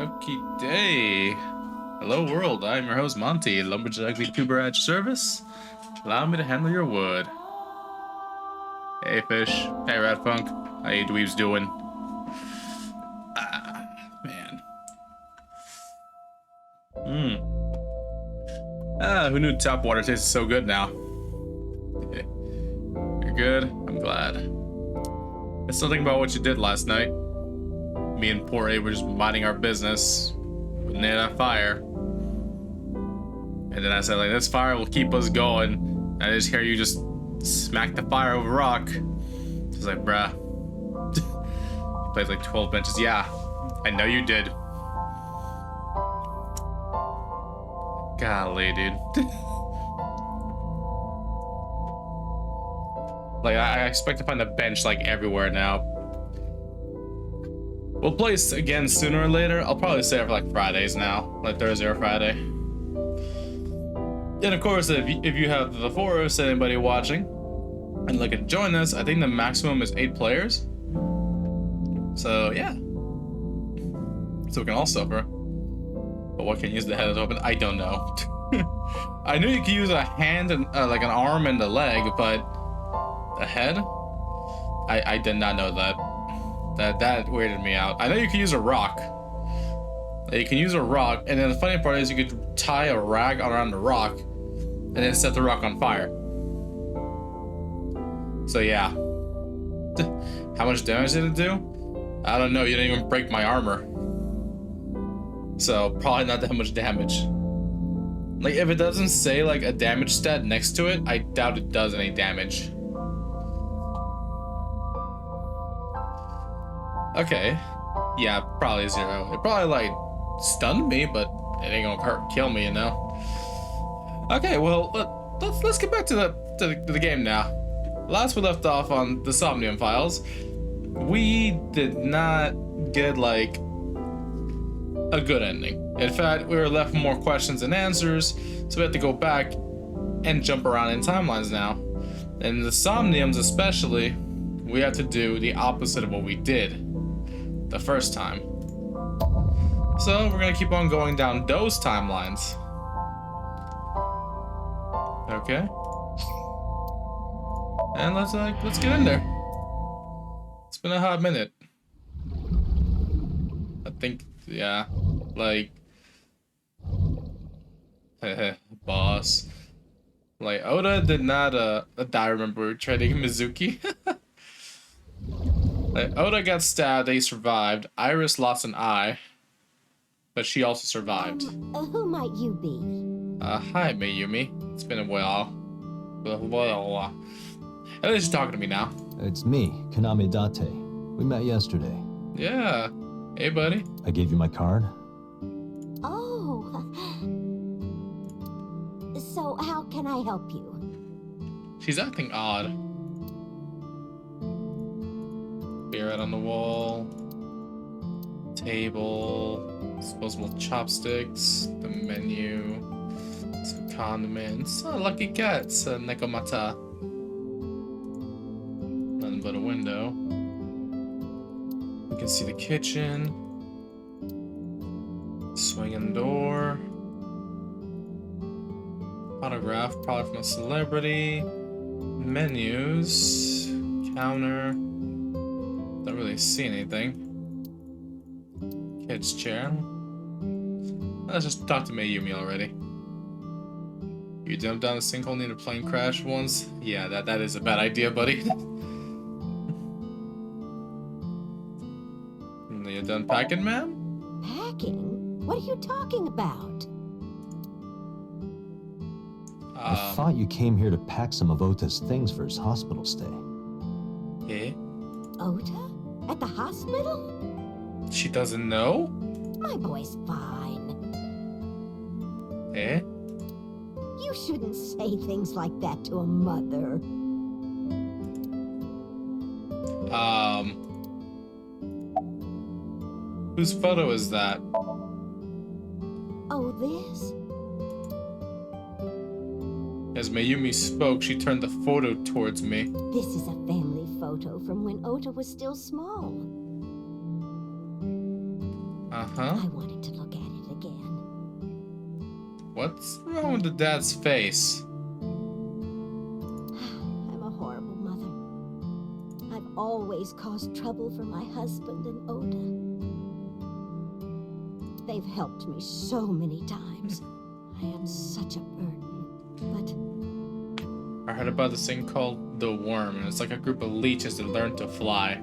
Okie day. Hello world, I am your host Monty, Lumberjack VTuber at your service. Allow me to handle your wood. Hey fish, hey Ratfunk, how you dweebs doing? Ah, man. Who knew tap water tasted so good now? You're good? I'm glad. I still think about what you did last night. Me and poor Abe were just minding our business near that fire. And then I said, like, this fire will keep us going. And I just hear you just smack the fire over rock. I was like, bruh. You played like 12 benches. Yeah, I know you did. Golly, dude. Like, I expect to find a bench like everywhere now. We'll play again sooner or later. I'll probably say it for like Fridays now, like Thursday or Friday. And of course, if you have the forest, anybody watching, and looking to join us, I think the maximum is 8 players. So yeah. So we can all suffer. But what can you use the head to open? I don't know. I knew you could use a hand and like an arm and a leg, but a head? I did not know that. That weirded me out. I know you can use a rock. You can use a rock, and then the funny part is you could tie a rag around the rock, and then set the rock on fire. So yeah. How much damage did it do? I don't know. You didn't even break my armor. So probably not that much damage. Like if it doesn't say like a damage stat next to it, I doubt it does any damage. Okay, yeah, probably 0. It probably like stunned me, but it ain't gonna kill me, you know. Okay, well let's get back to the game now. Last we left off on the Somnium Files, we did not get like a good ending. In fact, we were left with more questions than answers, so we have to go back and jump around in timelines now. And the Somniums especially, we have to do the opposite of what we did the first time. So we're gonna keep on going down those timelines. Okay. And let's get in there. It's been a hot minute. I think, yeah, like boss. Like Oda did not die. Remember trading Mizuki. Like, Oda got stabbed, they survived. Iris lost an eye, but she also survived. Who might you be? Hi, Mayumi. It's been a while. At least you're talking to me now. It's me, Kaname Date. We met yesterday. Yeah. Hey, buddy. I gave you my card. Oh. So how can I help you? She's acting odd. Beer out on the wall, table, disposable chopsticks, the menu, some condiments, lucky cats, nekomata. Nothing but a window. We can see the kitchen, swinging door, autograph, probably from a celebrity, menus, counter. Don't really see anything. Kid's chair. Let's just talk to Mayumi already. You jumped down a sinkhole near a plane crash once? Yeah, that is a bad idea, buddy. You done packing, ma'am? Packing? What are you talking about? I thought you came here to pack some of Ota's things for his hospital stay. Eh? Ota? At the hospital? She doesn't know? My boy's fine. Eh? You shouldn't say things like that to a mother. Whose photo is that? Oh, this? As Mayumi spoke, she turned the photo towards me. This is a family photo from when Ota was still small. Uh-huh. I wanted to look at it again. What's wrong with the dad's face? I'm a horrible mother. I've always caused trouble for my husband and Oda. They've helped me so many times. I am such a burden, but... I heard about this thing called the Worm, and it's like a group of leeches that learn to fly.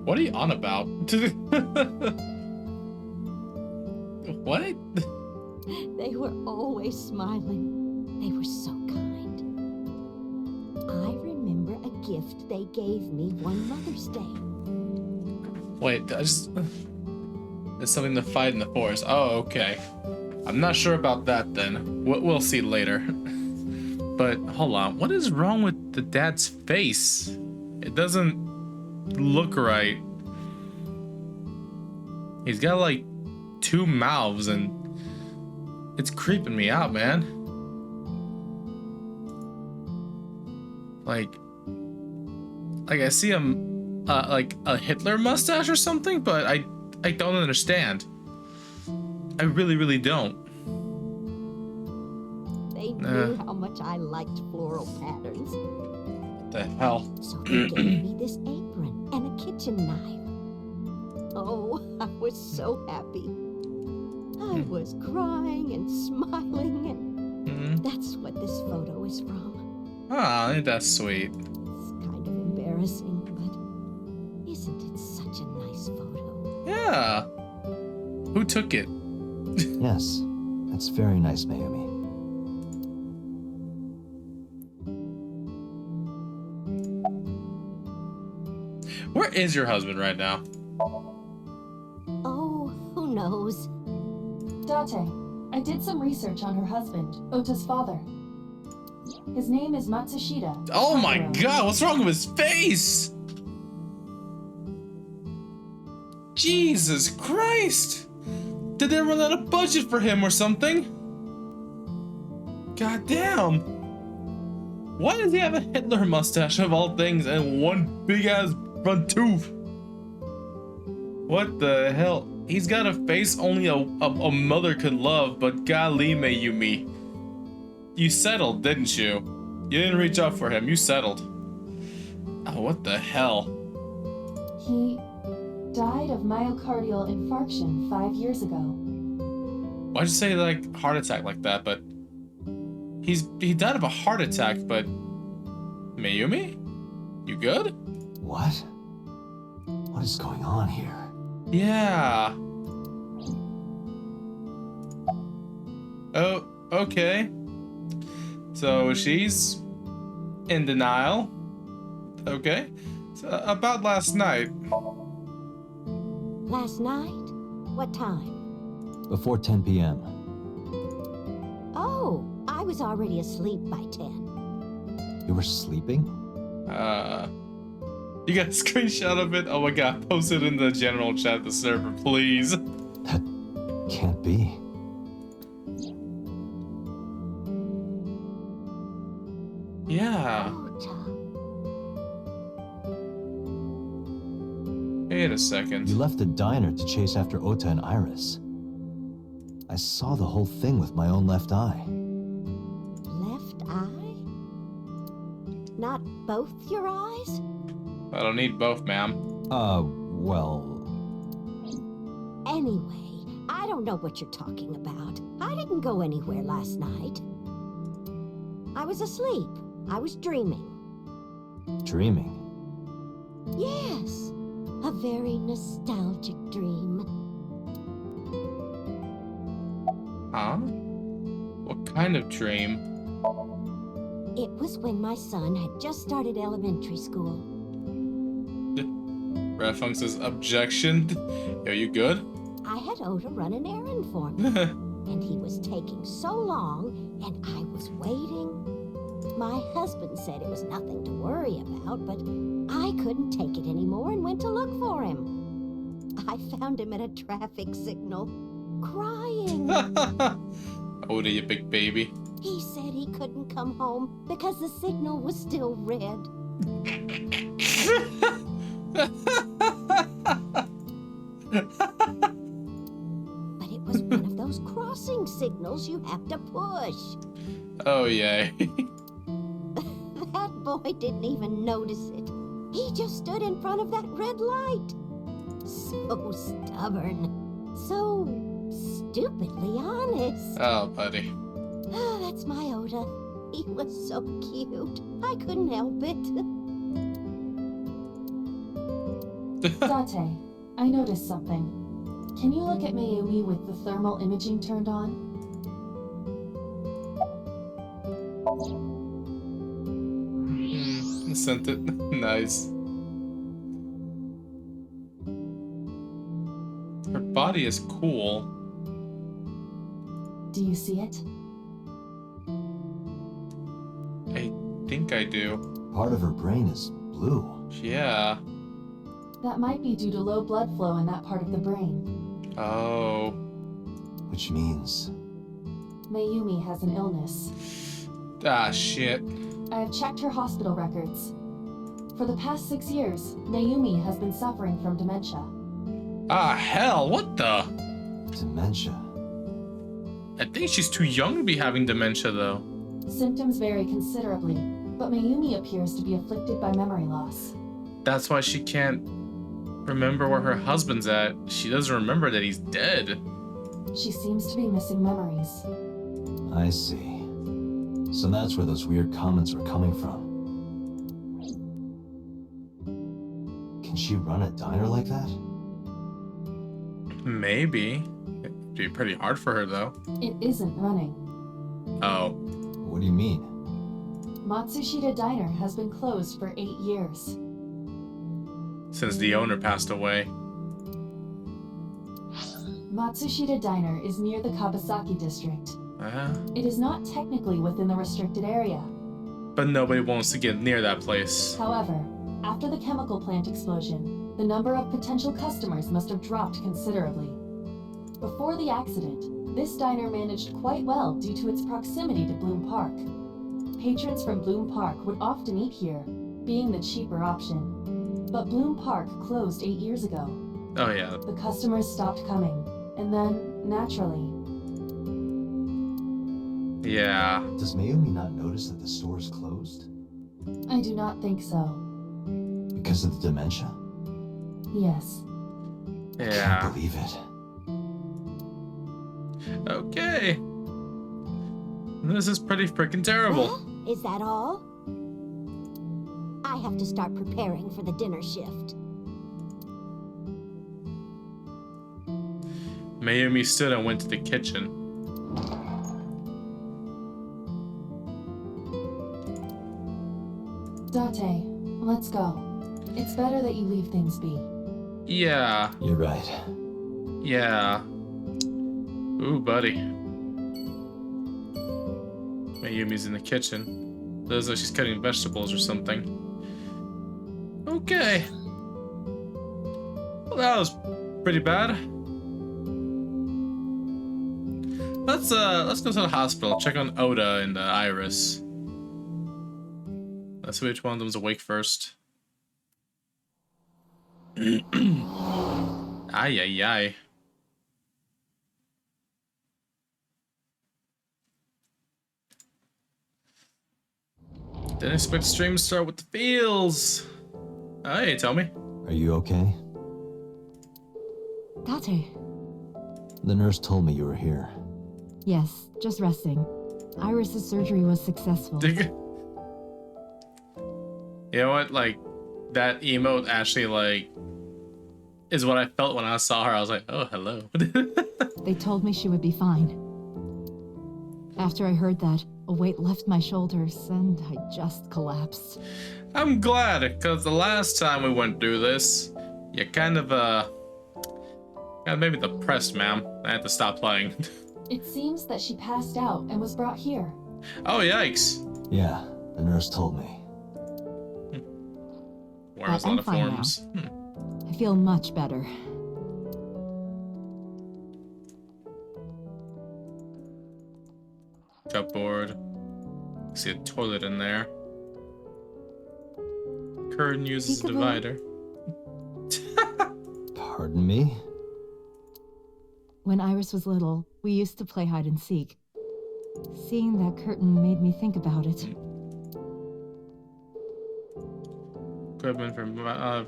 What are you on about? What? They were always smiling. They were so kind. I remember a gift they gave me one Mother's Day. Wait, there's something to fight in the forest. Oh, okay. I'm not sure about that then. We'll see later. But hold on, what is wrong with the dad's face? It doesn't look right. He's got like 2 mouths and it's creeping me out, man. Like I see him like a Hitler mustache or something, but I don't understand. I really don't. They knew how much I liked floral patterns. What the hell? So they gave me this apron and a kitchen knife. Oh, I was so happy. I was crying and smiling, and that's what this photo is from. Ah, ain't that sweet? It's kind of embarrassing, but isn't it such a nice photo? Yeah. Who took it? Yes, that's very nice, Mayumi. Where is your husband right now? Oh, who knows? Date, I did some research on her husband, Ota's father. His name is Matsushita. Oh my god, what's wrong with his face? Jesus Christ! Did they run out of budget for him or something? God damn! Why does he have a Hitler mustache of all things and one big ass front tooth? What the hell? He's got a face only a mother could love, but golly, Mayumi. You settled, didn't you? You didn't reach out for him, you settled. Oh, what the hell? He died of myocardial infarction 5 years ago. Why'd you say like heart attack like that? But he died of a heart attack, but Mayumi? You good? What? What is going on here? Yeah. Oh, okay. So she's in denial. Okay. So, about last night. Last night? What time? Before 10 p.m. Oh, I was already asleep by 10. You were sleeping? You got a screenshot of it? Oh my god, post it in the general chat of the server, please. That can't be. Yeah. Ota. Wait a second. You left the diner to chase after Ota and Iris. I saw the whole thing with my own left eye. Left eye? Not both your eyes? I don't need both, ma'am. Well... Anyway, I don't know what you're talking about. I didn't go anywhere last night. I was asleep. I was dreaming. Dreaming? Yes, a very nostalgic dream. Huh? What kind of dream? It was when my son had just started elementary school. Red Funk says, objection? Are you good? I had Oda run an errand for me, and he was taking so long, and I was waiting. My husband said it was nothing to worry about, but I couldn't take it anymore and went to look for him. I found him at a traffic signal, crying. Oda, you big baby. He said he couldn't come home because the signal was still red. pedals you have to push. Oh, yay. That boy didn't even notice it. He just stood in front of that red light. So stubborn. So stupidly honest. Oh, buddy. That's my Oda. He was so cute. I couldn't help it. Date, I noticed something. Can you look at Mayumi with the thermal imaging turned on? Sent it. Nice. Her body is cool. Do you see it? I think I do. Part of her brain is blue. Yeah. That might be due to low blood flow in that part of the brain. Oh. Which means... Mayumi has an illness. Ah, shit. I have checked her hospital records. For the past 6 years, Mayumi has been suffering from dementia. Ah, hell, what the? dementia. I think she's too young to be having dementia, though. Symptoms vary considerably, but Mayumi appears to be afflicted by memory loss. That's why she can't remember where her husband's at. She doesn't remember that he's dead. She seems to be missing memories. I see. So that's where those weird comments were coming from. Can she run a diner like that? Maybe. It'd be pretty hard for her, though. It isn't running. Oh. What do you mean? Matsushita Diner has been closed for 8 years. Since the owner passed away. Matsushita Diner is near the Kabasaki district. Uh, It is not technically within the restricted area. but nobody wants to get near that place. However, after the chemical plant explosion, the number of potential customers must have dropped considerably. Before the accident, this diner managed quite well due to its proximity to Bloom Park. Patrons from Bloom Park would often eat here, being the cheaper option. But Bloom Park closed 8 years ago. Oh, yeah. The customers stopped coming, and then, naturally, Yeah. Does Mayumi not notice that the store is closed? I do not think so. Because of the dementia? Yes. I Yeah. can't believe it. Okay. This is pretty freaking terrible. Well, is that all? I have to start preparing for the dinner shift. Mayumi stood and went to the kitchen. Date, let's go. It's better that you leave things be. Yeah. You're right. Yeah. Ooh, buddy. Mayumi's in the kitchen. Looks like she's cutting vegetables or something. Okay. Well, that was pretty bad. Let's go to the hospital. Check on Oda and Iris. Let's see which one of them's awake first. Ay, ay, ay. Didn't expect the stream to start with the feels. Hey, tell me. Are you okay? Date. The nurse told me you were here. Yes, just resting. Iris's surgery was successful. You know what? Like, that emote actually, like, is what I felt when I saw her. I was like, oh, hello. They told me she would be fine. After I heard that, a weight left my shoulders and I just collapsed. I'm glad, because the last time we went through this, you kind of made me depressed, ma'am. I had to stop playing. It seems that she passed out and was brought here. Oh, yikes. Yeah, the nurse told me. Wears a I'm lot of fine now. forms. I feel much better. Cupboard. See a toilet in there. Curtain uses a Peekaboo. divider. Pardon me? When Iris was little, we used to play hide and seek. Seeing that curtain made me think about it. Equipment for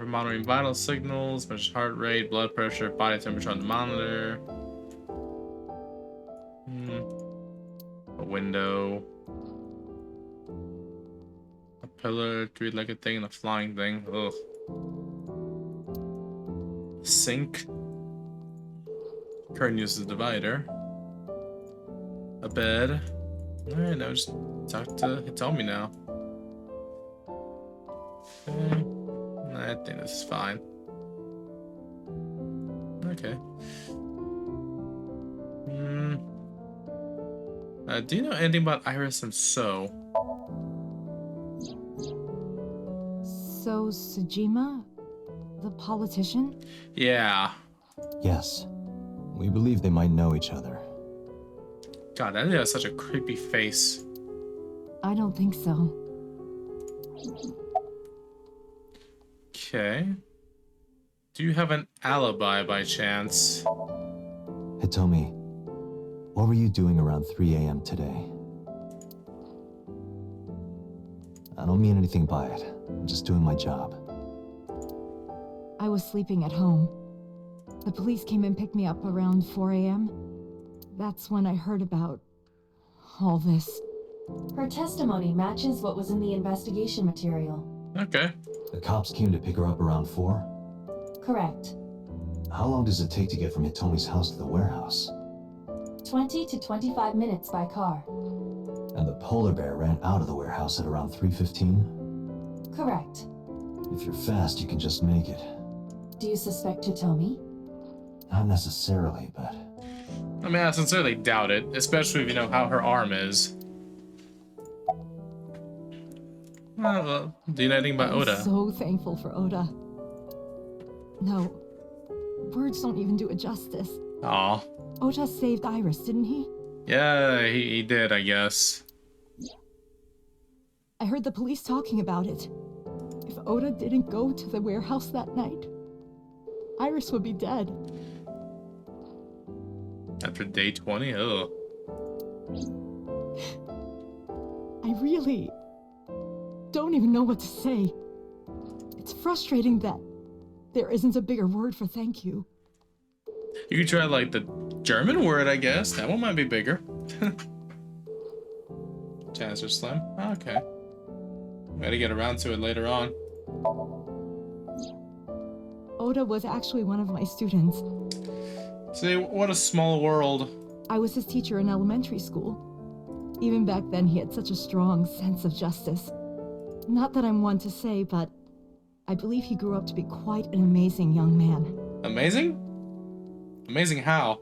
monitoring vital signals, such as heart rate, blood pressure, body temperature on the monitor. A window. A pillar, three-legged thing, and a flying thing. Ugh. Sink. Curtain uses a divider. A bed. Alright, now just tell me now. Okay. I think this is fine. Okay. Do you know anything about Iris and So? So, Sejima? The politician? Yeah. Yes. We believe they might know each other. God, that has such a creepy face. I don't think so. Okay. Do you have an alibi by chance? Hitomi, what were you doing around 3 a.m. today? I don't mean anything by it. I'm just doing my job. I was sleeping at home. The police came and picked me up around 4 a.m. That's when I heard about all this. Her testimony matches what was in the investigation material. Okay. The cops came to pick her up around 4? Correct. How long does it take to get from Hitomi's house to the warehouse? 20 to 25 minutes by car. And the polar bear ran out of the warehouse at around 3:15? Correct. If you're fast, you can just make it. Do you suspect Hitomi? Not necessarily, but... I mean, I sincerely doubt it, especially if you know how her arm is. Well, do you know anything about Oda? I'm so thankful for Oda. No, words don't even do it justice. Aw. Oda saved Iris, didn't he? Yeah, he did, I guess. I heard the police talking about it. If Oda didn't go to the warehouse that night, Iris would be dead. After day 20? Ugh. I really don't even know what to say. It's frustrating that there isn't a bigger word for thank you. You could try, like, the German word, I guess. That one might be bigger. Chances are slim. Okay. Gotta get around to it later on. Oda was actually one of my students. See, what a small world. I was his teacher in elementary school. Even back then, he had such a strong sense of justice. Not that I'm one to say, but I believe he grew up to be quite an amazing young man. Amazing? Amazing how?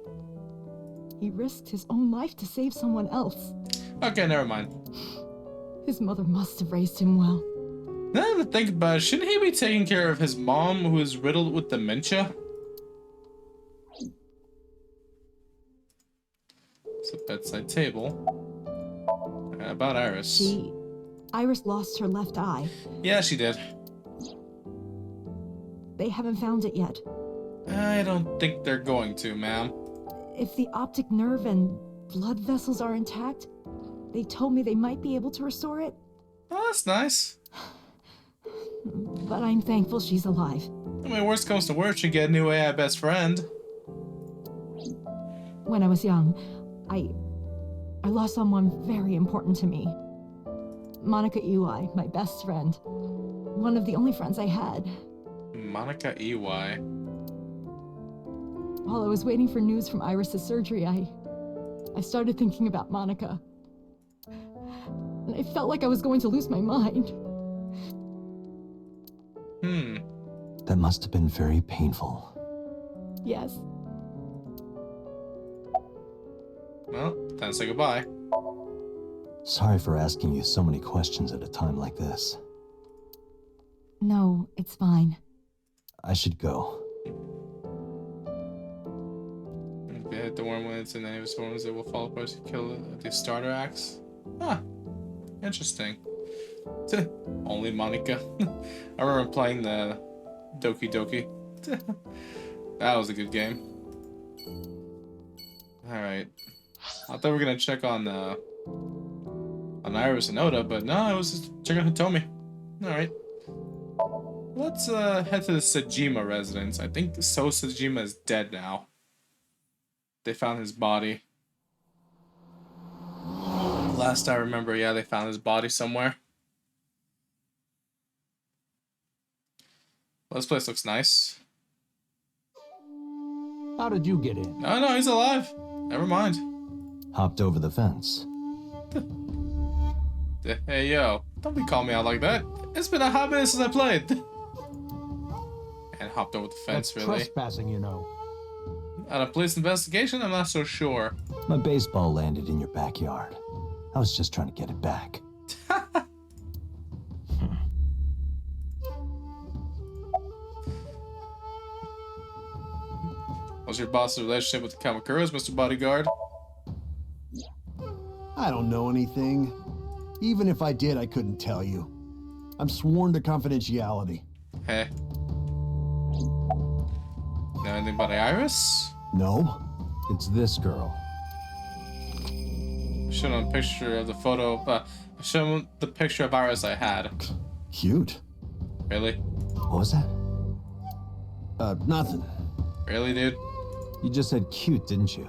He risked his own life to save someone else. Okay, never mind. His mother must have raised him well. Now that I think about it, shouldn't he be taking care of his mom who is riddled with dementia? It's a bedside table. About Iris. Iris lost her left eye. Yeah, she did. They haven't found it yet. I don't think they're going to, ma'am. If the optic nerve and blood vessels are intact, they told me they might be able to restore it. Oh, that's nice. But I'm thankful she's alive. I mean, worst comes to worst, you get a new AI best friend. When I was young, I lost someone very important to me. Monica Iwai, my best friend. One of the only friends I had. Monica Iwai. While I was waiting for news from Iris's surgery, I started thinking about Monica. And I felt like I was going to lose my mind. That must have been very painful. Yes. Well, time to say goodbye. Sorry for asking you so many questions at a time like this. No, it's fine. I should go. Okay, the worm wins and any of his forms that will fall apart to kill the starter axe. Huh. Interesting. Only Monica. I remember playing the Doki Doki. That was a good game. Alright. I thought we were gonna check on An Iris and Oda, but no, it was just checking out Hitomi. Alright. Let's head to the Sejima residence. I think So Sejima is dead now. They found his body. Last I remember, yeah, they found his body somewhere. Well, this place looks nice. How did you get in? No, he's alive. Never mind. Hopped over the fence. Hey, yo, don't be calling me out like that. It's been a hot minute since I played. And hopped over the fence, That's really. trespassing, you know. At a police investigation, I'm not so sure. My baseball landed in your backyard. I was just trying to get it back. What's your boss's relationship with the Kamakuras, Mr. Bodyguard? I don't know anything. Even if I did, I couldn't tell you. I'm sworn to confidentiality. Hey. Know anything about the Iris? No? It's this girl. Showed him a picture of the photo. Showed him the picture of Iris I had. Cute. Really? What was that? Nothing. Really, dude? You just said cute, didn't you?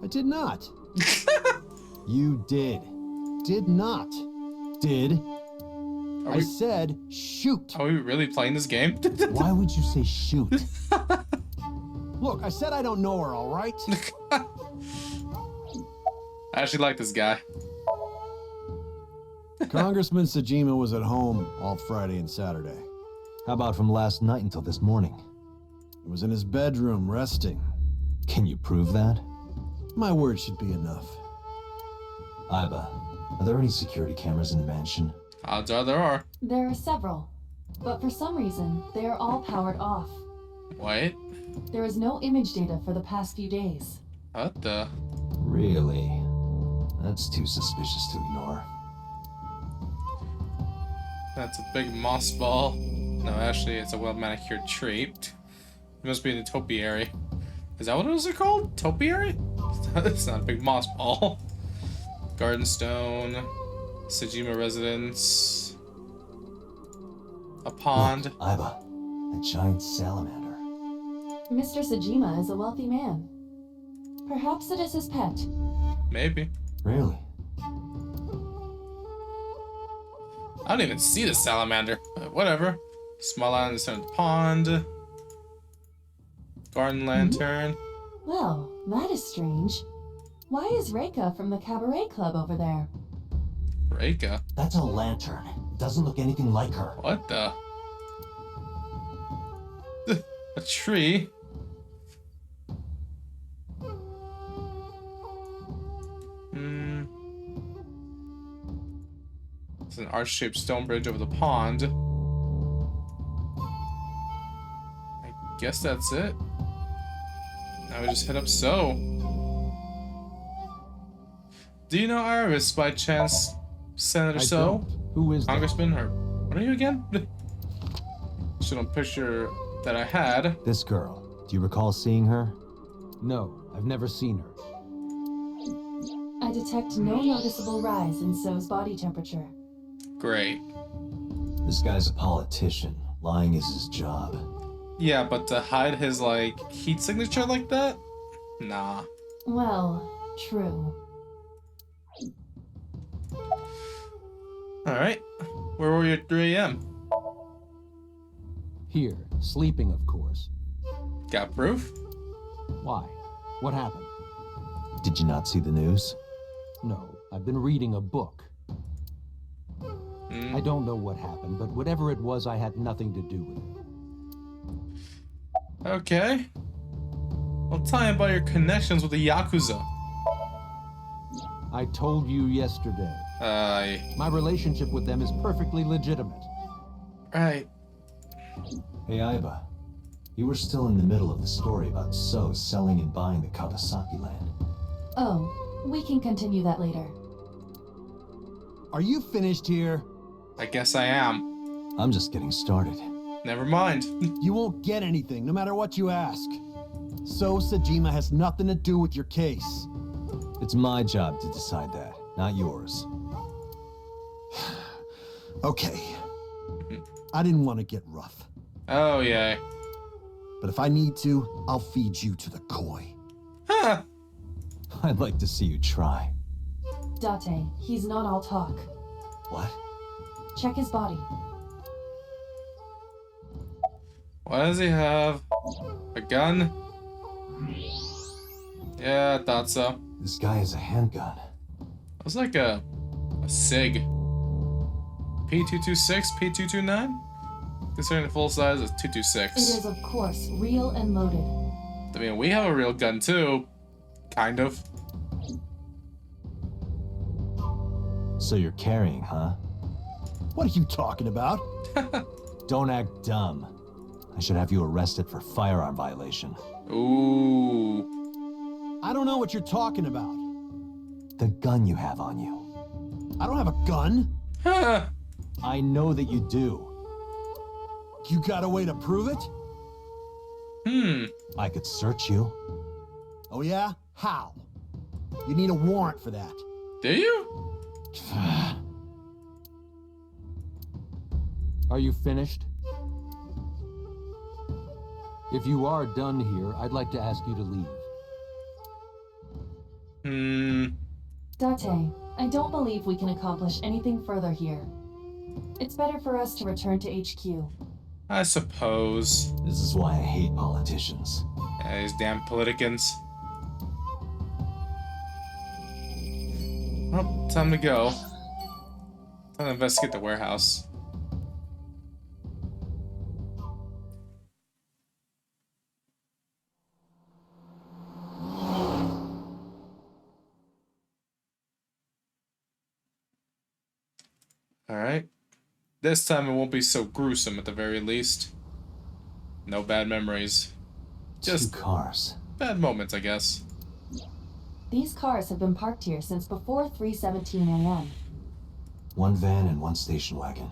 I did not. You did. Did not. Did. I said shoot. Are we really playing this game? Why would you say shoot? Look, I said I don't know her, all right? I actually like this guy. Congressman Sejima was at home all Friday and Saturday. How about from last night until this morning? He was in his bedroom resting. Can you prove that? My word should be enough. Iba, are there any security cameras in the mansion? Odds are there are. There are several, but for some reason, they are all powered off. Wait. There is no image data for the past few days. What the? Really? That's too suspicious to ignore. That's a big moss ball. No, actually, it's a well-manicured tree. It must be in the topiary. Is that what it was called? Topiary? It's not a big moss ball. Garden stone. Sejima residence. A pond. Look, Iba, a giant salamander. Mr. Sejima is a wealthy man. Perhaps it is his pet. Maybe. Really? I don't even see the salamander. But whatever. Small island in the center of the pond. Garden lantern. Well, that is strange. Why is Reika from the Cabaret Club over there? Reika? That's a lantern. It doesn't look anything like her. What the? A tree? It's an arch-shaped stone bridge over the pond. I guess that's it. Now we just head up So. Do you know Iris by chance, Senator I So? don't. Who is that? Congressman, or what are you again? Showed a picture that I had. This girl. Do you recall seeing her? No, I've never seen her. I detect no noticeable rise in So's body temperature. Great. This guy's a politician. Lying is his job. Yeah, but to hide his, like, heat signature like that? Nah. Well, true. Alright. Where were you at 3 a.m.? Here, sleeping, of course. Got proof? Why? What happened? Did you not see the news? No, I've been reading a book. I don't know what happened, but whatever it was, I had nothing to do with it. Okay. Well, tell me about your connections with the Yakuza. I told you yesterday. My relationship with them is perfectly legitimate. Right. Hey, Iba. You were still in the middle of the story about So selling and buying the Kawasaki land. Oh, we can continue that later. Are you finished here? I guess I am. I'm just getting started. Never mind. You won't get anything, no matter what you ask. So Sejima has nothing to do with your case. It's my job to decide that. not yours. Okay. I didn't want to get rough. Oh, yeah. But if I need to, I'll feed you to the koi. Huh. I'd like to see you try. Date, he's not all talk. What? Check his body. Why does he have a gun? Yeah, I thought so. This guy has a handgun. It was like a SIG. P226, P229? Considering the full size is 226. It is, of course, real and loaded. I mean, we have a real gun too. Kind of. So you're carrying, huh? What are you talking about? Don't act dumb. I should have you arrested for firearm violation. Ooh. I don't know what you're talking about. The gun you have on you. I don't have a gun. Huh. I know that you do. You got a way to prove it? I could search you. Oh yeah? How? You need a warrant for that. Do you? Are you finished? If you are done here, I'd like to ask you to leave. Date, I don't believe we can accomplish anything further here. It's better for us to return to HQ. I suppose. This is why I hate politicians. Yeah, these damn politicans. Well, time to go. Time to investigate the warehouse. Alright. This time it won't be so gruesome at the very least. No bad memories. Just 2 cars. bad moments, I guess. These cars have been parked here since before 3:17 a.m. 1 van and 1 station wagon.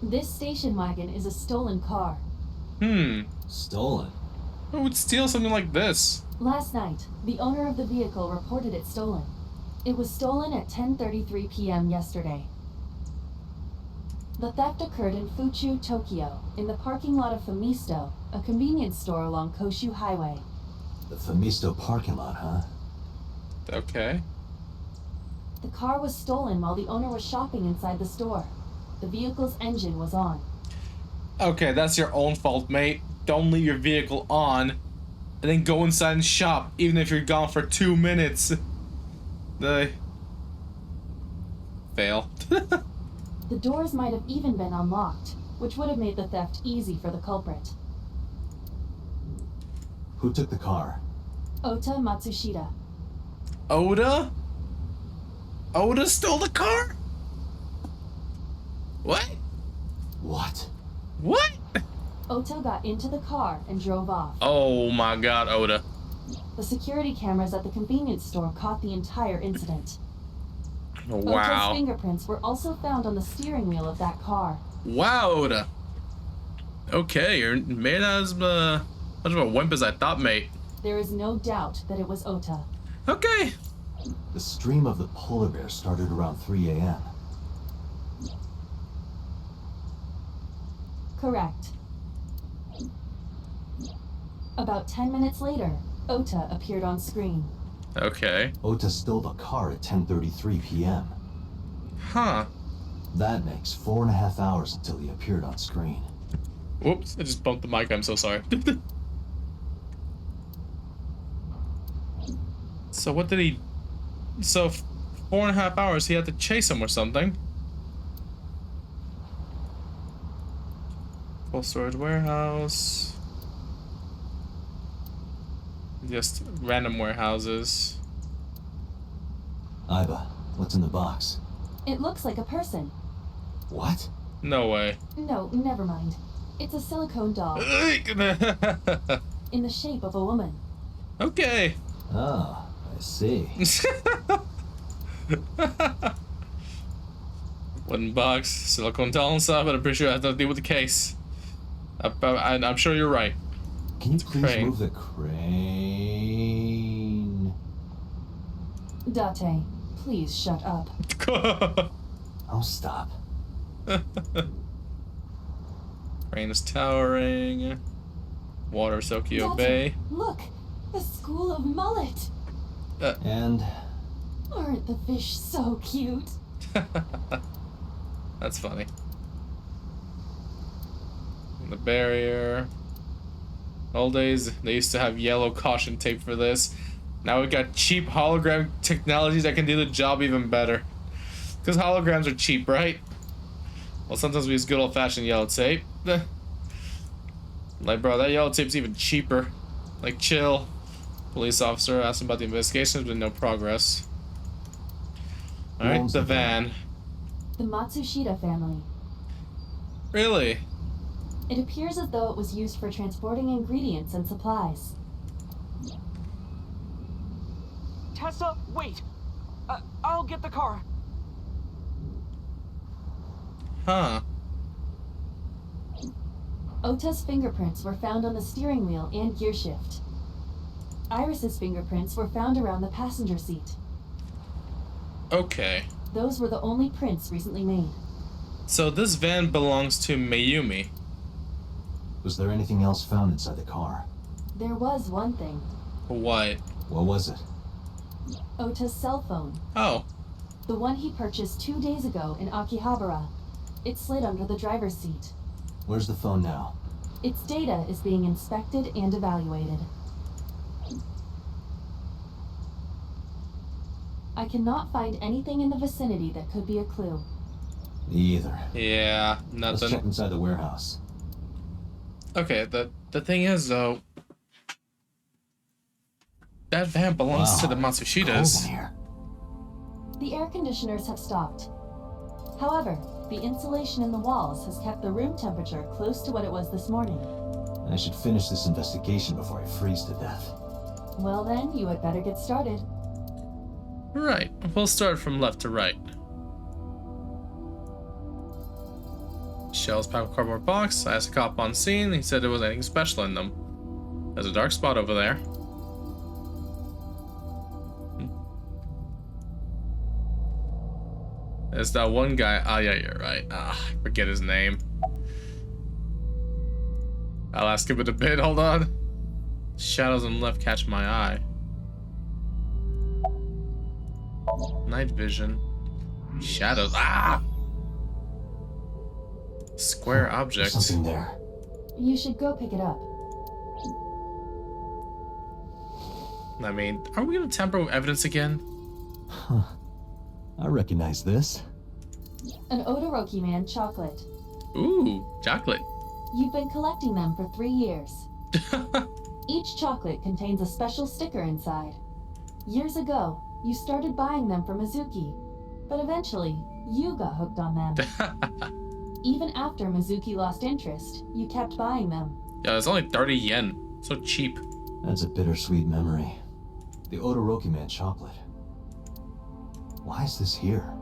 This station wagon is a stolen car. Stolen? Who would steal something like this? Last night, the owner of the vehicle reported it stolen. It was stolen at 10:33 p.m. yesterday. The theft occurred in Fuchu, Tokyo, in the parking lot of Famisto, a convenience store along Koshu Highway. The Famisto parking lot, huh? Okay. The car was stolen while the owner was shopping inside the store. The vehicle's engine was on. Okay, that's your own fault, mate. Don't leave your vehicle on, and then go inside and shop, even if you're gone for 2 minutes. Fail. The doors might have even been unlocked, which would have made the theft easy for the culprit. Who took the car? Ota Matsushita. Oda? Oda stole the car? What? What? What? Ota got into the car and drove off. Oh my god, Oda. The security cameras at the convenience store caught the entire incident. Ota's Wow. fingerprints were also found on the steering wheel of that car. Wow, Oda. Okay, you're made as much of a wimp as I thought, mate. There is no doubt that it was Ota. Okay. The stream of the polar bear started around 3 a.m. Correct. About 10 minutes later, Ota appeared on screen. Okay. Ota stole the car at 10:33 p.m. Huh. That makes 4.5 hours until he appeared on screen. Whoops, I just bumped the mic, I'm so sorry. So what did he... So 4.5 hours he had to chase him or something. Full storage warehouse. Just random warehouses. Iba, what's in the box? It looks like a person. What? No way. No, never mind. It's a silicone doll in the shape of a woman. Okay. Oh, I see. Wooden box, silicone doll inside, but I'm pretty sure I have to deal with the case. I'm sure you're right. Can you please crane. move the crane? Date, please shut up. Oh, stop. Crane is towering. Water Sokio Bay. Look! The School of Mullet! And Aren't the fish so cute? That's funny. The barrier. Old days, they used to have yellow caution tape for this. Now we got cheap hologram technologies that can do the job even better. Because holograms are cheap, right? Well, sometimes we use good old-fashioned yellow tape. Like, bro, that yellow tape's even cheaper. Like, chill. Police officer asked him about the investigations, but no progress. Alright, the van. The Matsushita family. Really? It appears as though it was used for transporting ingredients and supplies. Tessa, wait! I'll get the car. Huh. Ota's fingerprints were found on the steering wheel and gearshift. Iris's fingerprints were found around the passenger seat. Okay. Those were the only prints recently made. So this van belongs to Mayumi. was there anything else found inside the car? There was one thing. What? What was it? Ota's cell phone. Oh. The one he purchased 2 days ago in Akihabara. It slid under the driver's seat. Where's the phone now? Its data is being inspected and evaluated. I cannot find anything in the vicinity that could be a clue. Me either. Yeah, Let's check nothing. inside the warehouse. Okay, the thing is though, that van belongs to the Cold Matsushitas. in here. The air conditioners have stopped. However, the insulation in the walls has kept the room temperature close to what it was this morning. I should finish this investigation before I freeze to death. Well then, you had better get started. Right, we'll start from left to right. Shells packed with cardboard box. I asked a cop on scene. He said there was anything special in them. There's a dark spot over there. There's that one guy. Oh yeah, you're right. Ah, forget his name. I'll ask him in a bit. Hold on. Shadows on the left catch my eye. Night vision. Shadows. Ah! Square There's object. something there. You should go pick it up. I mean, are we gonna tamper with evidence again? Huh. I recognize this. An Odoroki Man chocolate. Ooh, chocolate. You've been collecting them for 3 years. Each chocolate contains a special sticker inside. Years ago, you started buying them for Mizuki, but eventually, you got hooked on them. Even after Mizuki lost interest, you kept buying them. Yeah, it's only 30 yen. So cheap. That's a bittersweet memory. The Odoroki Man chocolate. Why is this here?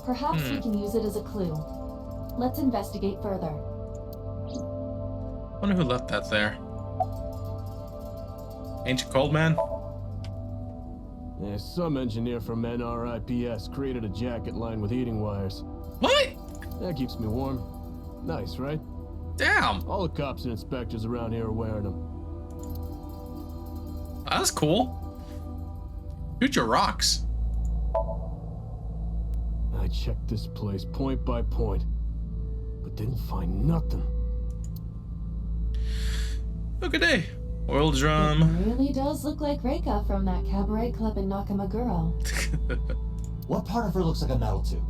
Perhaps we can use it as a clue. Let's investigate further. Wonder who left that there. Ancient Cold Man? Yeah, some engineer from NRIPS created a jacket lined with heating wires. What? That keeps me warm. Nice, right? Damn. All the cops and inspectors around here are wearing them. That's cool. Future rocks. I checked this place point by point, but didn't find nothing. Look at day. Oil It drum. really does look like Reika from that cabaret club in Nakamaguro. What part of her looks like a metal tube?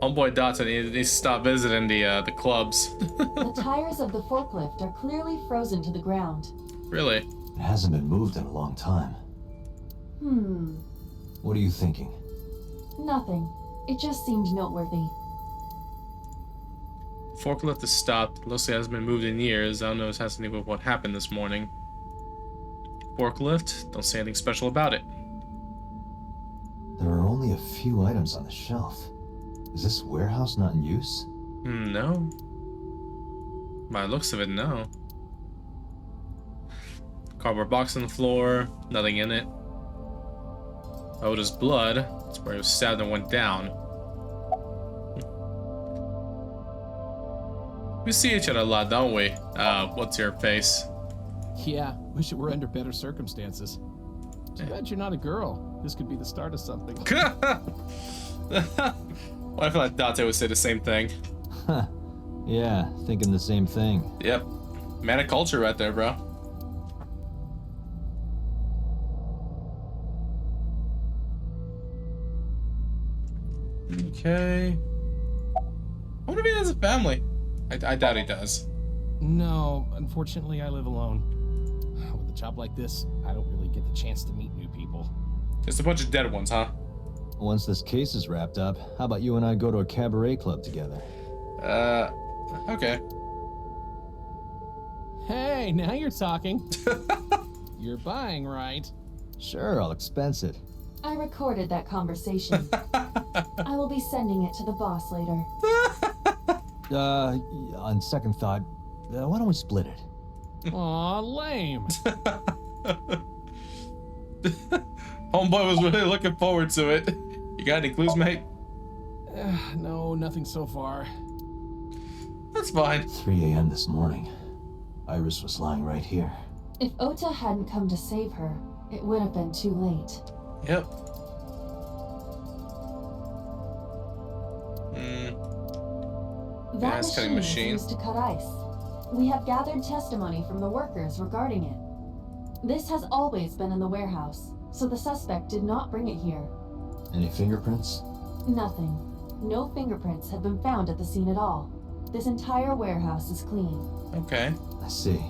Homeboy Dotson needs to stop visiting the clubs. The tires of the forklift are clearly frozen to the ground. Really? It hasn't been moved in a long time. What are you thinking? Nothing. It just seemed noteworthy. Forklift is stopped. Looks like it hasn't been moved in years. I don't know if it has anything with what happened this morning. Forklift, don't say anything special about it. There are only a few items on the shelf. Is this warehouse not in use? No. By the looks of it, no. Cardboard box on the floor, nothing in it. Oh, there's blood. That's where he was stabbed and went down. We see each other a lot, don't we? What's your face? Yeah, wish it were under better circumstances. Too bad you're not a girl. This could be the start of something. Well, I feel like Dante would say the same thing. Huh. Yeah, thinking the same thing. Yep. Man of culture right there, bro. Okay. I wonder if he has a family. I doubt he does. No, unfortunately, I live alone. With a job like this, I don't really get the chance to meet new people. Just a bunch of dead ones, huh? Once this case is wrapped up, how about you and I go to a cabaret club together? Okay. Hey, now you're talking. You're buying, right? Sure, I'll expense it. I recorded that conversation. I will be sending it to the boss later. On second thought, why don't we split it? Aw, lame. Homeboy was really looking forward to it. You got any clues, mate? No, nothing so far. That's fine. 3 a.m. this morning. Iris was lying right here. If Ota hadn't come to save her, it would have been too late. Yep. That ice cutting machine is used to cut ice. We have gathered testimony from the workers regarding it. This has always been in the warehouse, so the suspect did not bring it here. Any fingerprints? Nothing. No fingerprints have been found at the scene at all. This entire warehouse is clean. Okay. I see.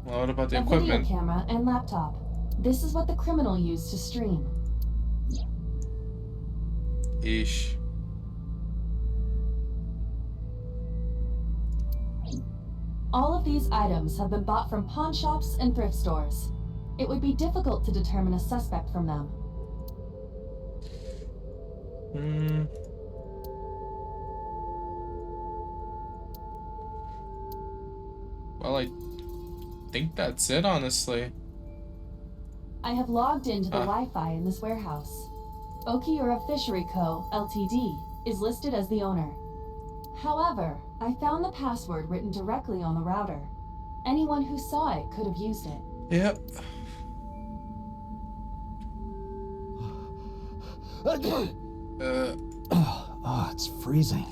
Well, what about the A equipment? video camera and laptop. This is what the criminal used to stream. Eesh. All of these items have been bought from pawn shops and thrift stores. It would be difficult to determine a suspect from them. Well, I think that's it, honestly. I have logged into the Wi-Fi in this warehouse. Okiura Fishery Co., Ltd. is listed as the owner. However, I found the password written directly on the router. Anyone who saw it could have used it. Yep. Oh, it's freezing.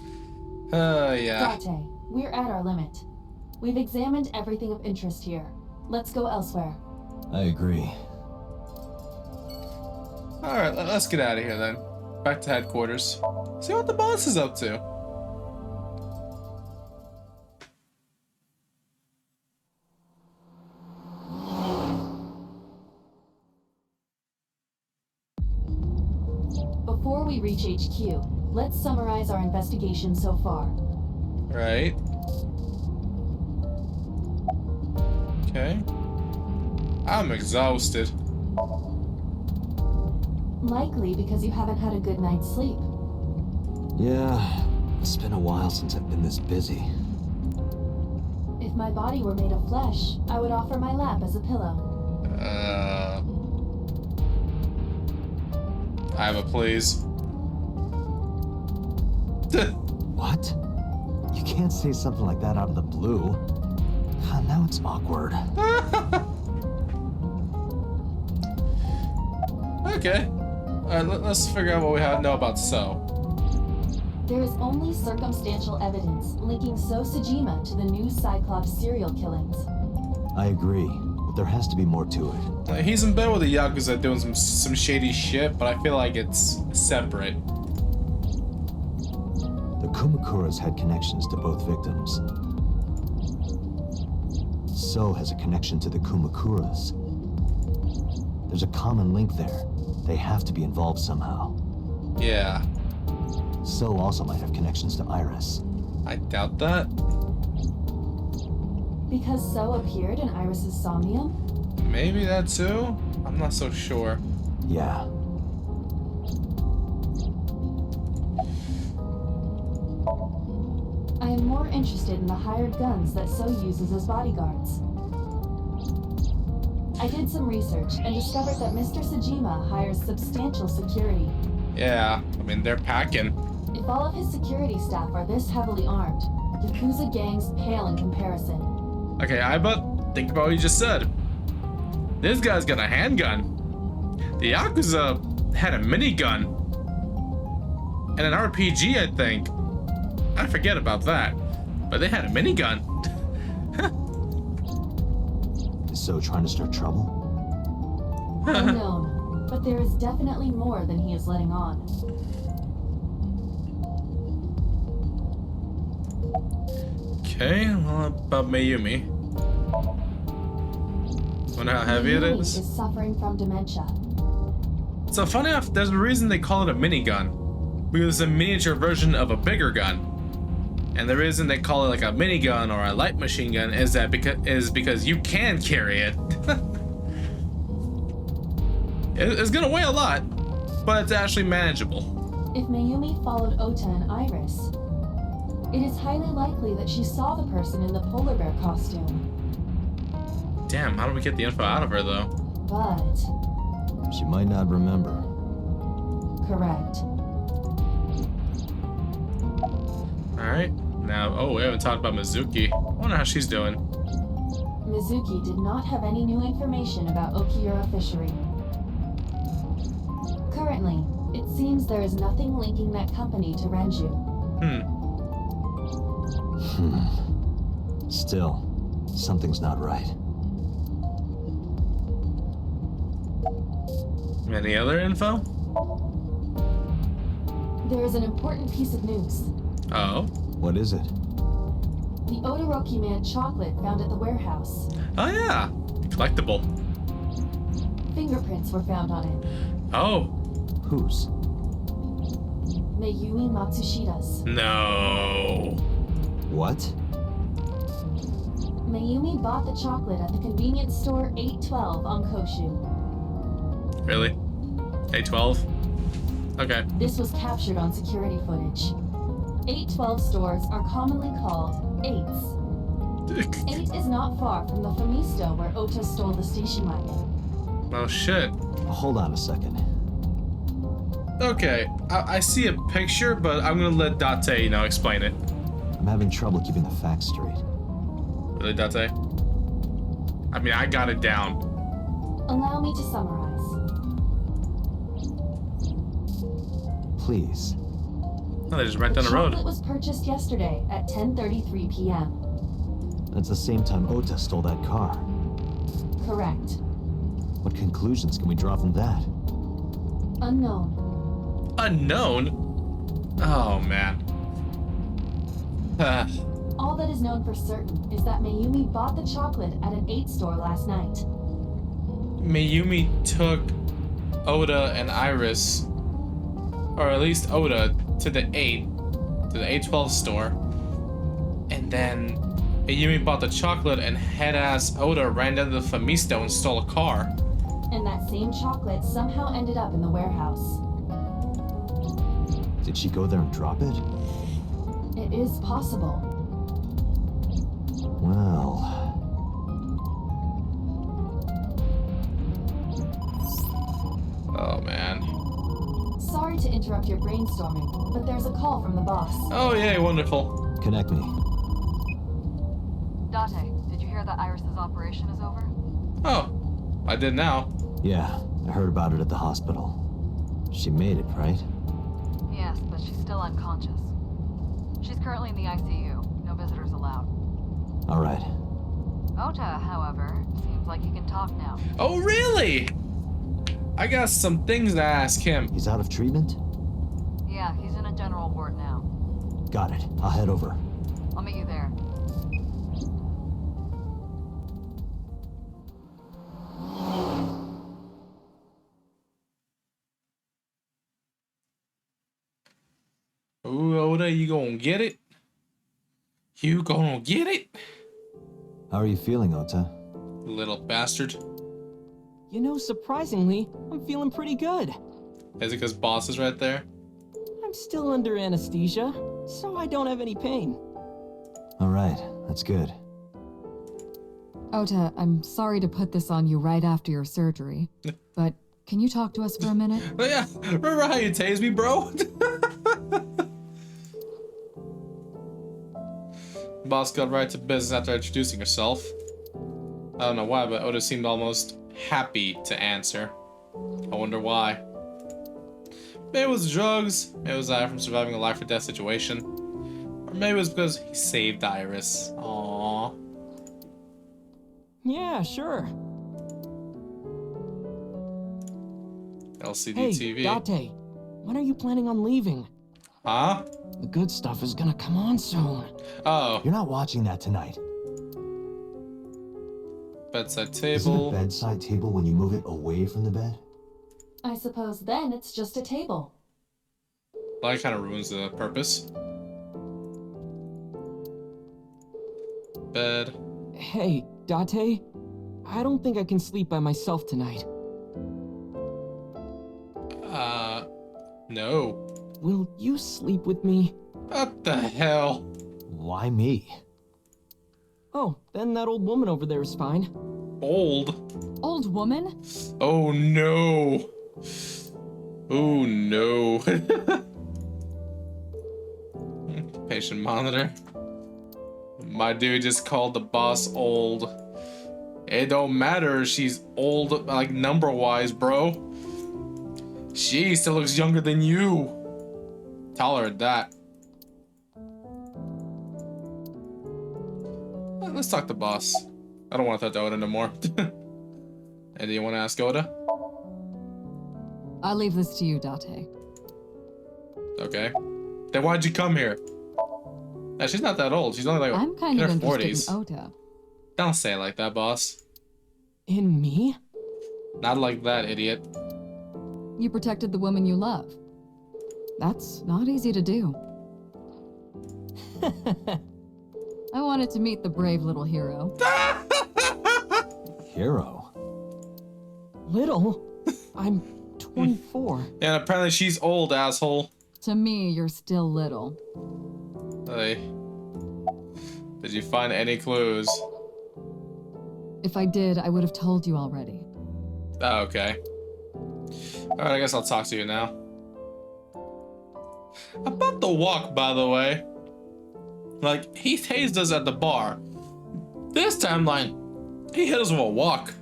Yeah. Date, we're at our limit. We've examined everything of interest here. Let's go elsewhere. I agree. Alright, let's get out of here then. Back to headquarters. See what the boss is up to. Before we reach HQ, let's summarize our investigation so far. Right. Okay. I'm exhausted. Likely because you haven't had a good night's sleep. Yeah, it's been a while since I've been this busy. If my body were made of flesh, I would offer my lap as a pillow. I have a please. What? You can't say something like that out of the blue. Now it's awkward. Okay. Alright, let's figure out what we know about So. There is only circumstantial evidence linking So Sajima to the new Cyclops serial killings. I agree, but there has to be more to it. He's in bed with the Yakuza doing some shady shit, but I feel like it's separate. The Kumakuras had connections to both victims. So has a connection to the Kumakuras. There's a common link there. They have to be involved somehow. Yeah. So also might have connections to Iris. I doubt that. Because So appeared in Iris's Somnium? Maybe that too? I'm not so sure. Yeah. more interested in the hired guns that So uses as bodyguards. I did some research and discovered that Mr. Sajima hires substantial security. Yeah, I mean, they're packing. If all of his security staff are this heavily armed, Yakuza gangs pale in comparison. Okay, but think about what you just said. This guy's got a handgun. The Yakuza had a minigun. And an RPG, I think. I forget about that. But they had a minigun. Is So trying to start trouble? Unknown, but there is definitely more than he is letting on. Okay, well, about Mayumi. Wonder how heavy it Mayumi is? is suffering from dementia. So funny enough, there's a reason they call it a minigun. Because it's a miniature version of a bigger gun. And the reason they call it like a minigun or a light machine gun is because you can carry it. It's gonna weigh a lot, but it's actually manageable. If Mayumi followed Ota and Iris, it is highly likely that she saw the person in the polar bear costume. Damn, how do we get the info out of her though? But... She might not remember. correct. Alright, now, oh, we haven't talked about Mizuki. I wonder how she's doing. Mizuki did not have any new information about Okiura Fishery. Currently, it seems there is nothing linking that company to Renju. Still, something's not right. Any other info? There is an important piece of news. Oh. What is it? The Odoroki Man chocolate found at the warehouse. Oh yeah, collectible. Fingerprints were found on it. Oh. Whose? Mayumi Matsushida's. No. What? Mayumi bought the chocolate at the convenience store 812 on Koshu. Really? A12? Okay. This was captured on security footage. 812 stores are commonly called 8s. 8 is not far from the Famisto where Ota stole the station wagon. Oh shit. Hold on a second. Okay, I see a picture, but I'm gonna let Date, explain it. I'm having trouble keeping the facts straight. Really, Date? I mean, I got it down. Allow me to summarize. Please. Oh, they're just right down the road. Chocolate was purchased yesterday at 10:33 p.m. That's the same time Ota stole that car. Correct. What conclusions can we draw from that? Unknown. Unknown? Oh, man. All that is known for certain is that Mayumi bought the chocolate at an 8 store last night. Mayumi took Oda and Iris, or at least Oda, to the 812 store. And then Mayumi bought the chocolate and head-ass Oda ran down to the Famisto and stole a car. And that same chocolate somehow ended up in the warehouse. Did she go there and drop it? It is possible. Well... Oh, man. Sorry to interrupt your brainstorming, but there's a call from the boss. Oh, yay, wonderful. Connect me. Date, did you hear that Iris's operation is over? Oh, I did now. Yeah, I heard about it at the hospital. She made it, right? Yes, but she's still unconscious. She's currently in the ICU. No visitors allowed. All right. Ota, however, seems like he can talk now. Oh, really? I got some things to ask him. He's out of treatment? Yeah, he's in a general ward now. Got it. I'll head over. I'll meet you there. Ooh, Oda, you gonna get it? You gonna get it? How are you feeling, Ota? Little bastard. You know, surprisingly, I'm feeling pretty good. Is it because boss is right there? I'm still under anesthesia, so I don't have any pain. All right, that's good. Ota, I'm sorry to put this on you right after your surgery, but can you talk to us for a minute? Oh yeah, remember how you tased me, bro? Boss got right to business after introducing herself. I don't know why, but Ota seemed almost happy to answer. I wonder why. Maybe it was drugs, maybe it was from surviving a life or death situation. Or maybe it was because he saved Iris. Aww. Yeah, sure. LCD Hey, TV. Date, when are you planning on leaving? Huh? The good stuff is gonna come on soon. Oh. You're not watching that tonight. Bedside Isn't table. a bedside table when you move it away from the bed? I suppose then it's just a table. Well, that kind of ruins the purpose. Bed. Hey, Date, I don't think I can sleep by myself tonight. No. Will you sleep with me? What the hell? Why me? Oh, then that old woman over there is fine. Old? Old woman? Oh no. Oh no. Patient monitor. My dude just called the boss old. It don't matter, she's old, like number-wise, bro. She still looks younger than you. Tolerate that. Let's talk to boss. I don't want to talk to Oda no more. And do you want to ask Oda? I'll leave this to you, Date. Okay. Then why'd you come here? Yeah, she's not that old. She's only like I'm kind in of her interested 40s. in Ota. Don't say it like that, boss. In me? Not like that, idiot. You protected the woman you love. That's not easy to do. I wanted to meet the brave little hero. Hero? Little? I'm 24. And apparently she's old, asshole. To me, you're still little. Hey. Did you find any clues? If I did, I would have told you already. Oh, okay. Alright, I guess I'll talk to you now. About the walk, by the way. Like, he tased us at the bar. This timeline, he hit us with a walk.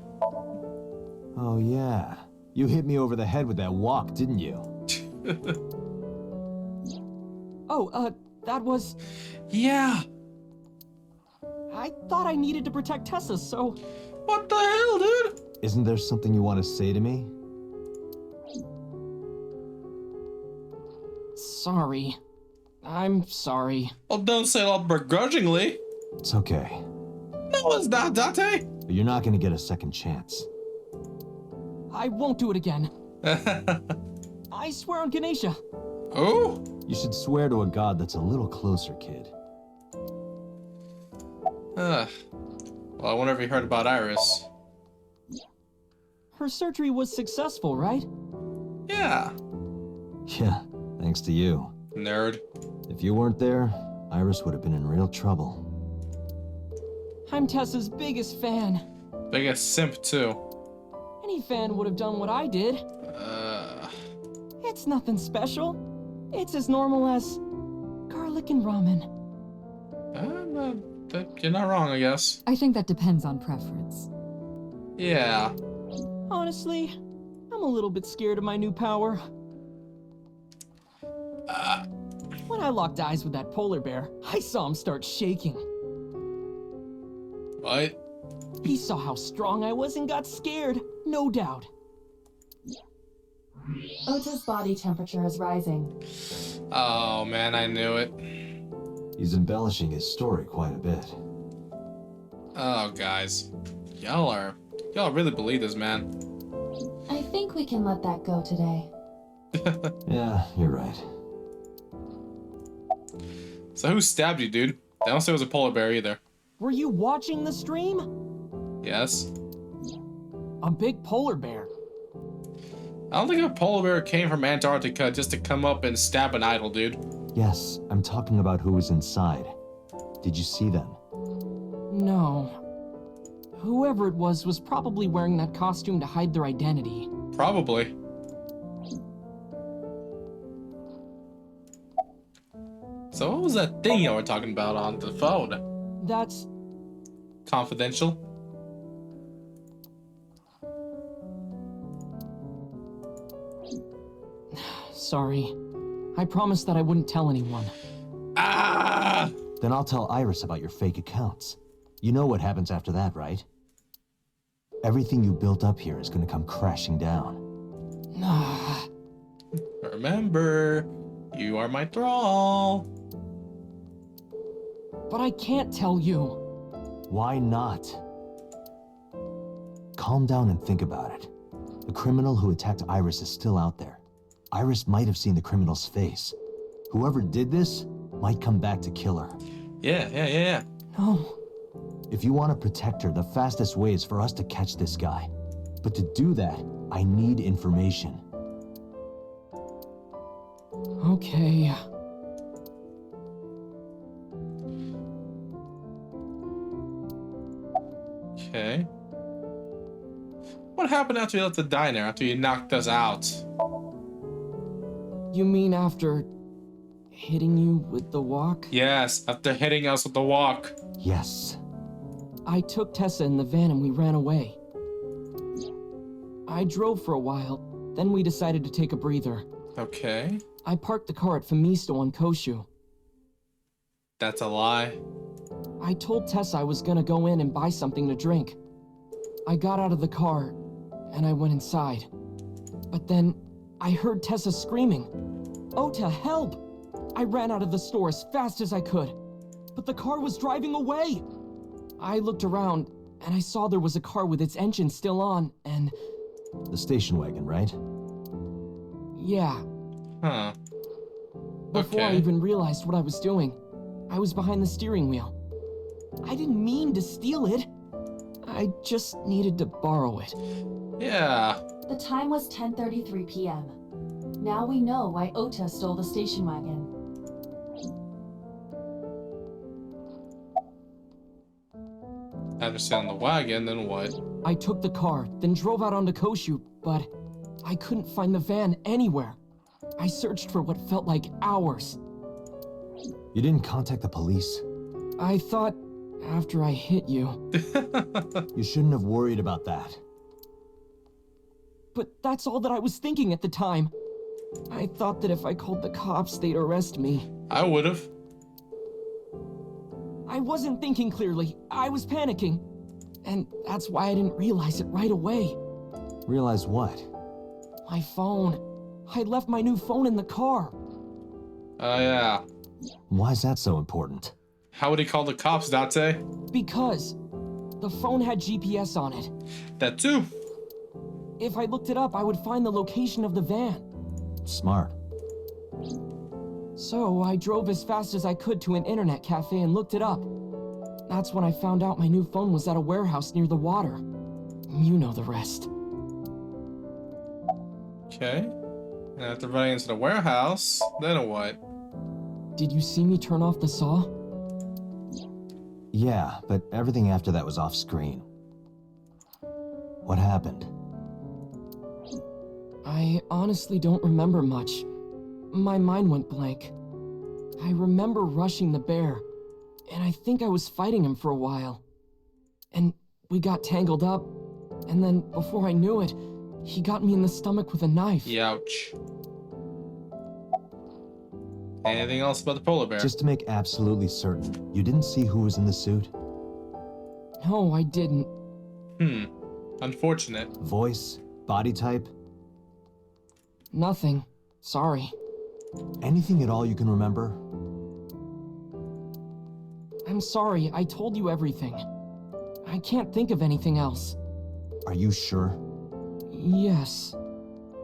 Oh yeah. You hit me over the head with that walk, didn't you? Oh, that was... Yeah. I thought I needed to protect Tessa, so... What the hell, dude? Isn't there something you want to say to me? Sorry. I'm sorry. Well, don't say it all begrudgingly. It's okay. No, it's not, Date. But you're not gonna get a second chance. I won't do it again. I swear on Ganesha. Oh? You should swear to a god that's a little closer, kid. Well, I wonder if you heard about Iris. Her surgery was successful, right? Yeah. Yeah, thanks to you. Nerd. If you weren't there, Iris would have been in real trouble. I'm Tessa's biggest fan. Biggest simp, too. Any fan would have done what I did. It's nothing special. It's as normal as garlic and ramen. You're not wrong, I guess. I think that depends on preference. Yeah. Honestly, I'm a little bit scared of my new power. When I locked eyes with that polar bear, I saw him start shaking. What? He saw how strong I was and got scared, no doubt. Ota's body temperature is rising. Oh, man, I knew it. He's embellishing his story quite a bit. Oh, guys. Y'all really believe this, man. I think we can let that go today. Yeah, you're right. So who stabbed you, dude? They don't say it was a polar bear either. Were you watching the stream? Yes? A big polar bear. I don't think a polar bear came from Antarctica just to come up and stab an idol, dude. Yes, I'm talking about who was inside. Did you see them? No. Whoever it was probably wearing that costume to hide their identity. Probably. So what was that thing you were talking about on the phone? That's... confidential? Sorry. I promised that I wouldn't tell anyone. Ah! Then I'll tell Iris about your fake accounts. You know what happens after that, right? Everything you built up here is gonna come crashing down. Remember, you are my thrall. But I can't tell you. Why not? Calm down and think about it. The criminal who attacked Iris is still out there. Iris might have seen the criminal's face. Whoever did this might come back to kill her. Yeah. No. If you want to protect her, the fastest way is for us to catch this guy. But to do that, I need information. Okay. Okay. What happened after you left the diner, after you knocked us out? You mean after hitting you with the walk? Yes, after hitting us with the walk. Yes. I took Tessa in the van and we ran away. I drove for a while, then we decided to take a breather. Okay. I parked the car at Femisto on Koshu. That's a lie. I told Tessa I was gonna go in and buy something to drink. I got out of the car, and I went inside. But then, I heard Tessa screaming, "Ota, help!" I ran out of the store as fast as I could, but the car was driving away! I looked around, and I saw there was a car with its engine still on, and... The station wagon, right? Yeah. Huh. Before I even realized what I was doing, I was behind the steering wheel. I didn't mean to steal it. I just needed to borrow it. Yeah. The time was 10:33 p.m. Now we know why Ota stole the station wagon. After stealing the wagon, then what? I took the car, then drove out onto Koshu, but I couldn't find the van anywhere. I searched for what felt like hours. You didn't contact the police? I thought after I hit you. You shouldn't have worried about that. But that's all that I was thinking at the time. I thought that if I called the cops, they'd arrest me. I would've. I wasn't thinking clearly. I was panicking. And that's why I didn't realize it right away. Realize what? My phone. I left my new phone in the car. Oh, yeah. Why's that so important? How would he call the cops, Date? Because the phone had GPS on it. That too. If I looked it up, I would find the location of the van. Smart. So I drove as fast as I could to an internet cafe and looked it up. That's when I found out my new phone was at a warehouse near the water. You know the rest. Okay. And after running into the warehouse, then what? Did you see me turn off the saw? Yeah, but everything after that was off screen. What happened? I honestly don't remember much. My mind went blank. I remember rushing the bear, and I think I was fighting him for a while. And we got tangled up, and then before I knew it, he got me in the stomach with a knife. Youch. Anything else about the polar bear? Just to make absolutely certain, you didn't see who was in the suit? No, I didn't. Unfortunate. Voice? Body type? Nothing. Sorry. Anything at all you can remember? I'm sorry, I told you everything. I can't think of anything else. Are you sure? Yes.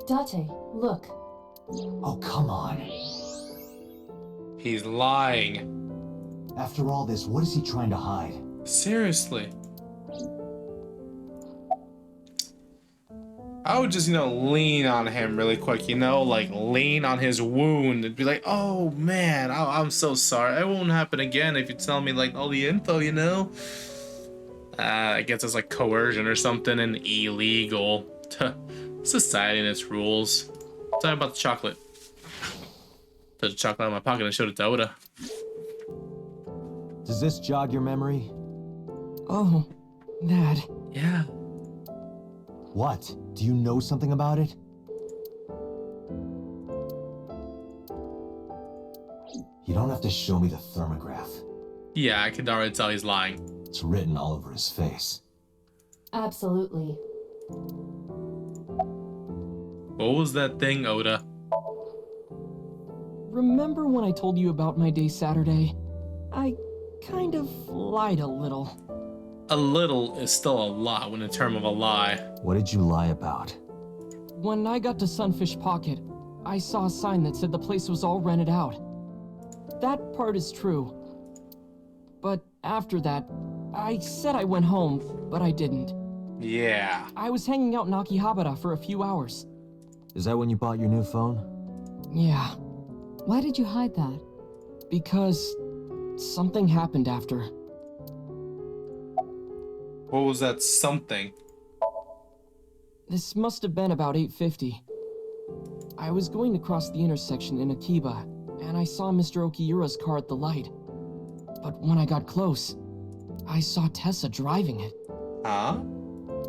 Date, look. Oh, come on. He's lying. After all this, what is he trying to hide? Seriously. I would just, you know, lean on him really quick, you know, like lean on his wound and be like, oh man, I'm so sorry. It won't happen again if you tell me like all the info, you know? I guess it's like coercion or something and illegal. Society and its rules. Tell me about the chocolate. Took the chocolate out of my pocket and showed it to Oda. Does this jog your memory? Oh, Dad. Yeah. What? Do you know something about it? You don't have to show me the thermograph. Yeah, I can already tell he's lying. It's written all over his face. Absolutely. What was that thing, Oda? Remember when I told you about my day Saturday? I kind of lied a little. A little is still a lot when in term of a lie. What did you lie about? When I got to Sunfish Pocket, I saw a sign that said the place was all rented out. That part is true. But after that, I said I went home, but I didn't. Yeah. I was hanging out in Akihabara for a few hours. Is that when you bought your new phone? Yeah, Why did you hide that? because something happened after. What was that something? This must have been about 8:50. I was going to cross the intersection in Akiba, and I saw Mr. Okiura's car at the light. But when I got close, I saw Tessa driving it. Huh?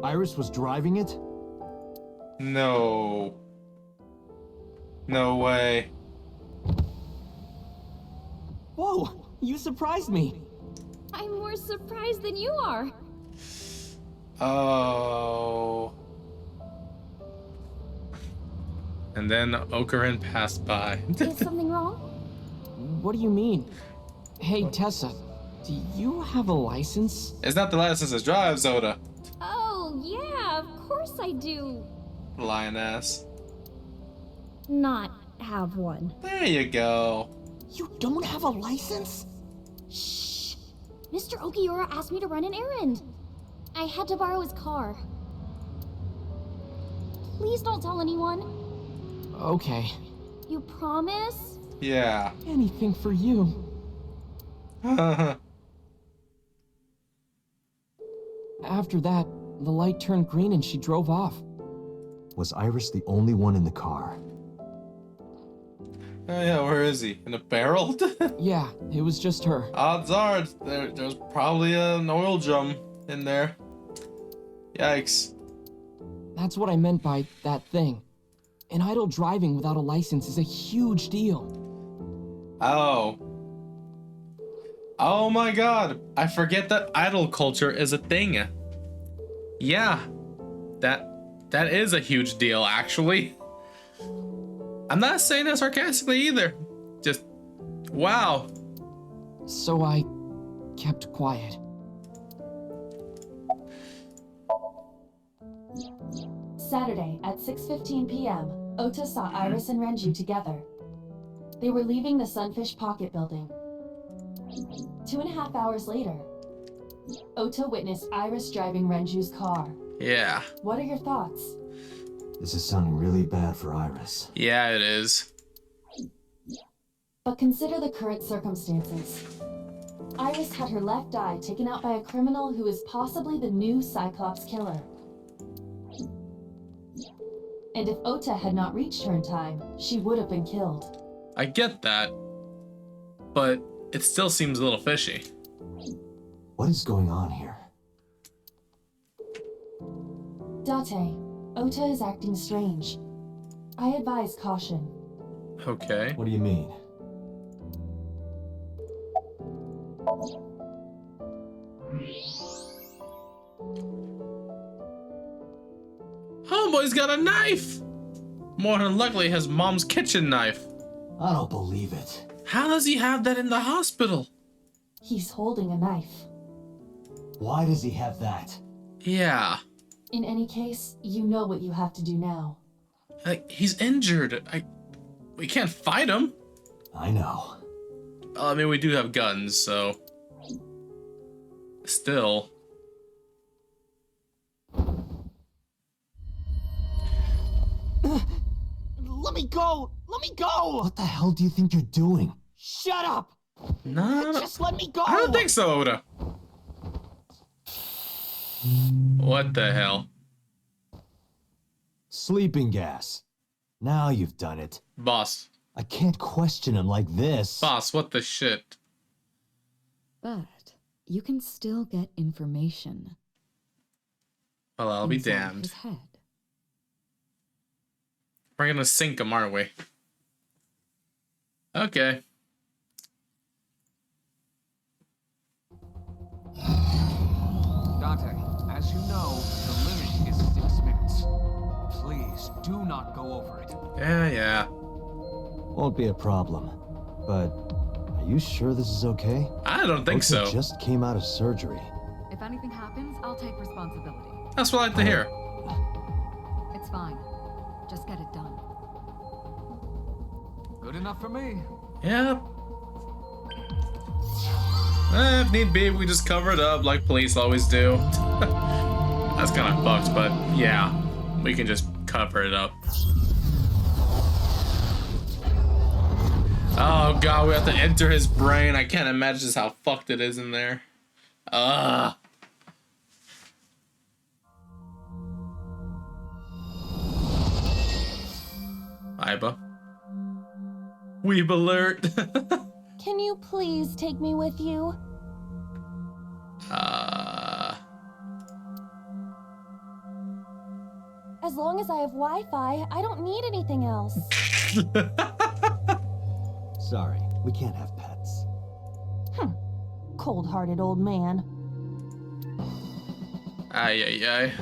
Iris was driving it? No. No way. Whoa, you surprised me. I'm more surprised than you are. Oh. And then Okurin passed by. Is something wrong? What do you mean? Hey, Tessa, do you have a license? It's not the license that drives, Oda. Oh, yeah, of course I do. Lioness. Not have one. There you go. You don't have a license? Shh. Mr. Okiura asked me to run an errand. I had to borrow his car. Please don't tell anyone. Okay. You promise? Yeah. Anything for you. After that, the light turned green and she drove off. Was Iris the only one in the car? Oh yeah, where is he? In a barrel? Yeah, it was just her. Odds are there's probably an oil drum in there. Yikes. That's what I meant by that thing. An idle driving without a license is a huge deal. Oh. Oh my god. I forget that idol culture is a thing. Yeah. That is a huge deal, actually. I'm not saying that sarcastically either. Just, wow. So I kept quiet. Saturday at 6:15 p.m., Ota saw Iris and Renju together. They were leaving the Sunfish Pocket building. 2.5 hours later, Ota witnessed Iris driving Renju's car. Yeah. What are your thoughts? This is sounding really bad for Iris. Yeah, it is. But consider the current circumstances. Iris had her left eye taken out by a criminal who is possibly the new Cyclops killer. And if Ota had not reached her in time, she would have been killed. I get that, but it still seems a little fishy. What is going on here? Date, Ota is acting strange. I advise caution. Okay. What do you mean? Homeboy's got a knife! More than luckily his mom's kitchen knife. I don't believe it. How does he have that in the hospital? He's holding a knife. Why does he have that? Yeah. In any case, you know what you have to do now. Like, he's injured. We can't fight him. I know. Well, I mean, we do have guns, so... Still. me go! Let me go! What the hell do you think you're doing? Shut up! No. Just let me go! I don't think so, Oda. What the hell? Sleeping gas. Now you've done it. Boss. I can't question him like this. Boss, what the shit? But you can still get information. Well, I'll be inside damned. His head. We're gonna sink him, aren't we? Okay. Dante, as you know, the limit is 6 minutes. Please, do not go over it. Yeah. Won't be a problem. But are you sure this is okay? I don't think Ota so. just came out of surgery. If anything happens, I'll take responsibility. That's what I like to hear. It's fine. Just get it done. Good enough for me. Yep. If need be, we just cover it up like police always do. That's kind of fucked, but yeah, we can just cover it up. Oh god, we have to enter his brain. I can't imagine just how fucked it is in there. Iba. Weeb alert. Can you please take me with you? As long as I have Wi-Fi, I don't need anything else. Sorry, we can't have pets. Cold-hearted old man. Ay.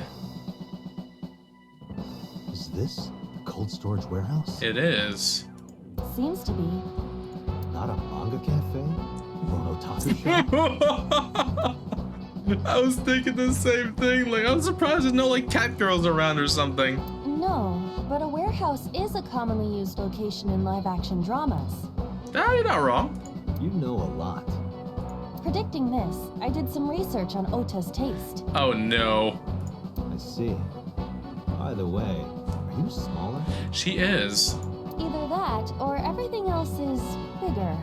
Is this a cold storage warehouse? It is. Seems to be. Not a manga cafe? Or an otaku shop? I was thinking the same thing. Like, I'm surprised there's no, like, cat girls around or something. No, but a warehouse is a commonly used location in live-action dramas. You're not wrong. You know a lot. Predicting this, I did some research on Ota's taste. Oh, no. I see. By the way, are you smaller? She is. Either that, or everything else is bigger.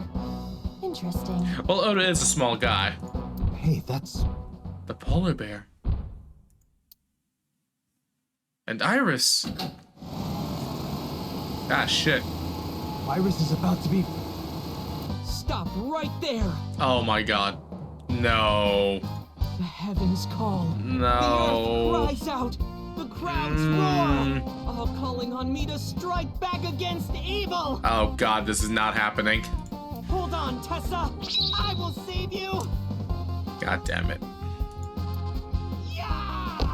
Interesting. Well, Oda is a small guy. Hey, that's... the polar bear. And Iris. Ah, shit. Iris is about to be... Stop right there! Oh my god. No. The heavens call. No. The earth cries out. The crowds roar. All calling on me to strike back against evil. Oh god, this is not happening. Hold on, Tessa. I will save you. God damn it. Yeah!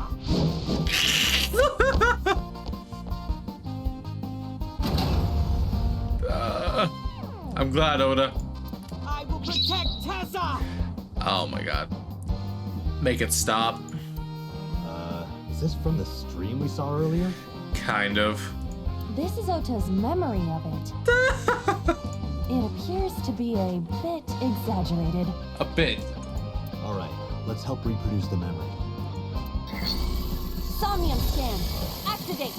I'm glad, Oda. I will protect Tessa. Oh my god. Make it stop. Is this from the stream we saw earlier? Kind of. This is Ota's memory of it. It appears to be a bit exaggerated. A bit. Alright, let's help reproduce the memory. Somnium scan. Activate.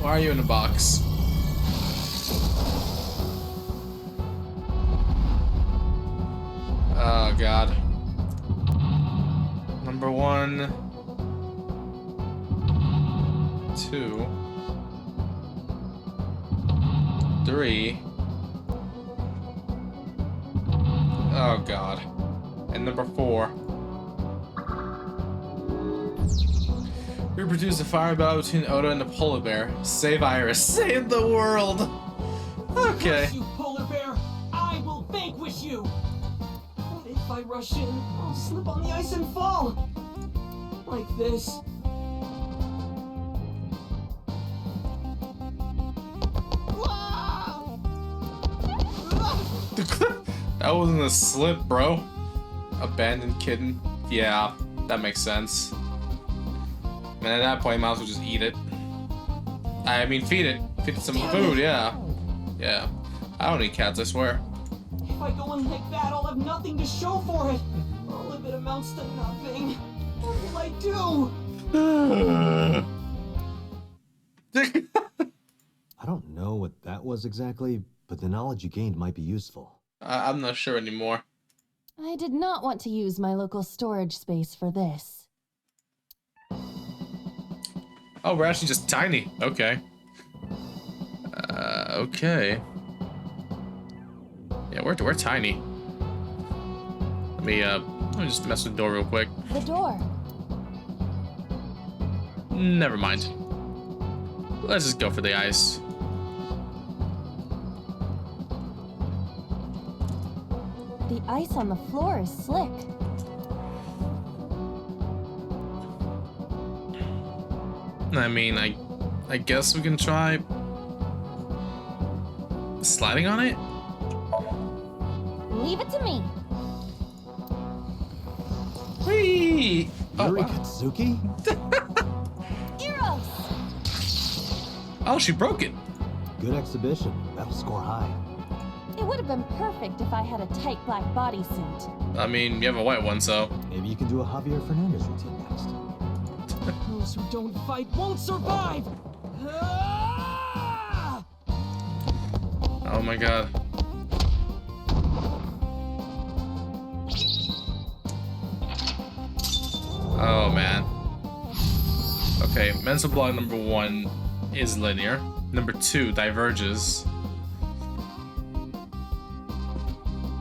Why are you in a box? Oh god. Number 1, 2, 3. Oh god. And number 4. Reproduce a fire battle between Oda and the polar bear. Save Iris. Save the world! Okay. Curse you, polar bear! I will vanquish you! What if I rush in? I'll slip on the ice and fall! Like this. That wasn't a slip, bro. Abandoned kitten. Yeah, that makes sense. And at that point, might as well just eat it. I mean, feed it. Feed it some food, yeah. Yeah. I don't eat cats, I swear. If I go in like that, I'll have nothing to show for it. All of it amounts to nothing. What will I do? that was exactly, but the knowledge you gained might be useful. I'm not sure anymore. I did not want to use my local storage space for this. Oh, we're actually just tiny. Okay. Okay. Yeah, we're tiny. Let me just mess with the door real quick. The door. Never mind. Let's just go for the ice. The ice on the floor is slick. I mean, I guess we can try sliding on it? Leave it to me. Whee! Yuri Katsuki? Eros! Oh, she broke it. Good exhibition. That'll score high. It would have been perfect if I had a tight black bodysuit. I mean, you have a white one, so. Maybe you can do a Javier Fernandez routine next. Those who don't fight won't survive! Ah! Oh my god. Oh man. Okay, mental block number 1 is linear. Number 2 diverges.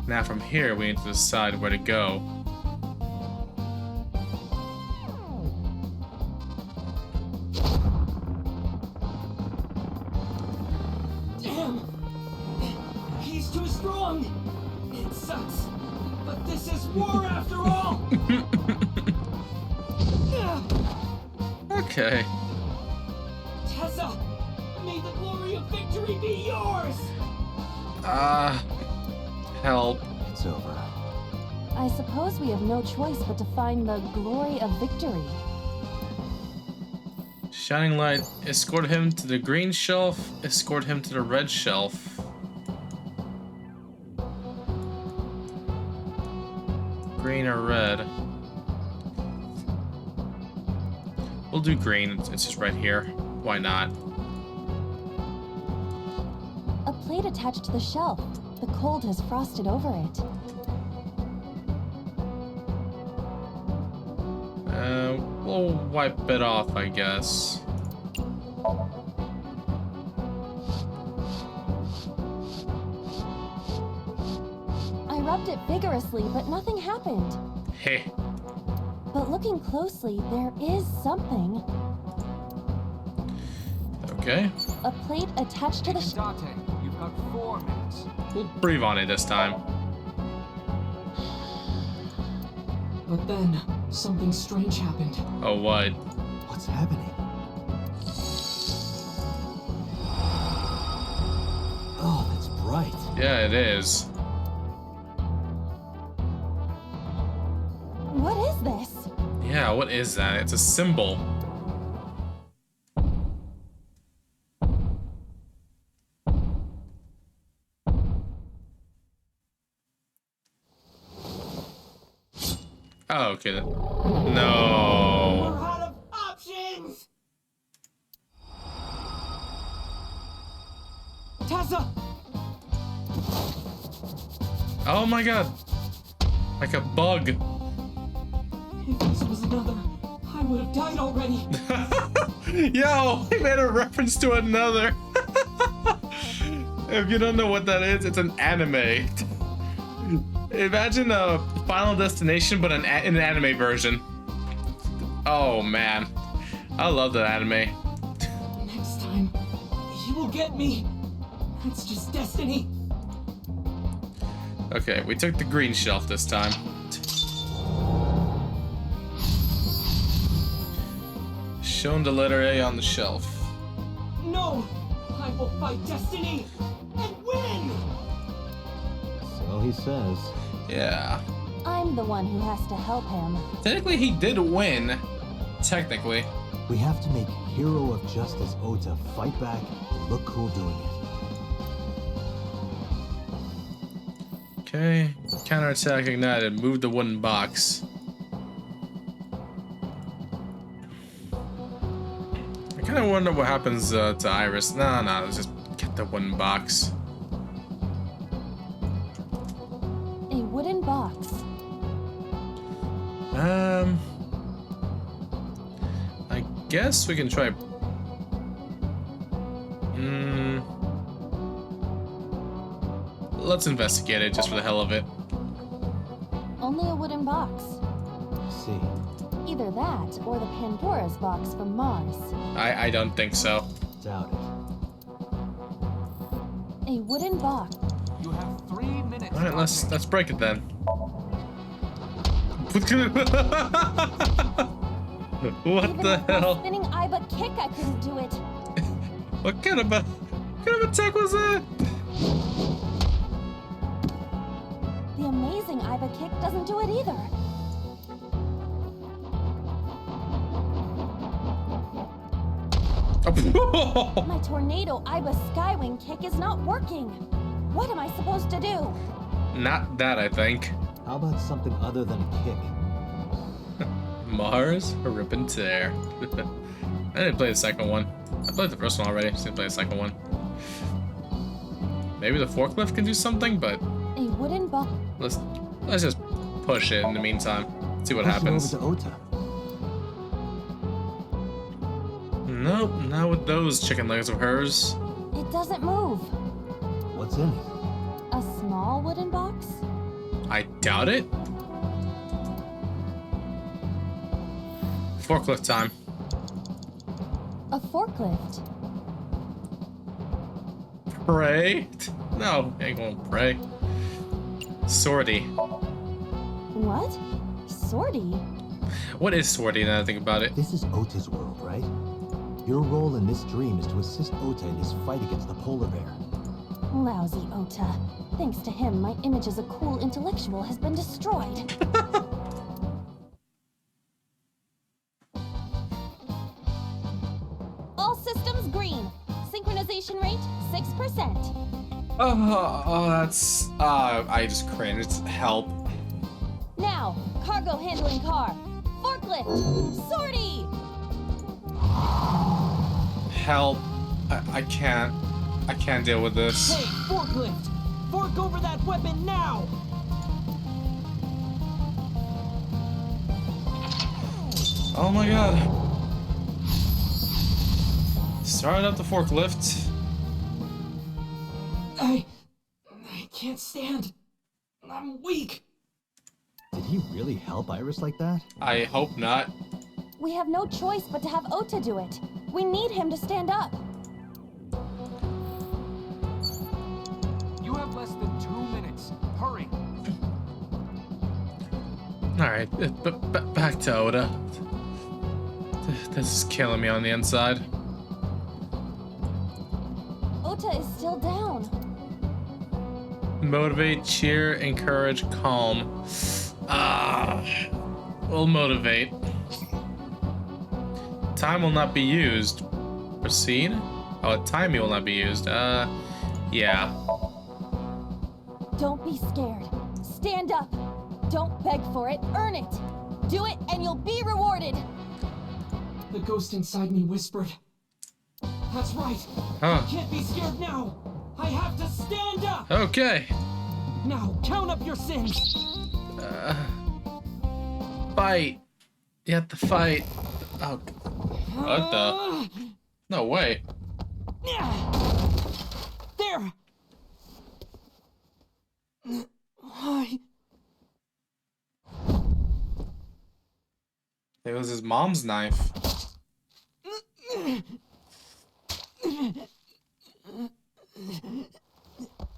Now from here we need to decide where to go. Damn! He's too strong! It sucks, but this is war after all! Okay. Tessa, may the glory of victory be yours! Help. It's over. I suppose we have no choice but to find the glory of victory. Shining light, escort him to the green shelf, escort him to the red shelf. Green or red? We'll do green, it's just right here. Why not? A plate attached to the shelf. The cold has frosted over it. We'll wipe it off, I guess. I rubbed it vigorously, but nothing happened. Hey. But looking closely, there is something. Okay. A plate attached to the Dante, you've got 4 minutes. We'll breathe on it this time. But then, something strange happened. Oh, what? What's happening? Oh, that's bright. Yeah, it is. What is this? Yeah, what is that? It's a symbol. Oh, okay. No. We're out of options! Tessa! Oh my god. Like a bug. If this was another, I would have died already. Yo, he made a reference to another. If you don't know what that is, it's an anime. Imagine a Final Destination, but in an anime version. Oh man, I love that anime. Next time, he will get me. It's just destiny. Okay, we took the green shelf this time. Shown the letter A on the shelf. No, I will fight destiny and win. So he says. Yeah. I'm the one who has to help him. Technically, he did win. Technically. We have to make Hero of Justice Ota fight back and look cool doing it. Okay. Counterattack ignited. Move the wooden box. I kind of wonder what happens to Iris. No, let's just get The wooden box. A wooden box. I guess we can try. Let's investigate it just for the hell of it. Only a wooden box. See. Either that or the Pandora's box from Mars. I don't think so. Doubt it. A wooden box. You have 3 minutes. All right, let's break it then. What Even the with my hell? spinning Iba kick, I couldn't do it. What kind of attack was that? The amazing Iba kick doesn't do it either. My tornado Iba skywing kick is not working. What am I supposed to do? Not that, I think. How about something other than a kick? Mars, a rip and tear. I didn't play the second one. I played the first one already. Just didn't play the second one. Maybe the forklift can do something, but A wooden box. let's just push it in the meantime. See what happens. Over to Ota. Nope, not with those chicken legs of hers. It doesn't move. What's in it? A small wooden box? I doubt it. Forklift time. A forklift. Pray? No, ain't gonna pray. Sortie. What? Sortie? What is sortie now that I think about it? This is Ota's world, right? Your role in this dream is to assist Ota in his fight against the polar bear. Lousy Ota. Thanks to him, my image as a cool intellectual has been destroyed. All systems green. Synchronization rate 6%. Oh, that's I just cringed. Help. Now, cargo handling car. Forklift. Sortie. Help. I can't deal with this. Hey, forklift! Fork over that weapon now! Oh my god. Start up the forklift. I can't stand. I'm weak. Did he really help Iris like that? I hope not. We have no choice but to have Ota do it. We need him to stand up. You have less than 2 minutes. Hurry. Alright, back to Oda. This is killing me on the inside. Ota is still down. Motivate, cheer, encourage, calm. We'll motivate. Time will not be used. Proceed? Oh, time will not be used. Yeah. Don't be scared. Stand up. Don't beg for it. Earn it. Do it and you'll be rewarded. The ghost inside me whispered. That's right. Huh. I can't be scared now. I have to stand up. Okay. Now, count up your sins. Fight. You have to fight. Oh. What the? No way. There. Why? It was his mom's knife.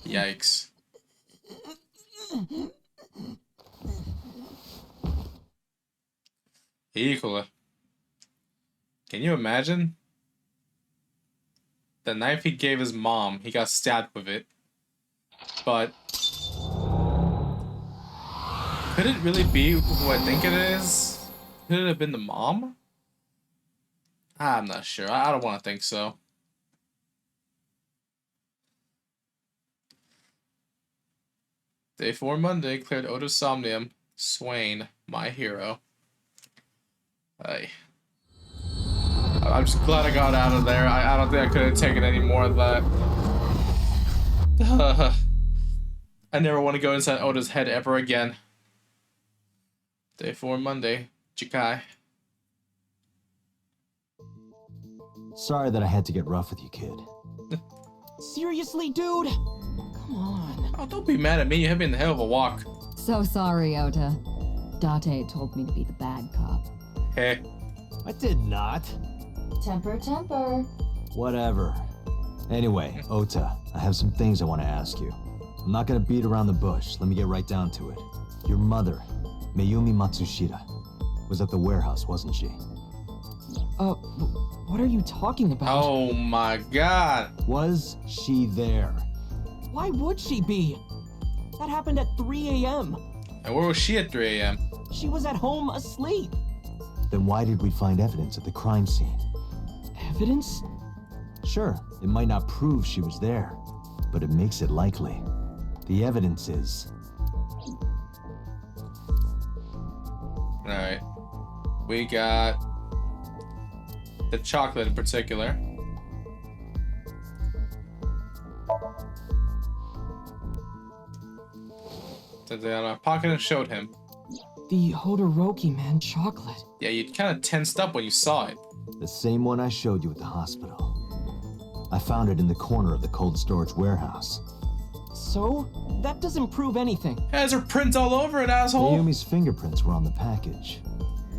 Yikes. Equal. Can you imagine? The knife he gave his mom, he got stabbed with it. But could it really be who I think it is? Could it have been the mom? I'm not sure. I don't want to think so. Day 4 Monday, cleared Ota's Somnium. Swain, my hero. Hey. I'm just glad I got out of there. I don't think I could have taken any more of that. I never want to go inside Ota's head ever again. Day 4 Monday. Chikai. Sorry that I had to get rough with you, kid. Seriously, dude? Come on. Oh, don't be mad at me. You have been in the hell of a walk. So sorry, Ota. Date told me to be the bad cop. Hey. I did not. Temper, temper. Whatever. Anyway, Ota, I have some things I want to ask you. I'm not gonna beat around the bush. Let me get right down to it. Your mother, Mayumi Matsushita, was at the warehouse, wasn't she? What are you talking about? Oh my god. Was she there? Why would she be? That happened at 3 a.m. And where was she at 3 a.m.? She was at home asleep. Then why did we find evidence at the crime scene? Evidence? Sure, it might not prove she was there, but it makes it likely. The evidence is... Alright. We got... the chocolate in particular. That they had in my pocket and showed him. The Hodoroki man chocolate. Yeah, you kind of tensed up when you saw it. The same one I showed you at the hospital. I found it in the corner of the cold storage warehouse. So? That doesn't prove anything. It has her print all over it, asshole! Mayumi's fingerprints were on the package.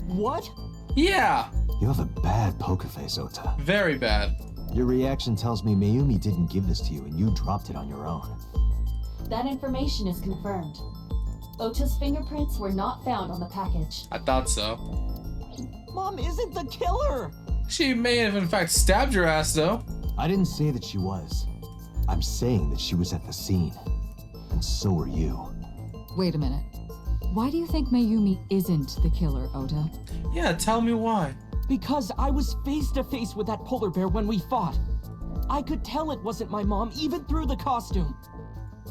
What? Yeah! You have a bad poker face, Ota. Very bad. Your reaction tells me Mayumi didn't give this to you and you dropped it on your own. That information is confirmed. Ota's fingerprints were not found on the package. I thought so. Mom isn't the killer! She may have in fact stabbed your ass, though. I didn't say that she was. I'm saying that she was at the scene. And so were you. Wait a minute. Why do you think Mayumi isn't the killer, Ota? Yeah, tell me why. Because I was face to face with that polar bear when we fought. I could tell it wasn't my mom, even through the costume.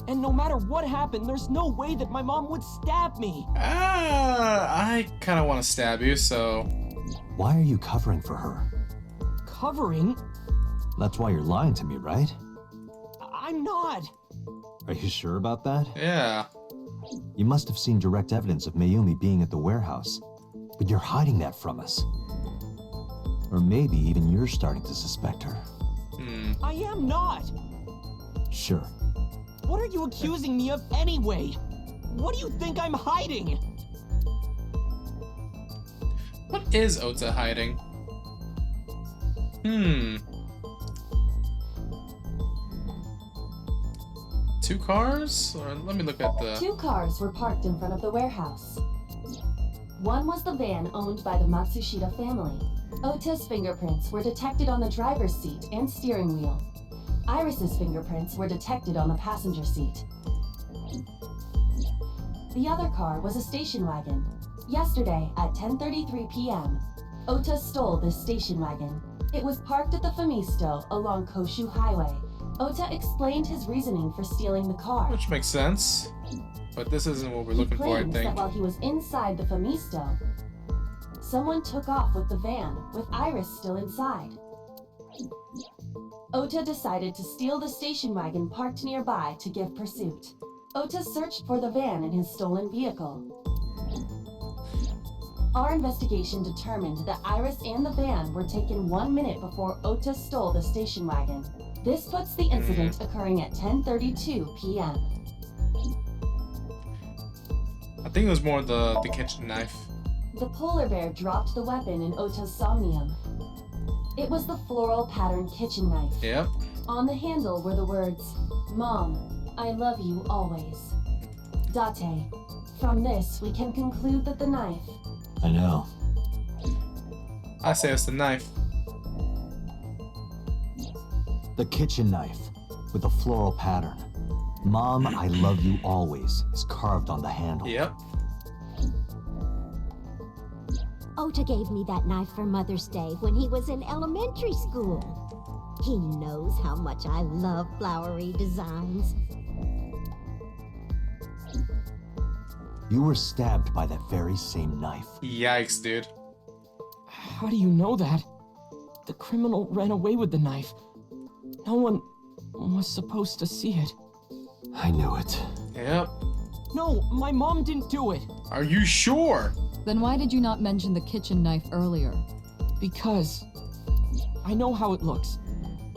And no matter what happened, there's no way that my mom would stab me. I kind of want to stab you, so... Why are you covering for her? Covering? That's why you're lying to me, right? I'm not. Are you sure about that? Yeah. You must have seen direct evidence of Mayumi being at the warehouse, but you're hiding that from us. Or maybe even you're starting to suspect her. I am not. Sure. What are you accusing me of anyway? What do you think I'm hiding? What is Ota hiding? 2 cars? Or let me look at the... 2 cars were parked in front of the warehouse. One was the van owned by the Matsushita family. Ota's fingerprints were detected on the driver's seat and steering wheel. Iris's fingerprints were detected on the passenger seat. The other car was a station wagon. Yesterday at 10:33 p.m., Ota stole this station wagon. It was parked at the Famisto along Koshu Highway. Ota explained his reasoning for stealing the car. Which makes sense. But this isn't what we're looking for, I He claims think. that while he was inside the Famisto, someone took off with the van, with Iris still inside. Ota decided to steal the station wagon parked nearby to give pursuit. Ota searched for the van in his stolen vehicle. Our investigation determined that Iris and the van were taken 1 minute before Ota stole the station wagon. This puts the incident occurring at 10:32 p.m. I think it was more the kitchen knife. The polar bear dropped the weapon in Ota's Somnium. It was the floral pattern kitchen knife. Yep. On the handle were the words, "Mom, I love you always." Date. From this, we can conclude that the knife... I know. I say it's the knife. The kitchen knife with the floral pattern. Mom, I love you always is carved on the handle. Yep. Ota gave me that knife for Mother's Day when he was in elementary school. He knows how much I love flowery designs. You were stabbed by that very same knife. Yikes, dude. How do you know that? The criminal ran away with the knife. No one was supposed to see it. I knew it. Yep. No, my mom didn't do it. Are you sure? Then why did you not mention the kitchen knife earlier? Because I know how it looks.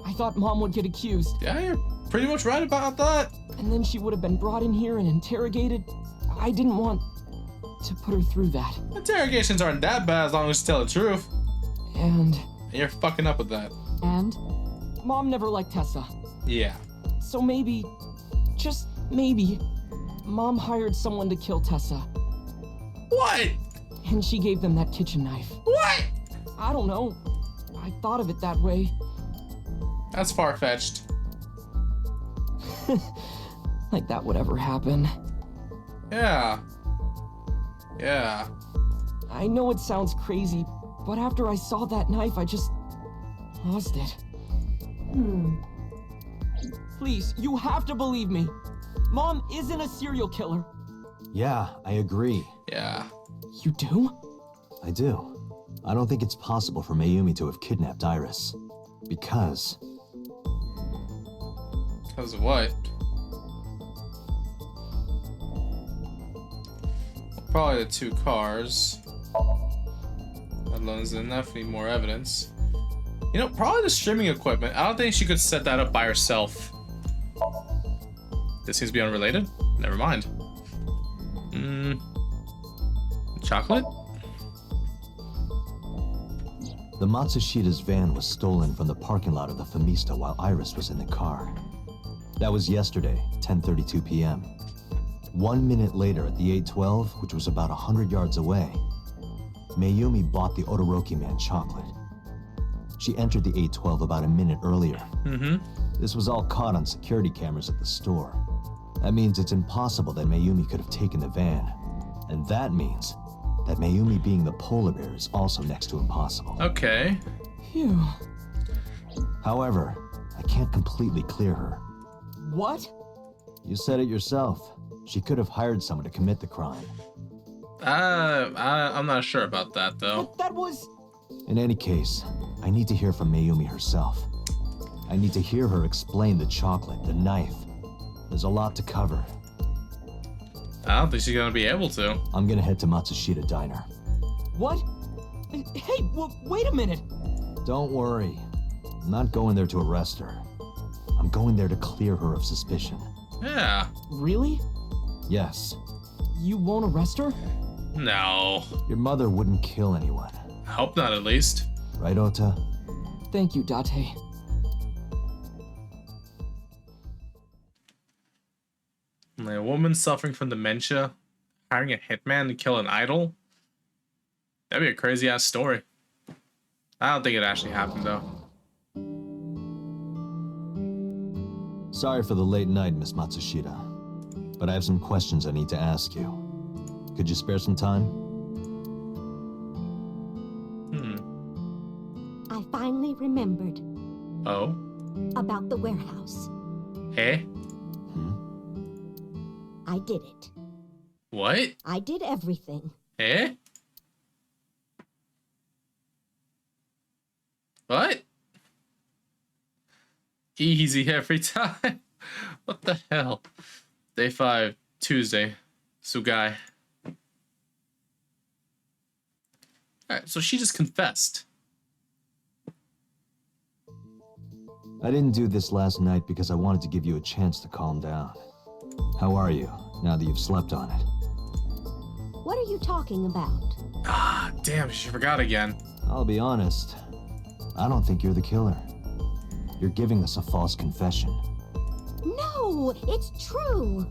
I thought Mom would get accused. Yeah, you're pretty much right about that. And then she would have been brought in here and interrogated. I didn't want to put her through that. Interrogations aren't that bad as long as you tell the truth. And you're fucking up with that. And? Mom never liked Tessa. Yeah. So maybe, just maybe, Mom hired someone to kill Tessa. What? And she gave them that kitchen knife. What? I don't know. I thought of it that way. That's far-fetched. Like that would ever happen. Yeah. Yeah. I know it sounds crazy, but after I saw that knife, I just lost it. Please, you have to believe me. Mom isn't a serial killer. Yeah, I agree. Yeah. You do? I do. I don't think it's possible for Mayumi to have kidnapped Iris. Because... Because of what? Probably the 2 cars. That loans enough, need more evidence. You know, probably the streaming equipment. I don't think she could set that up by herself. This seems to be unrelated? Never mind. Chocolate? The Matsushida's van was stolen from the parking lot of the Famista while Iris was in the car. That was yesterday, 10:32 p.m. 1 minute later at the 812, which was about 100 yards away, Mayumi bought the Odoroki man chocolate. She entered the 812 about a minute earlier. This was all caught on security cameras at the store. That means it's impossible that Mayumi could have taken the van. And that means that Mayumi being the polar bear is also next to impossible. Okay. Phew. However, I can't completely clear her. What? You said it yourself. She could have hired someone to commit the crime. I'm not sure about that, though. But that was... In any case, I need to hear from Mayumi herself. I need to hear her explain the chocolate, the knife. There's a lot to cover. I don't think she's gonna be able to. I'm gonna head to Matsushita Diner. What? Hey, wait a minute. Don't worry. I'm not going there to arrest her. I'm going there to clear her of suspicion. Yeah. Really? Yes. You won't arrest her? No. Your mother wouldn't kill anyone. I hope not, at least. Right, Ota? Thank you, Date. A woman suffering from dementia, hiring a hitman to kill an idol? That'd be a crazy-ass story. I don't think it actually happened, though. Sorry for the late night, Miss Matsushita. But I have some questions I need to ask you. Could you spare some time? I finally remembered. Oh? About the warehouse. Hey? I did it. What? I did everything. Eh? What? Easy every time. What the hell? Day 5, Tuesday. Sugai. Alright, so she just confessed. I didn't do this last night because I wanted to give you a chance to calm down. How are you, now that you've slept on it? What are you talking about? Ah, damn, she forgot again. I'll be honest. I don't think you're the killer. You're giving us a false confession. No, it's true.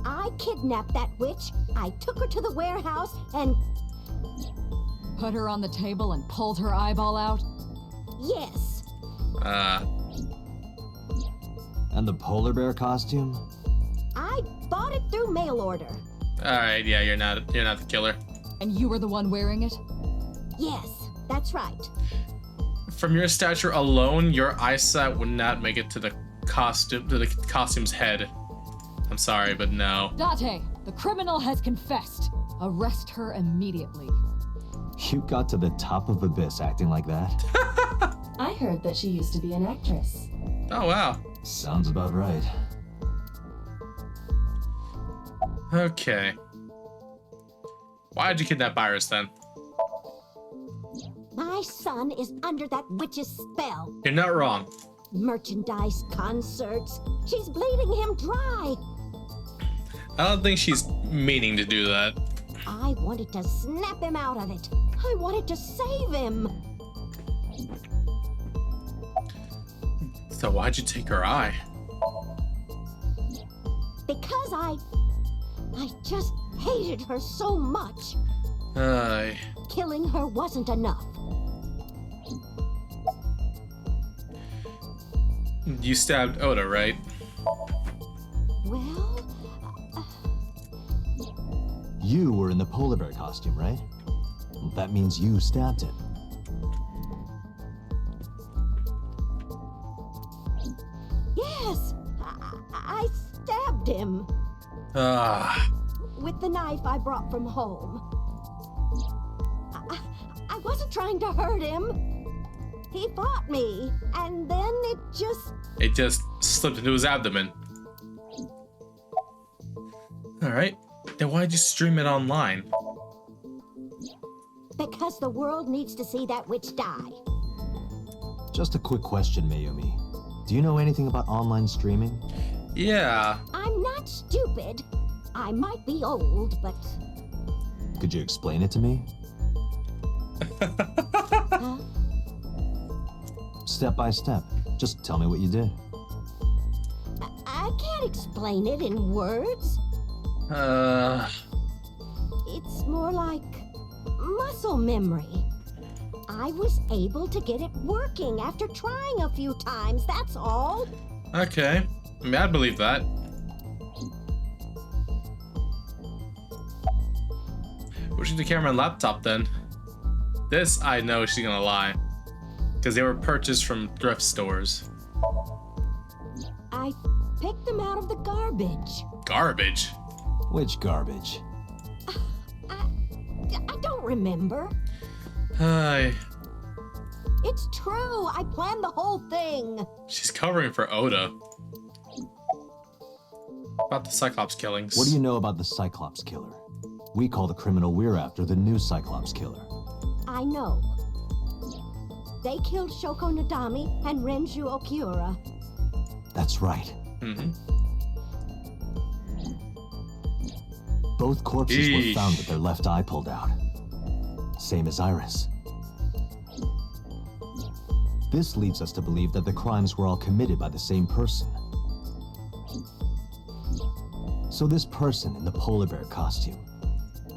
I kidnapped that witch. I took her to the warehouse and... Put her on the table and pulled her eyeball out? Yes. And the polar bear costume? I bought it through mail order. Alright, yeah, you're not the killer. And you were the one wearing it? Yes, that's right. From your stature alone, your eyesight would not make it to the costume's head. I'm sorry, but no. Date, the criminal has confessed. Arrest her immediately. You got to the top of Abyss acting like that? I heard that she used to be an actress. Oh, wow. Sounds about right. Okay. Why'd you kidnap Iris then? My son is under that witch's spell. You're not wrong. Merchandise, concerts. She's bleeding him dry. I don't think she's meaning to do that. I wanted to snap him out of it. I wanted to save him. So why'd you take her eye? Because I just hated her so much. Killing her wasn't enough. You stabbed Oda, right? Well... You were in the polar bear costume, right? Well, that means you stabbed him. Yes! I stabbed him. With the knife I brought from home. I wasn't trying to hurt him. He fought me, and then it just slipped into his abdomen. Alright, then why'd you stream it online? Because the world needs to see that witch die. Just a quick question, Mayumi. Do you know anything about online streaming? Yeah. I'm not stupid. I might be old, but... Could you explain it to me? Huh? Step by step. Just tell me what you did. I can't explain it in words. It's more like muscle memory. I was able to get it working after trying a few times, that's all. Okay. I mean, I believe that. Where's the camera and laptop then? This I know she's gonna lie. Because they were purchased from thrift stores. I picked them out of the garbage. Garbage? Which garbage? I don't remember. Hi. It's true. I planned the whole thing. She's covering for Oda. About the Cyclops killings. What do you know about the Cyclops killer? We call the criminal we're after the new Cyclops killer. I know. They killed Shoko Nadami and Renju Okiura. That's right. Mm-hmm. Both corpses were found with their left eye pulled out. Same as Iris. This leads us to believe that the crimes were all committed by the same person. So this person in the polar bear costume,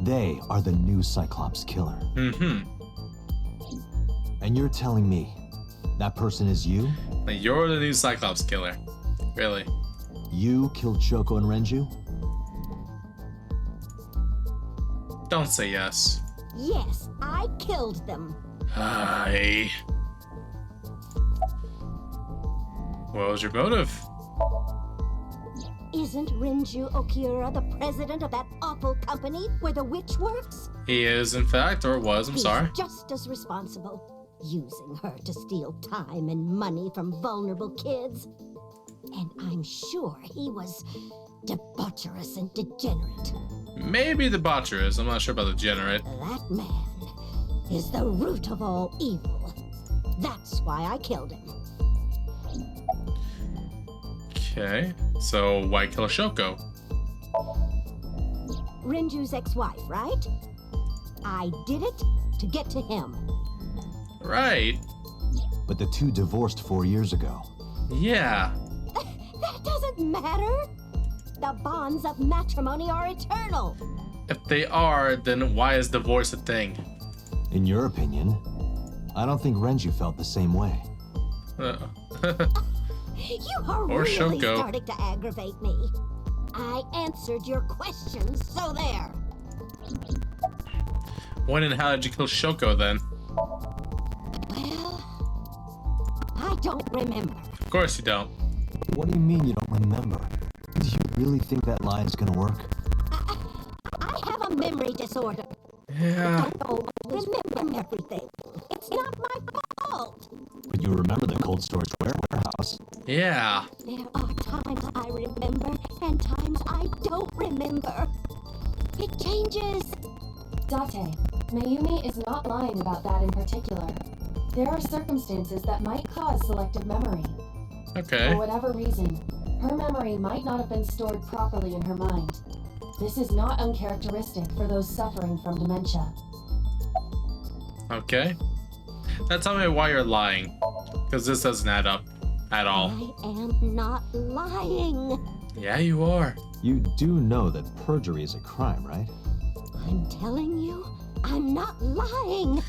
they are the new Cyclops killer. Mm-hmm. And you're telling me that person is you? You're the new Cyclops killer. Really? You killed Shoko and Renju? Don't say yes. Yes, I killed them. Hi. What was your motive? Isn't Renju Okiura the president of that awful company where the witch works? He is, in fact, or was, I'm sorry. He's just as responsible, using her to steal time and money from vulnerable kids. And I'm sure he was debaucherous and degenerate. Maybe debaucherous, I'm not sure about degenerate. That man is the root of all evil. That's why I killed him. Okay, so why kill Shoko? Renju's ex-wife, right? I did it to get to him. Right. But the two divorced 4 years ago. Yeah. That doesn't matter. The bonds of matrimony are eternal. If they are, then why is divorce a thing? In your opinion, I don't think Renju felt the same way. You are Or really Shoko. starting to aggravate me. I answered your questions, so there. When and how did you kill Shoko then? Well, I don't remember. Of course you don't. What do you mean you don't remember? Do you really think that lie is gonna work? I have a memory disorder. Yeah. I don't remember everything. It's not my fault. But you remember the cold storage warehouse. warehouse. Yeah. There are times I remember and times I don't remember. It changes. Date, Mayumi is not lying about that in particular. There are circumstances that might cause selective memory. Okay. For whatever reason, her memory might not have been stored properly in her mind. This is not uncharacteristic for those suffering from dementia. Okay. Now tell me why you're lying. Because this doesn't add up at all. I am not lying. Yeah, you are. You do know that perjury is a crime, right? I'm telling you, I'm not lying.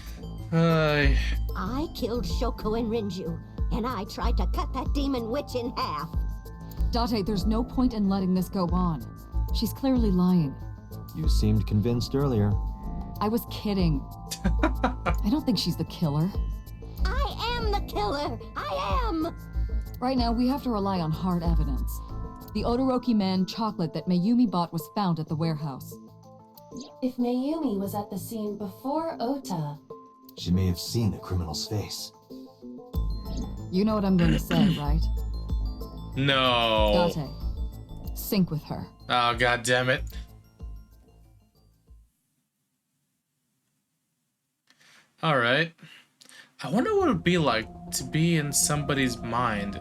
I killed Shoko and Rinju, and I tried to cut that demon witch in half. Date, there's no point in letting this go on. She's clearly lying. You seemed convinced earlier. I was kidding. I don't think she's the killer. I am the killer! I am! Right now, we have to rely on hard evidence. The Odoroki Man chocolate that Mayumi bought was found at the warehouse. If Mayumi was at the scene before Ota... She may have seen the criminal's face. You know what I'm going to say, right? No. Date, sync with her. Oh, god damn it. Alright. I wonder what it would be like to be in somebody's mind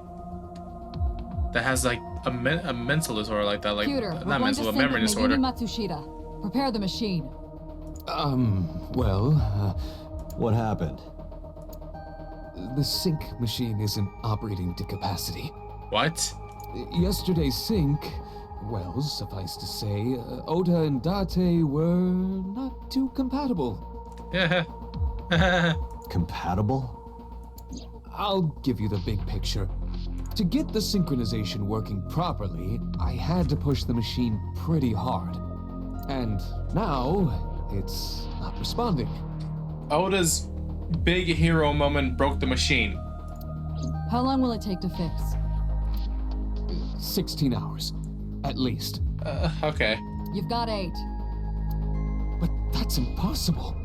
that has like a mental disorder like that. Like, Computer, not mental, a memory disorder. Mayumi Matsushita. Prepare the machine. What happened? The sync machine isn't operating to capacity. What? Yesterday's sync, well, suffice to say, Ota and Date were not too compatible. Yeah. Compatible? I'll give you the big picture. To get the synchronization working properly, I had to push the machine pretty hard. And now, it's not responding. Oda's big hero moment broke the machine. How long will it take to fix? 16 hours, at least. Okay. You've got 8. But that's impossible.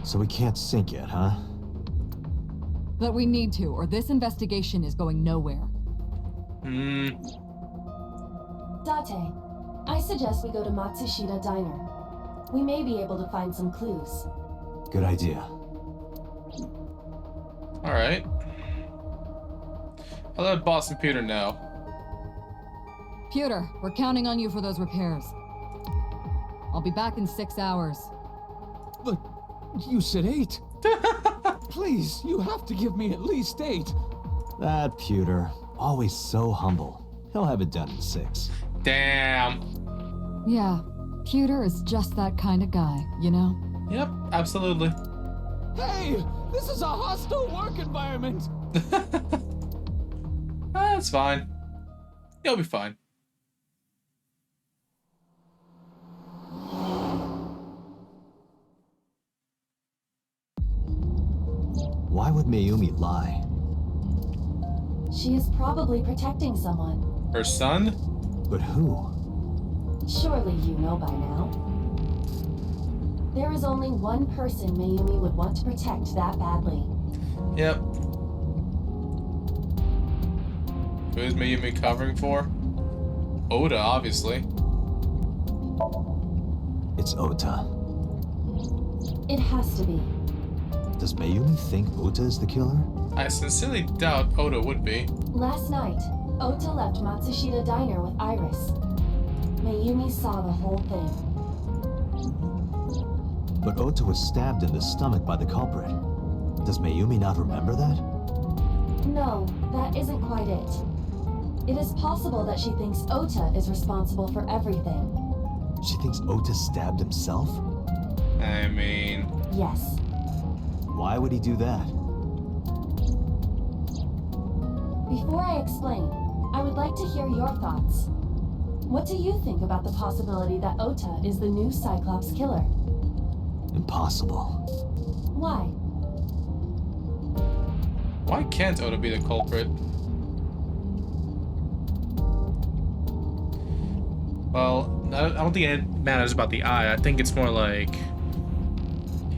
So we can't sync yet, huh? But we need to, or this investigation is going nowhere. Date, I suggest we go to Matsushita Diner. We may be able to find some clues. Good idea. Alright. I'll let Boss and Peter know. Peter, we're counting on you for those repairs. I'll be back in 6 hours. But you said 8. Please, you have to give me at least 8. That Pewter, always so humble. He'll have it done in 6. Damn. Yeah, Peter is just that kind of guy, you know? Yep, absolutely. Hey, this is a hostile work environment. That's fine. You'll be fine. Why would Mayumi lie? She is probably protecting someone. Her son? But who? Surely you know by now. There is only one person Mayumi would want to protect that badly. Yep. Who is Mayumi covering for? Ota, obviously. It's Ota. It has to be. Does Mayumi think Ota is the killer? I sincerely doubt Ota would be. Last night, Ota left Matsushita Diner with Iris. Mayumi saw the whole thing. But Ota was stabbed in the stomach by the culprit. Does Mayumi not remember that? No, that isn't quite it. It is possible that she thinks Ota is responsible for everything. She thinks Ota stabbed himself? I mean... Yes. Why would he do that? Before I explain, I would like to hear your thoughts. What do you think about the possibility that Ota is the new Cyclops killer? Impossible. Why? Why can't Ota be the culprit? Well, I don't think it matters about the eye. I think it's more like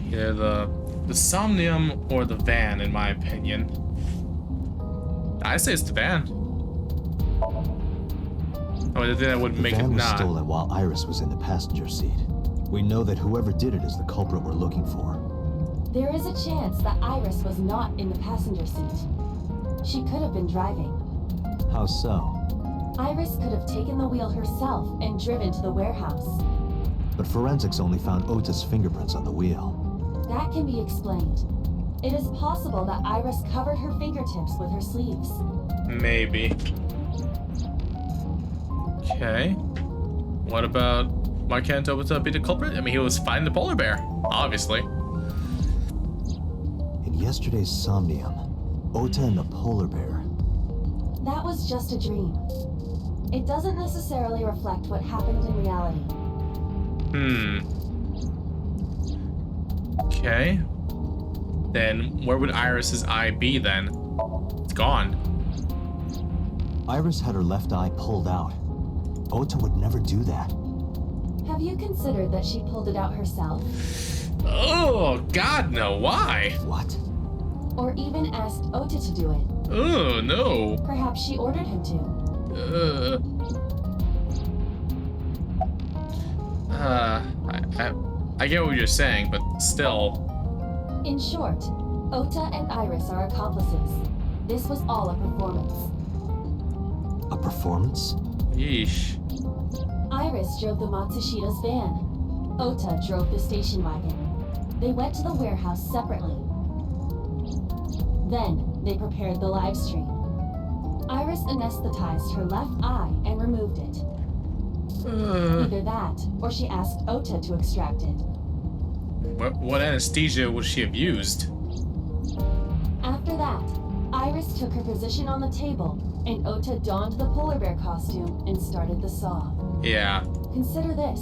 either the Somnium or the van, in my opinion. I say it's the van. Oh, then that would make it van was not. stolen while Iris was in the passenger seat. We know that whoever did it is the culprit we're looking for. There is a chance that Iris was not in the passenger seat. She could have been driving. How so? Iris could have taken the wheel herself and driven to the warehouse. But forensics only found Ota's fingerprints on the wheel. That can be explained. It is possible that Iris covered her fingertips with her sleeves. Maybe. Okay. What about, why can't Ota be the culprit? I mean, he was finding the polar bear, obviously. In yesterday's Somnium, Ota and the polar bear. That was just a dream. It doesn't necessarily reflect what happened in reality. Okay. Then where would Iris's eye be then? It's gone. Iris had her left eye pulled out. Ota would never do that. Have you considered that she pulled it out herself? Oh, God, no. Why? What? Or even asked Ota to do it? Oh, no. Perhaps she ordered him to. I get what you're saying, but still. In short, Ota and Iris are accomplices. This was all a performance. A performance? Yeesh. Iris drove the Matsushida's van. Ota drove the station wagon. They went to the warehouse separately. Then, they prepared the live stream. Iris anesthetized her left eye and removed it. Either that, or she asked Ota to extract it. What anesthesia would she have used? After that, Iris took her position on the table, and Ota donned the polar bear costume and started the saw. Yeah. Consider this.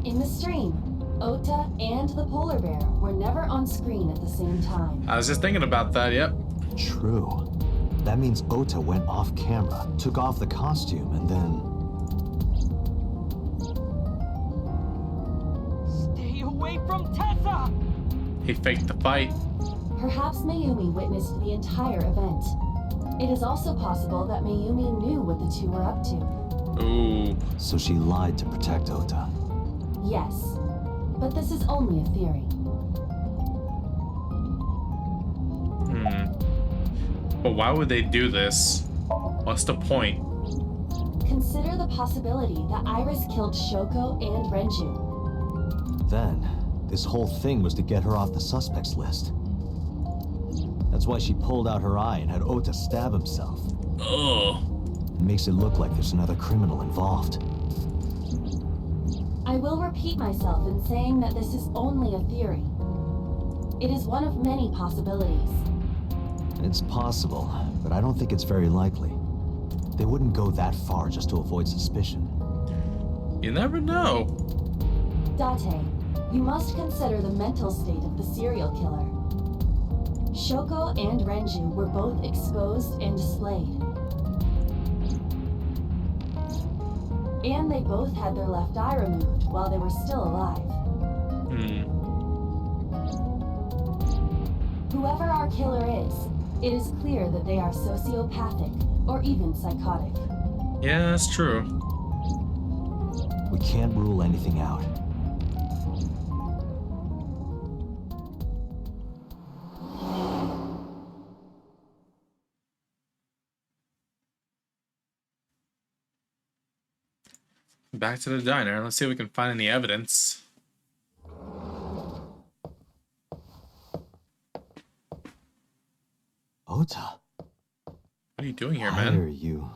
In the stream, Ota and the polar bear were never on screen at the same time. I was just thinking about that, yep. True. That means Ota went off camera, took off the costume, and then... Stay away from Tessa! He faked the fight. Perhaps Mayumi witnessed the entire event. It is also possible that Mayumi knew what the two were up to. Ooh. So she lied to protect Ota. Yes, but this is only a theory. But why would they do this? What's the point? Consider the possibility that Iris killed Shoko and Renju. Then, this whole thing was to get her off the suspects list. That's why she pulled out her eye and had Ota stab himself. Ugh. It makes it look like there's another criminal involved. I will repeat myself in saying that this is only a theory. It is one of many possibilities. It's possible, but I don't think it's very likely. They wouldn't go that far just to avoid suspicion. You never know. Date, you must consider the mental state of the serial killer. Shoko and Renju were both exposed and displayed. And they both had their left eye removed while they were still alive. Whoever our killer is, it is clear that they are sociopathic or even psychotic. Yeah, that's true. We can't rule anything out. Back to the diner. Let's see if we can find any evidence. Ota. What are you doing here, Why man? are you?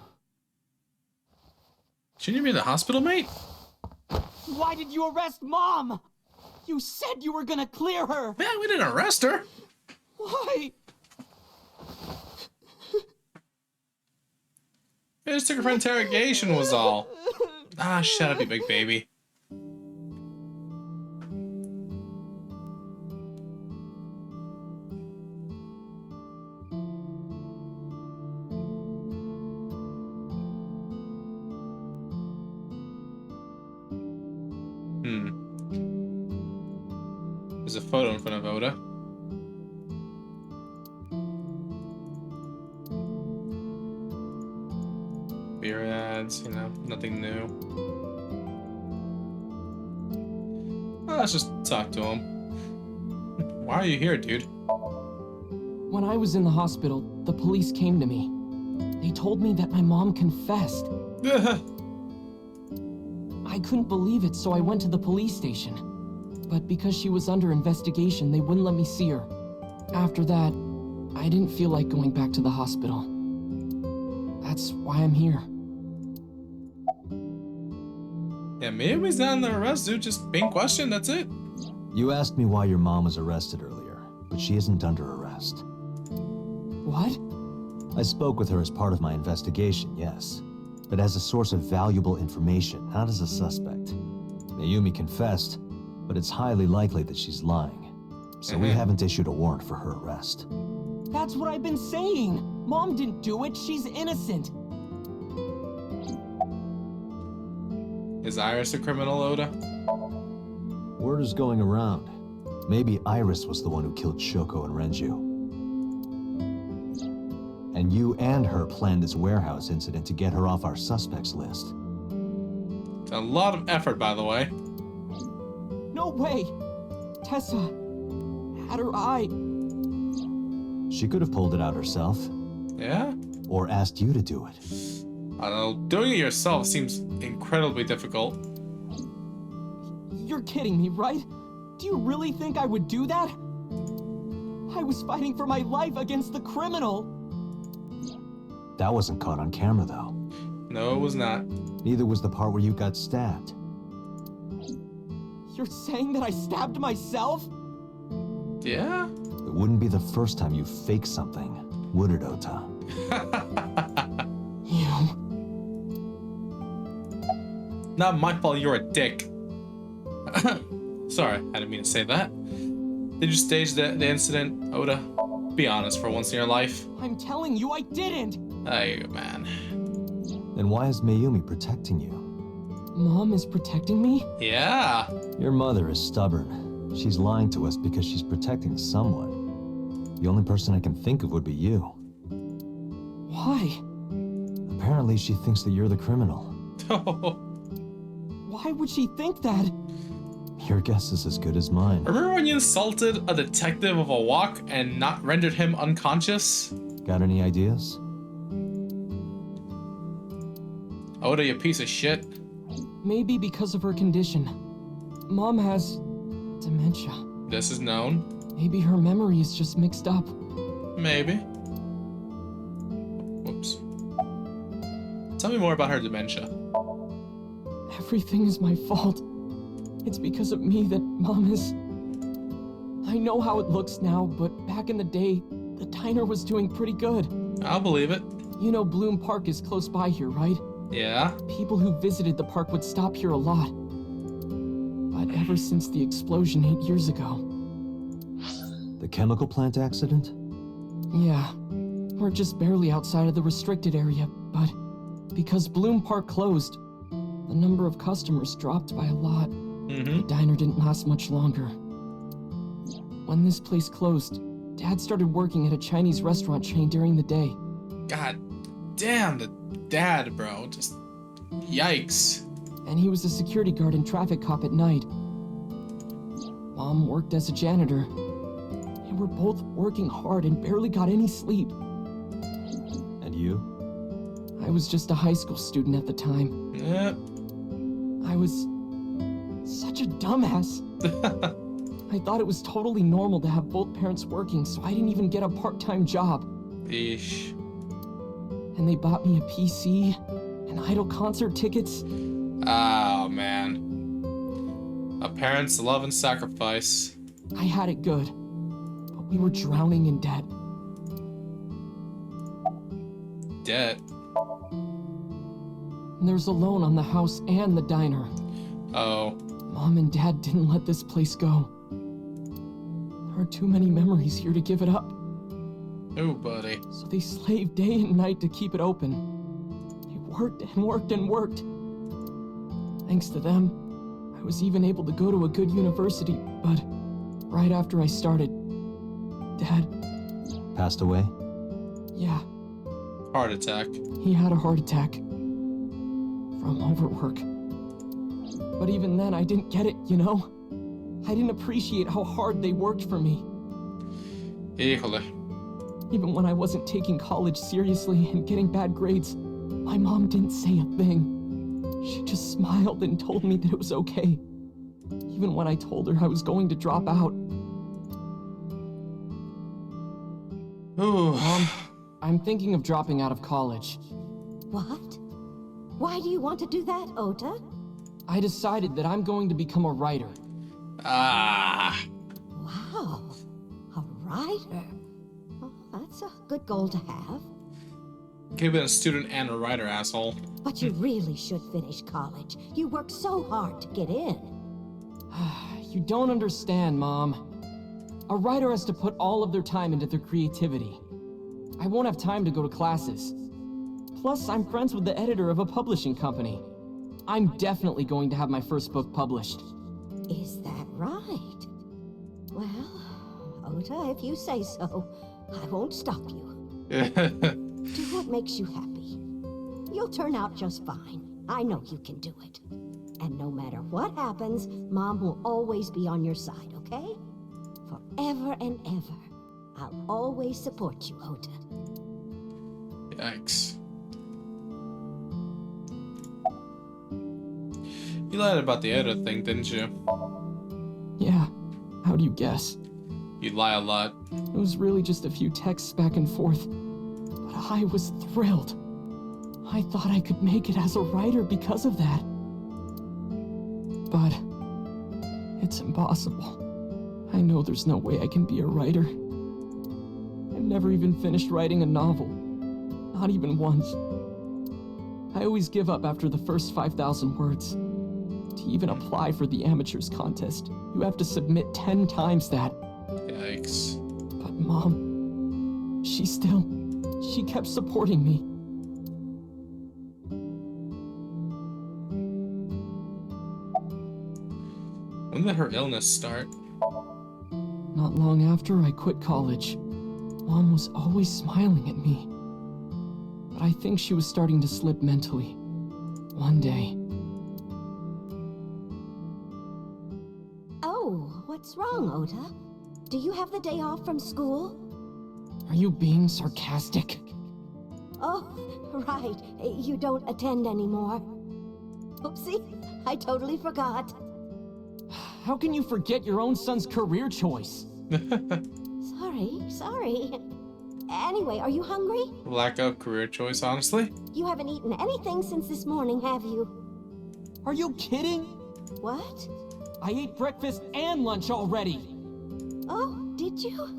Shouldn't you be in the hospital, mate? Why did you arrest Mom? You said you were gonna clear her. Man, we didn't arrest her. Why? We just took her for interrogation was all. Ah, shut up, you big baby. There's a photo in front of Ota. Beer ads, you know, nothing new. Well, let's just talk to him. Why are you here, dude? When I was in the hospital, the police came to me. They told me that my mom confessed. I couldn't believe it, so I went to the police station. But because she was under investigation, they wouldn't let me see her. After that, I didn't feel like going back to the hospital. That's why I'm here. Yeah, Mayumi's not under arrest, dude. Just being questioned, that's it. You asked me why your mom was arrested earlier, but she isn't under arrest. What? I spoke with her as part of my investigation, yes. But as a source of valuable information, not as a suspect. Mayumi confessed, but it's highly likely that she's lying. So we haven't issued a warrant for her arrest. That's what I've been saying! Mom didn't do it, she's innocent! Is Iris a criminal, Oda? Word is going around. Maybe Iris was the one who killed Shoko and Renju. And you and her planned this warehouse incident to get her off our suspects list. It's a lot of effort, by the way. No way! Tessa had her eye. She could have pulled it out herself. Yeah? Or asked you to do it. I don't know. Doing it yourself seems incredibly difficult. You're kidding me, right? Do you really think I would do that? I was fighting for my life against the criminal. That wasn't caught on camera, though. No, it was not. Neither was the part where you got stabbed. You're saying that I stabbed myself? Yeah? It wouldn't be the first time you faked something, would it, Ota? You... Not my fault you're a dick. Sorry, I didn't mean to say that. Did you stage the incident, Oda? Be honest for once in your life. I'm telling you, I didn't! Hey, man. Then why is Mayumi protecting you? Mom is protecting me? Yeah. Your mother is stubborn. She's lying to us because she's protecting someone. The only person I can think of would be you. Why? Apparently she thinks that you're the criminal. Why would she think that? Your guess is as good as mine. Remember when you insulted a detective of a walk and not rendered him unconscious? Got any ideas? Oda, you piece of shit. Maybe because of her condition. Mom has dementia. This is known. Maybe her memory is just mixed up. Maybe. Whoops. Tell me more about her dementia. Everything is my fault. It's because of me that Mom is... I know how it looks now, but back in the day, the diner was doing pretty good. I'll believe it. You know Bloom Park is close by here, right? Yeah? People who visited the park would stop here a lot. But ever since the explosion 8 years ago... The chemical plant accident? Yeah. We're just barely outside of the restricted area, but because Bloom Park closed, the number of customers dropped by a lot. The diner didn't last much longer. When this place closed, Dad started working at a Chinese restaurant chain during the day. God damn, the dad, bro. Just yikes. And he was a security guard and traffic cop at night. Mom worked as a janitor. They were both working hard and barely got any sleep. And you? I was just a high school student at the time. Yeah. I was such a dumbass. I thought it was totally normal to have both parents working, so I didn't even get a part-time job. Eesh. And they bought me a PC and Idol concert tickets. Oh, man. A parent's love and sacrifice. I had it good, but we were drowning in debt. Debt? And there's a loan on the house and the diner. Oh. Mom and Dad didn't let this place go. There are too many memories here to give it up. Oh, buddy. So they slaved day and night to keep it open. They worked and worked and worked. Thanks to them, I was even able to go to a good university, but right after I started, Dad... Passed away? Yeah. Heart attack. He had a heart attack. from overwork. But even then, I didn't get it, you know? I didn't appreciate how hard they worked for me. Híjole. Even when I wasn't taking college seriously and getting bad grades, my mom didn't say a thing. She just smiled and told me that it was okay. Even when I told her I was going to drop out. Mom, I'm thinking of dropping out of college. What? Why do you want to do that, Ota? I decided that I'm going to become a writer. Ah. Wow. A writer? Well, that's a good goal to have. Could have been a student and a writer, asshole. But you really should finish college. You worked so hard to get in. You don't understand, Mom. A writer has to put all of their time into their creativity. I won't have time to go to classes. Plus, I'm friends with the editor of a publishing company. I'm definitely going to have my first book published. Is that right? Well, Ota, if you say so, I won't stop you. Do what makes you happy. You'll turn out just fine. I know you can do it. And no matter what happens, Mom will always be on your side, okay? Forever and ever. I'll always support you, Ota. Yikes. You lied about the editor thing, didn't you? Yeah. How do you guess? You lie a lot. It was really just a few texts back and forth. But I was thrilled. I thought I could make it as a writer because of that. But it's impossible. I know there's no way I can be a writer. I've never even finished writing a novel. Not even once. I always give up after the first 5,000 words. To even apply for the amateurs contest, you have to submit 10 times that. Yikes. But Mom, she kept supporting me. When did her illness start? Not long after I quit college, Mom was always smiling at me. But I think she was starting to slip mentally. One day. Oh, what's wrong, Ota? Do you have the day off from school? Are you being sarcastic? Oh, right. You don't attend anymore. Oopsie, I totally forgot. How can you forget your own son's career choice? Sorry. Anyway, are you hungry? Lack of career choice, honestly. You haven't eaten anything since this morning, have you? Are you kidding? What? I ate breakfast and lunch already. Oh, did you?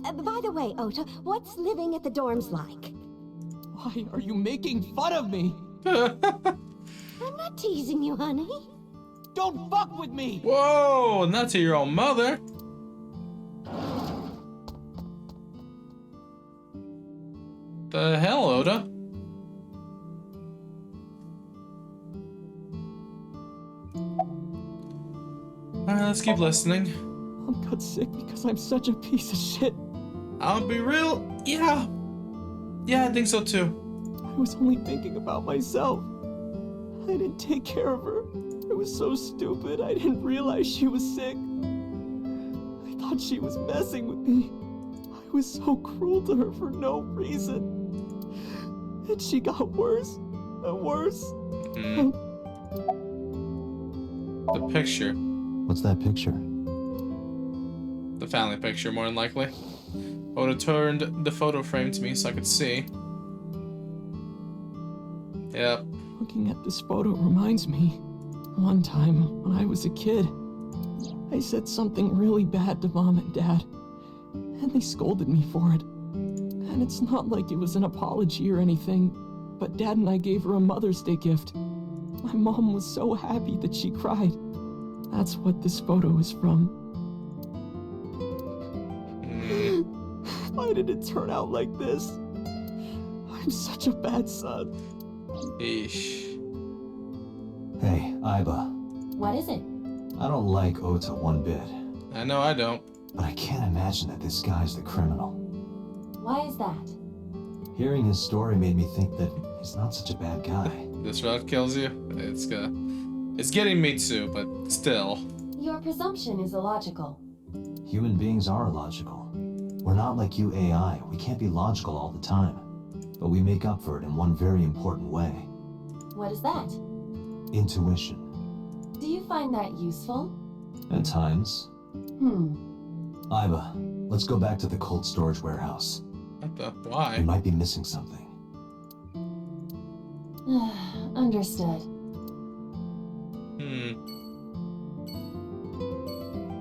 By the way, Ota, what's living at the dorms like? Why are you making fun of me? I'm not teasing you, honey. Don't fuck with me! Whoa, not to your own mother. The hell, Oda? Alright, let's keep listening. Mom got sick because I'm such a piece of shit. I'll be real. Yeah, I think so too. I was only thinking about myself. I didn't take care of her. I was so stupid, I didn't realize she was sick. I thought she was messing with me. I was so cruel to her for no reason. And she got worse and worse. The picture. What's that picture? The family picture, more than likely. Oda turned the photo frame to me so I could see. Yep. Looking at this photo reminds me. One time, when I was a kid, I said something really bad to Mom and Dad, and they scolded me for it. And it's not like it was an apology or anything, but Dad and I gave her a Mother's Day gift. My mom was so happy that she cried. That's what this photo is from. Why did it turn out like this? I'm such a bad son. Eesh. Hey, Aiba. What is it? I don't like Ota one bit. I know I don't. But I can't imagine that this guy's the criminal. Why is that? Hearing his story made me think that he's not such a bad guy. This route kills you. It's getting me too, but still. Your presumption is illogical. Human beings are illogical. We're not like you AI. We can't be logical all the time. But we make up for it in one very important way. What is that? Intuition. Do you find that useful? At times. Iba, let's go back to the cold storage warehouse. What the? Why? We might be missing something. Understood.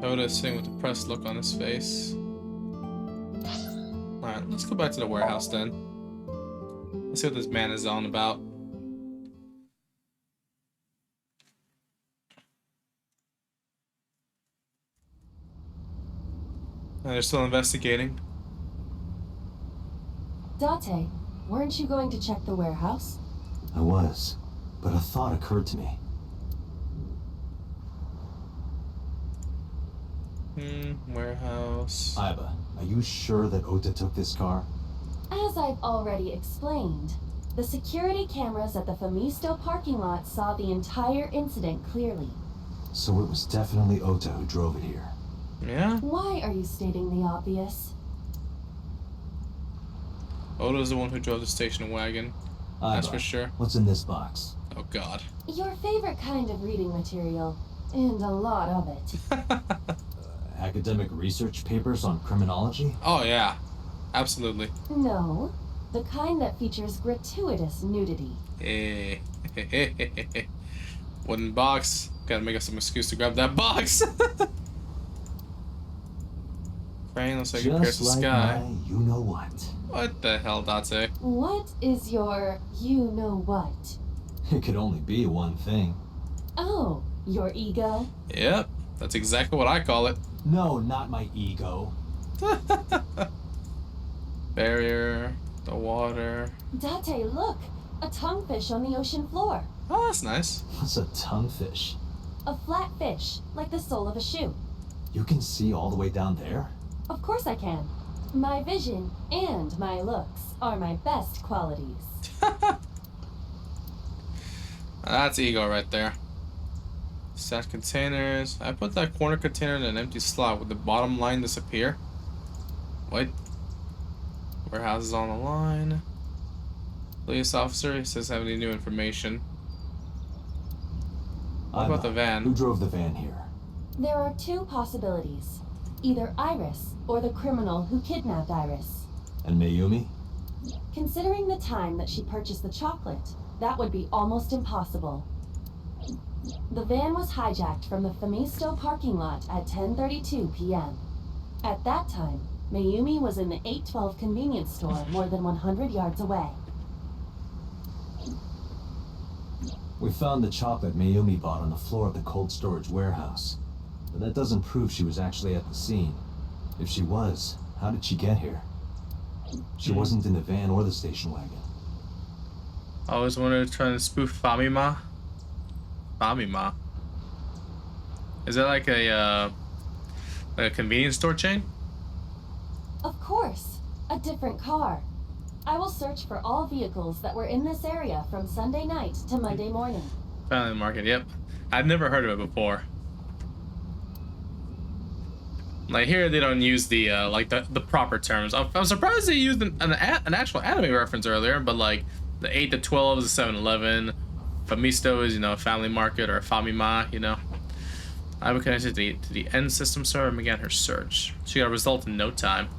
Oda's sitting with a depressed look on his face. Alright, let's go back to the warehouse then. Let's see what this man is on about. They're still investigating. Date, weren't you going to check the warehouse? I was, but a thought occurred to me. Warehouse. Iba, are you sure that Ota took this car? As I've already explained, the security cameras at the Famisto parking lot saw the entire incident clearly. So it was definitely Ota who drove it here. Yeah? Why are you stating the obvious? Oda's the one who drove the station wagon. That's for sure. What's in this box? Oh god. Your favorite kind of reading material, and a lot of it. Academic research papers on criminology? Oh yeah, absolutely. No, the kind that features gratuitous nudity. Hey. Wooden box. Gotta make us some excuse to grab that box. Crane looks like it pierced the sky. You know what? What the hell, Date? What is your you-know-what? It could only be one thing. Oh, your ego? Yep, that's exactly what I call it. No, not my ego. Barrier, the water. Date, look! A tonguefish on the ocean floor. Oh, that's nice. What's a tonguefish? A flat fish, like the sole of a shoe. You can see all the way down there? Of course I can. My vision and my looks are my best qualities. That's ego right there. Stash containers. I put that corner container in an empty slot. Would the bottom line disappear? What? Warehouse is on the line. Police officer, he says have any new information. What about the van? Who drove the van here? There are two possibilities. Either Iris or the criminal who kidnapped Iris. And Mayumi? Considering the time that she purchased the chocolate, that would be almost impossible. The van was hijacked from the Famisto parking lot at 10:32 p.m. At that time, Mayumi was in the 812 convenience store more than 100 yards away. We found the chocolate Mayumi bought on the floor of the cold storage warehouse. But that doesn't prove she was actually at the scene. If she was, how did she get here? She wasn't in the van or the station wagon. I always wanted to try and spoof Famima. Famima? Is that like a convenience store chain? Of course. A different car. I will search for all vehicles that were in this area from Sunday night to Monday morning. Family market, yep. I've never heard of it before. Like here, they don't use the like the proper terms. I'm surprised they used an actual anime reference earlier, but like the 8 to 12 is a 7-Eleven. Famisto is, you know, a family market or a Famima, you know. I was connected to the end system server and began her search. She got a result in no time.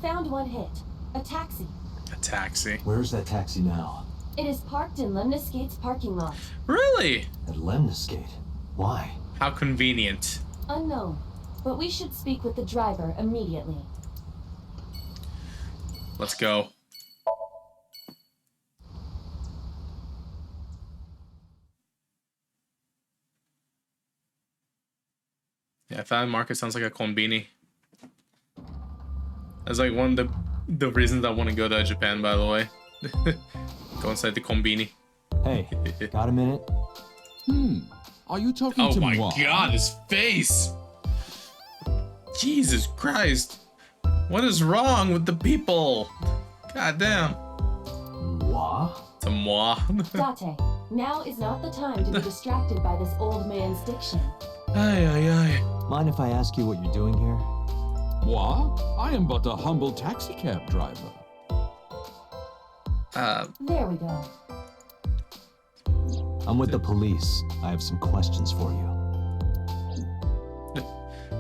Found one hit. A taxi. A taxi. Where's that taxi now? It is parked in Lemniscate's parking lot. Really? At Lemniscate? Why? How convenient. Unknown. But we should speak with the driver immediately. Let's go. Yeah, Family Market sounds like a konbini. That's like one of the reasons I want to go to Japan, by the way. Go inside the konbini. Hey, got a minute? Are you talking to me? Oh my god, his face! Jesus Christ. What is wrong with the people? God damn. Moi? It's a moi. Date, Now is not the time to be distracted by this old man's diction. Mind if I ask you what you're doing here? What? I am but a humble taxicab driver. There we go. I'm with the police. I have some questions for you.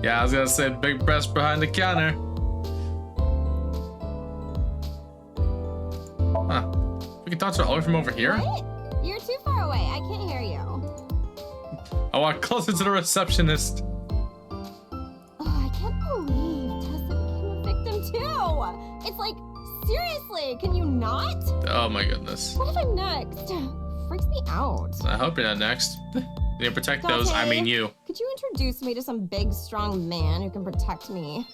Yeah, I was gonna say big breast behind the counter. Huh. We can talk to her all the way from over here? What? You're too far away. I can't hear you. I walk closer to the receptionist. Oh, I can't believe Tessa became a victim too. It's like, seriously, can you not? Oh my goodness. What if I'm next? Freaks me out. I hope you're not next. You can protect those, I mean you. Could you introduce me to some big, strong man who can protect me?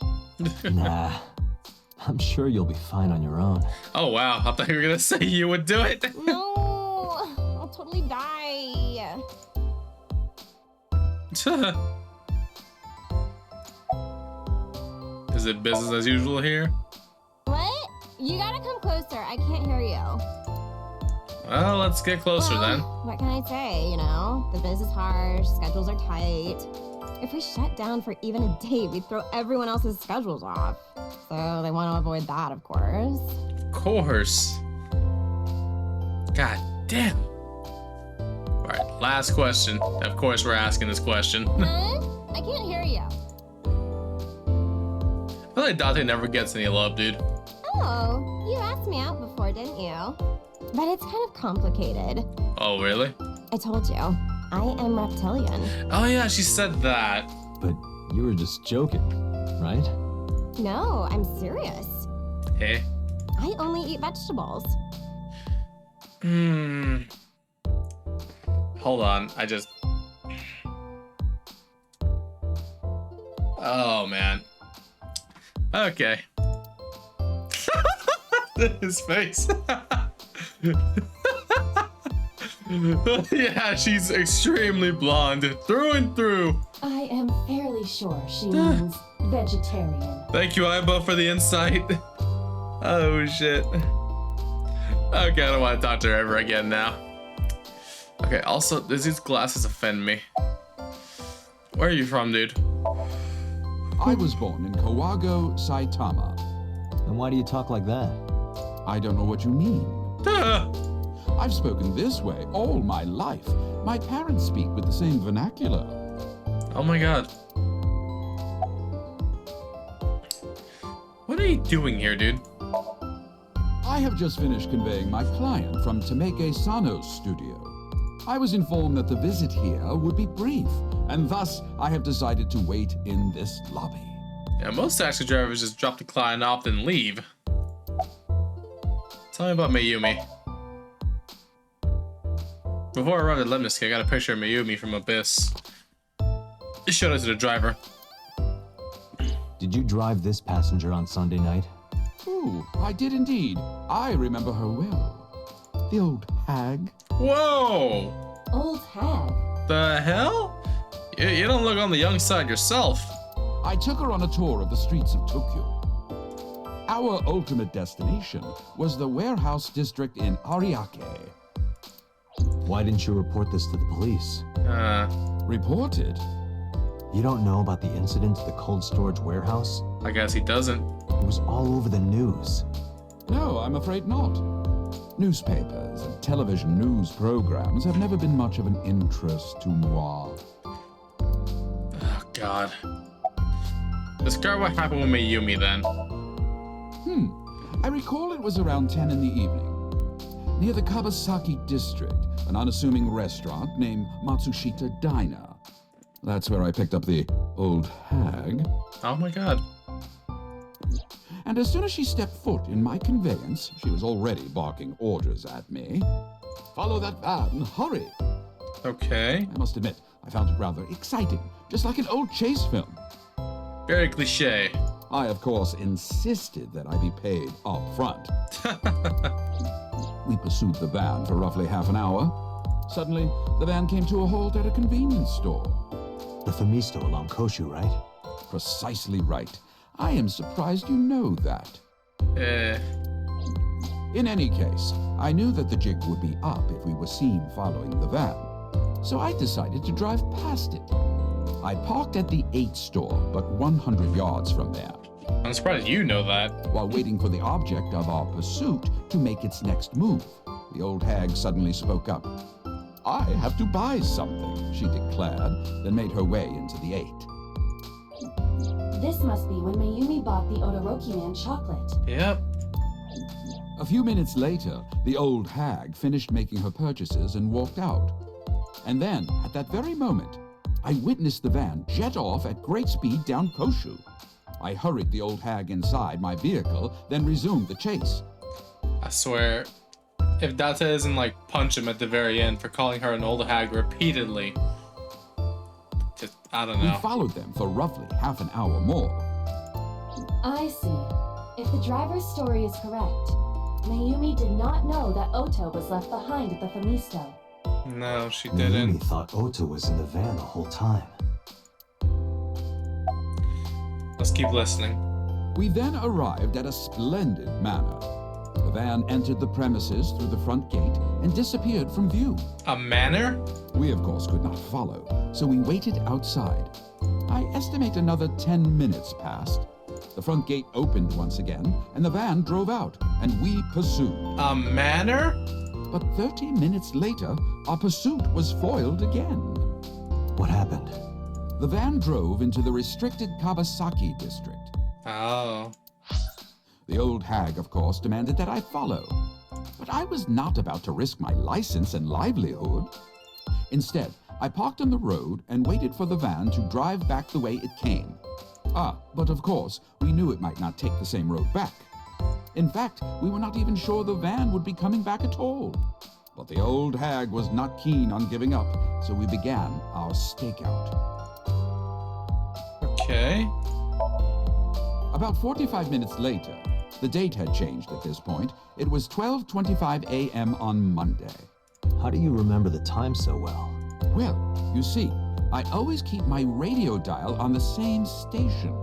Nah. I'm sure you'll be fine on your own. Oh wow, I thought you were gonna say you would do it. No, I'll totally die. Is it business as usual here? What? You gotta come closer. I can't hear you. Well, let's get closer then. What can I say, you know? The biz is harsh, schedules are tight. If we shut down for even a day, we'd throw everyone else's schedules off. So they want to avoid that, of course. Of course. God damn. All right, last question. Of course, we're asking this question. Huh? I can't hear you. I feel like Dante never gets any love, dude. Oh, you asked me out before, didn't you? But it's kind of complicated. Oh, really? I told you, I am reptilian. Oh yeah, she said that. But you were just joking, right? No, I'm serious. Hey. I only eat vegetables. Hold on, I just... Oh, man. Okay. His face. Yeah, she's extremely blonde, through and through. I am fairly sure she means vegetarian. Thank you, Ibo, for the insight. Oh, shit. Okay, I don't want to talk to her ever again now. Okay, also, does these glasses offend me? Where are you from, dude? I was born in Kawago, Saitama. And why do you talk like that? I don't know what you mean. I've spoken this way all my life. My parents speak with the same vernacular. Oh my god. What are you doing here, dude? I have just finished conveying my client from Tameke Sano's studio. I was informed that the visit here would be brief, and thus I have decided to wait in this lobby. Yeah, most taxi drivers just drop the client off and leave. Tell me about Mayumi. Before I arrived at Lemnisky, I got a picture of Mayumi from Abyss. Just showed it to the driver. Did you drive this passenger on Sunday night? Ooh, I did indeed. I remember her well. The old hag. Whoa! Old hag? The hell? You don't look on the young side yourself. I took her on a tour of the streets of Tokyo. Our ultimate destination was the warehouse district in Ariake. Why didn't you report this to the police? Reported? You don't know about the incident at the cold storage warehouse? I guess he doesn't. It was all over the news. No, I'm afraid not. Newspapers and television news programs have never been much of an interest to moi. Oh, God. Describe what happened with Mayumi then. I recall it was around 10 in the evening. Near the Kabasaki district, an unassuming restaurant named Matsushita Diner. That's where I picked up the old hag. Oh my god. And as soon as she stepped foot in my conveyance, she was already barking orders at me. Follow that van, hurry! Okay. I must admit, I found it rather exciting, just like an old chase film. Very cliche. I, of course, insisted that I be paid up front. We pursued the van for roughly half an hour. Suddenly, the van came to a halt at a convenience store. The Famisto along Koshu, right? Precisely right. I am surprised you know that. In any case, I knew that the jig would be up if we were seen following the van, so I decided to drive past it. I parked at the 8 store, but 100 yards from there. I'm surprised you know that. While waiting for the object of our pursuit to make its next move, the old hag suddenly spoke up. "I have to buy something," she declared, then made her way into the 8. This must be when Mayumi bought the Odoroki man chocolate. Yep. A few minutes later, the old hag finished making her purchases and walked out. And then, at that very moment, I witnessed the van jet off at great speed down Koshu. I hurried the old hag inside my vehicle, then resumed the chase. I swear, if Date doesn't like punch him at the very end for calling her an old hag repeatedly, just, I don't know. We followed them for roughly half an hour more. I see. If the driver's story is correct, Mayumi did not know that Ota was left behind at the Famisto. No, she Mayumi didn't. thought Ota was in the van the whole time. Let's keep listening. We then arrived at a splendid manor. The van entered the premises through the front gate and disappeared from view. A manor? We, of course, could not follow, so we waited outside. I estimate another 10 minutes passed. The front gate opened once again, and the van drove out, and we pursued. A manor? But 30 minutes later, our pursuit was foiled again. What happened? The van drove into the restricted Kawasaki district. Oh. The old hag, of course, demanded that I follow. But I was not about to risk my license and livelihood. Instead, I parked on the road and waited for the van to drive back the way it came. But of course, we knew it might not take the same road back. In fact, we were not even sure the van would be coming back at all. But the old hag was not keen on giving up, so we began our stakeout. Okay. About 45 minutes later, the date had changed at this point. It was 12:25 a.m. on Monday. How do you remember the time so well? Well, you see, I always keep my radio dial on the same station.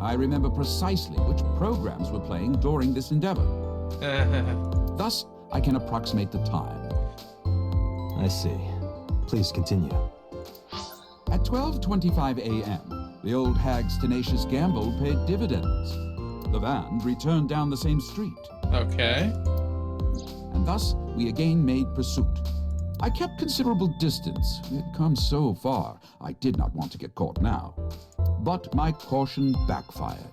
I remember precisely which programs were playing during this endeavor. Thus, I can approximate the time. I see. Please continue. At 12:25 a.m., the old hag's tenacious gamble paid dividends. The van returned down the same street. Okay. And thus, we again made pursuit. I kept considerable distance. We had come so far, I did not want to get caught now. But my caution backfired.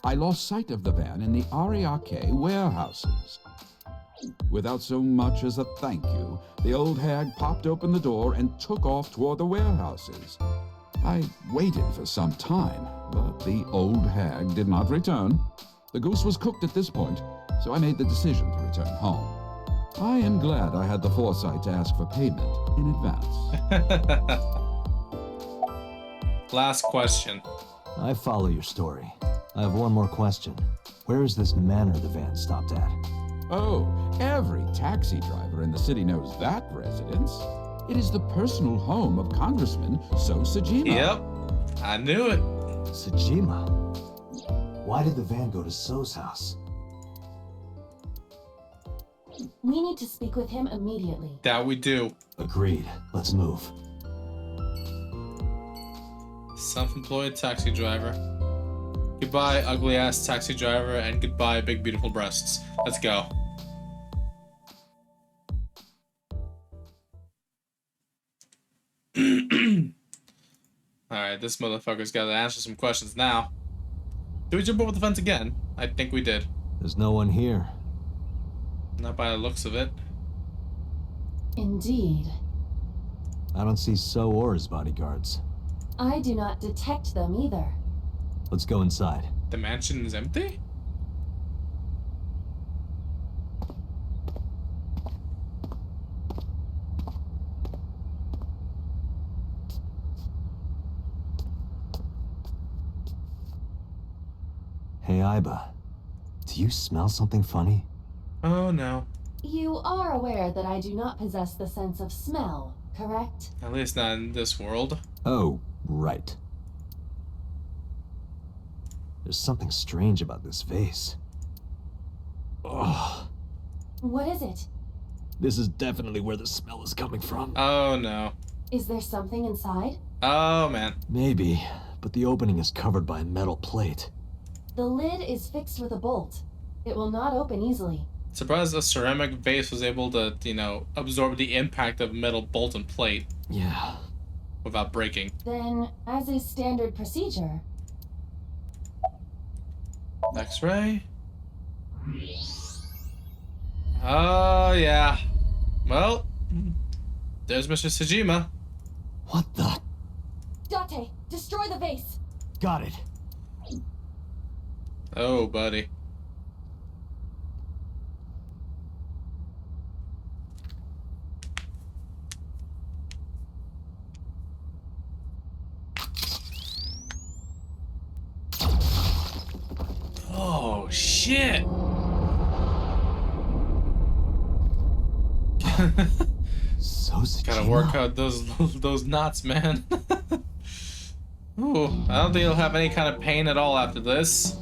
I lost sight of the van in the Ariake warehouses. Without so much as a thank you, the old hag popped open the door and took off toward the warehouses. I waited for some time, but the old hag did not return. The goose was cooked at this point, so I made the decision to return home. I am glad I had the foresight to ask for payment in advance. Last question. I follow your story. I have one more question. Where is this manor the van stopped at? Oh, every taxi driver in the city knows that residence. It is the personal home of Congressman So Sajima. Yep, I knew it. Sajima? Why did the van go to So's house? We need to speak with him immediately. That we do. Agreed. Let's move. Self-employed taxi driver. Goodbye, ugly-ass taxi driver, and goodbye, big, beautiful breasts. Let's go. Alright, this motherfucker's got to answer some questions now. Did we jump over the fence again? I think we did. There's no one here. Not by the looks of it. Indeed. I don't see So or his bodyguards. I do not detect them either. Let's go inside. The mansion is empty? Hey, Aiba. Do you smell something funny? Oh, no. You are aware that I do not possess the sense of smell, correct? At least not in this world. Oh, right. There's something strange about this vase. Ugh. What is it? This is definitely where the smell is coming from. Oh no. Is there something inside? Oh man. Maybe, but the opening is covered by a metal plate. The lid is fixed with a bolt. It will not open easily. Surprised a ceramic vase was able to, you know, absorb the impact of metal bolt and plate. Yeah. Without breaking. Then, as is standard procedure... X-ray? Oh, yeah. Well, there's Mr. Sejima. What the? Date, destroy the vase! Got it. Oh, buddy. Oh, shit! So gotta work out those knots, man. Ooh, I don't think he'll have any kind of pain at all after this.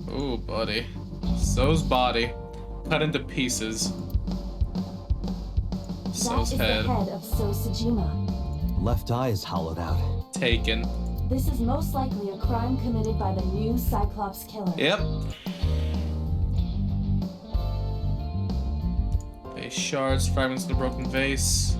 Ooh, buddy. So's body. Cut into pieces. So's head. That is the head of So Sejima. Left eye is hollowed out. Taken. This is most likely a crime committed by the new Cyclops killer. Yep. Vase shards, fragments of the broken vase.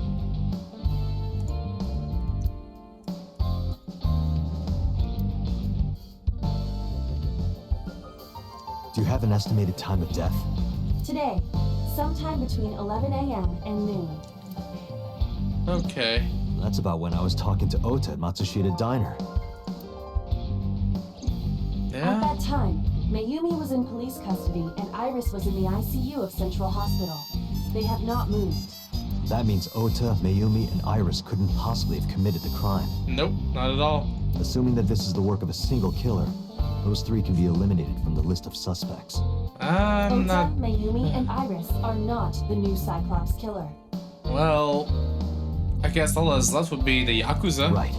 Do you have an estimated time of death? Today, sometime between 11 a.m. and noon. Okay. That's about when I was talking to Ota at Matsushita Diner. Yeah. At that time, Mayumi was in police custody and Iris was in the ICU of Central Hospital. They have not moved. That means Ota, Mayumi, and Iris couldn't possibly have committed the crime. Nope, not at all. Assuming that this is the work of a single killer, those three can be eliminated from the list of suspects. I'm Ota, not... Mayumi, and Iris are not the new Cyclops killer. Well, I guess all that's left would be the Yakuza. Right.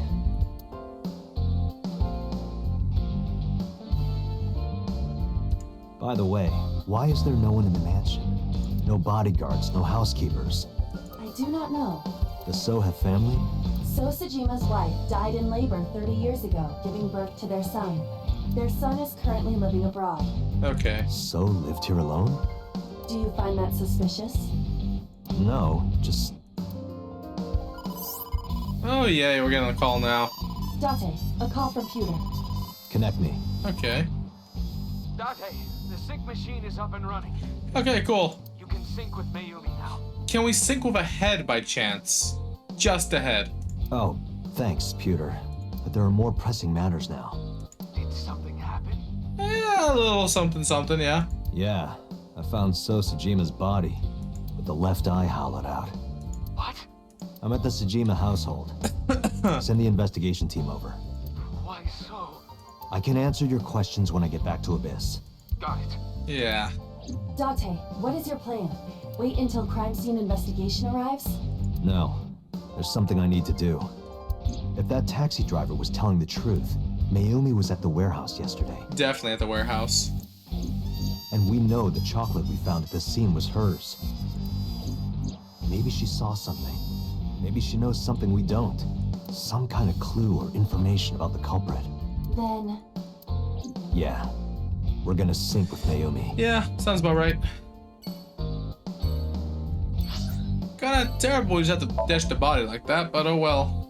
By the way, why is there no one in the mansion? No bodyguards, no housekeepers. I do not know. Does So have family? So Sejima's wife died in labor 30 years ago, giving birth to their son. Their son is currently living abroad. Okay. So lived here alone? Do you find that suspicious? No, just... Oh yeah, we're getting a call now. Date, a call from Pewter. Connect me. Okay. Date, the sync machine is up and running. Okay, cool. You can sync with Mayumi now. Can we sync with a head by chance? Just a head. Oh, thanks, Pewter. But there are more pressing matters now. Did something happen? Yeah, a little something something, yeah. Yeah, I found So Sejima's body, with the left eye hollowed out. What? I'm at the Sejima household. Send the investigation team over. Why so? I can answer your questions when I get back to Abyss. Got it. Yeah. Date, what is your plan? Wait until crime scene investigation arrives? No, there's something I need to do. If that taxi driver was telling the truth, Mayumi was at the warehouse yesterday. Definitely at the warehouse. And we know the chocolate we found at the scene was hers. Maybe she saw something. Maybe she knows something we don't. Some kind of clue or information about the culprit. Then... Yeah, we're gonna sync with Mayumi. Yeah, sounds about right. Kinda terrible you just have to dash the body like that, but oh well.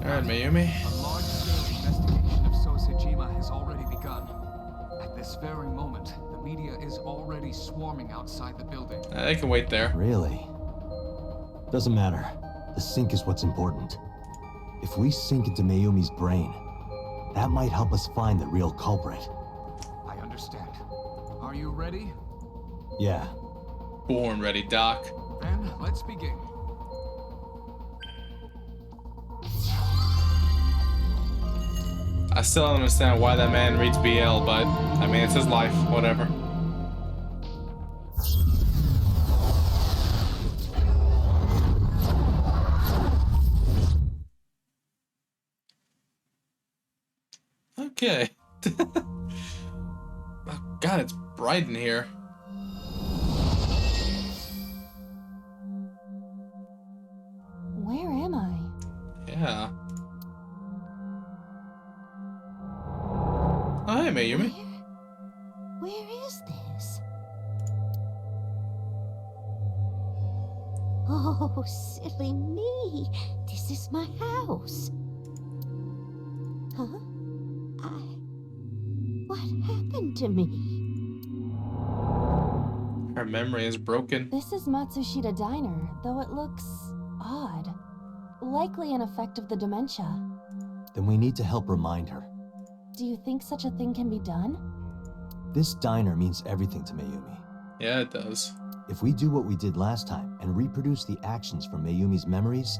Alright, Mayumi. A large-scale investigation of So Sejima has already begun. At this very moment, the media is already swarming outside the building. They can wait there. Really? Doesn't matter. The sync is what's important. If we sync into Mayumi's brain, that might help us find the real culprit. I understand. Are you ready? Yeah. Born ready, Doc. Then, let's begin. I still don't understand why that man reads BL, but I mean, it's his life, whatever. Okay. Oh, God, it's bright in here. Where am I? Yeah. Oh, hey, Mayumi. Where is this? Oh, silly me. This is my house. Huh? What happened to me? Her memory is broken. This is Matsushita Diner, though it looks odd. Likely an effect of the dementia. Then we need to help remind her. Do you think such a thing can be done? This diner means everything to Mayumi. Yeah, it does. If we do what we did last time and reproduce the actions from Mayumi's memories,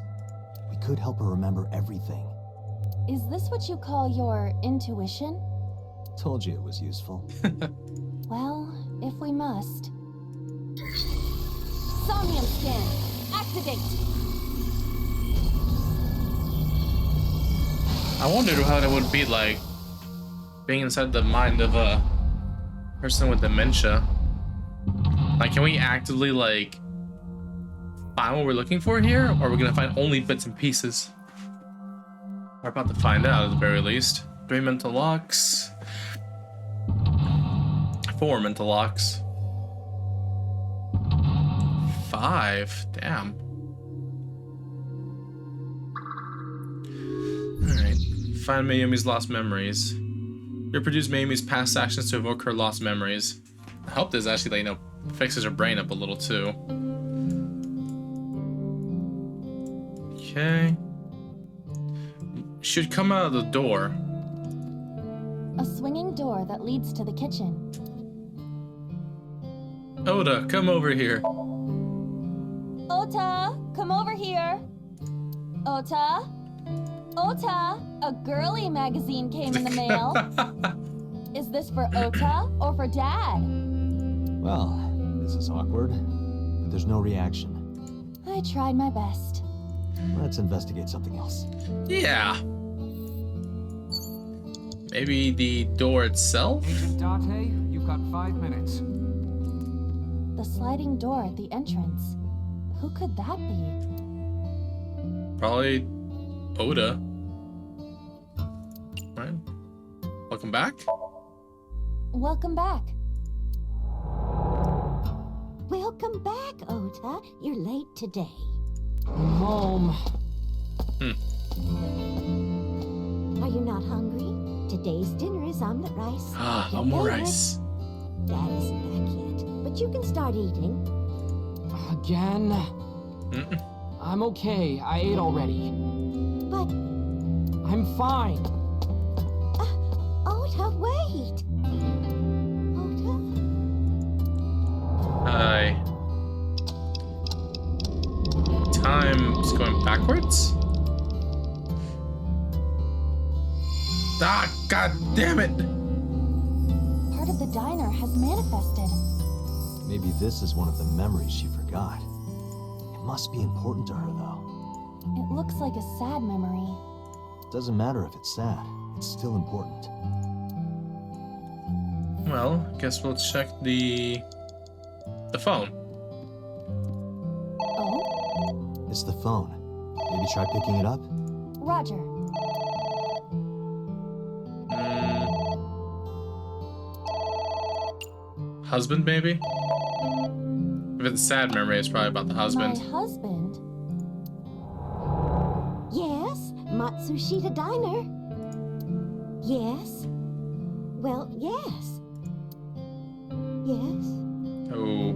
we could help her remember everything. Is this what you call your intuition? Told you it was useful. Well, if we must. Somnium scan! Activate! I wondered how it would be like being inside the mind of a person with dementia. Like, can we actively, like, find what we're looking for here? Or are we gonna find only bits and pieces? We're about to find out at the very least. 3 mental locks. 4 mental locks. 5. Damn. Alright. Find Mayumi's lost memories. Reproduce Mayumi's past actions to evoke her lost memories. I hope this actually, like, you know, fixes her brain up a little too. Okay. Should come out of the door. A swinging door that leads to the kitchen. Oda, come over here. Ota, come over here. Ota? Ota, a girly magazine came in the mail. Is this for Ota or for Dad? Well, this is awkward, but there's no reaction. I tried my best. Let's investigate something else. Yeah. Maybe the door itself? Agent Date, you've got 5 minutes. The sliding door at the entrance. Who could that be? Probably Oda. Right. Welcome back. Welcome back. Welcome back, Ota. You're late today. I'm home. Are you not hungry? Today's dinner is omelet rice. Ah, Your more favorite. rice. Dad isn't back yet, but you can start eating. Again? I'm okay. I ate already. But... I'm fine. Ota, wait! Ota? Hi. Time's going backwards? Ah, god damn it! Part of the diner has manifested. Maybe this is one of the memories she forgot. It must be important to her, though. It looks like a sad memory. Doesn't matter if it's sad. It's still important. Well, guess we'll check the phone. Oh? It's the phone. Maybe try picking it up? Roger. Husband, maybe? If it's a sad memory, it's probably about the husband. My husband? Yes, Matsushita Diner. Yes. Well, yes. Yes. Oh.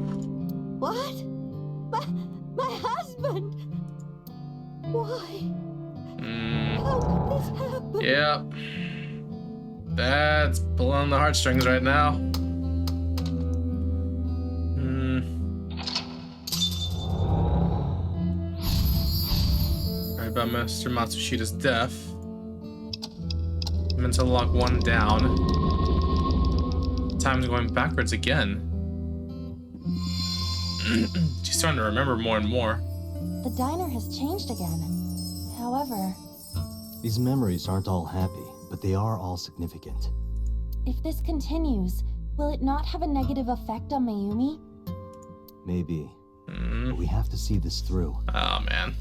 What? My husband! Why? How could this happen? Yep. That's pulling the heartstrings right now. Right about Mr. Matsushita's death. Mental lock 1 down. Time's going backwards again. She's starting to remember more and more. The diner has changed again. However... These memories aren't all happy. but they are all significant. If this continues, will it not have a negative effect on Mayumi? Maybe. But we have to see this through. Oh, man.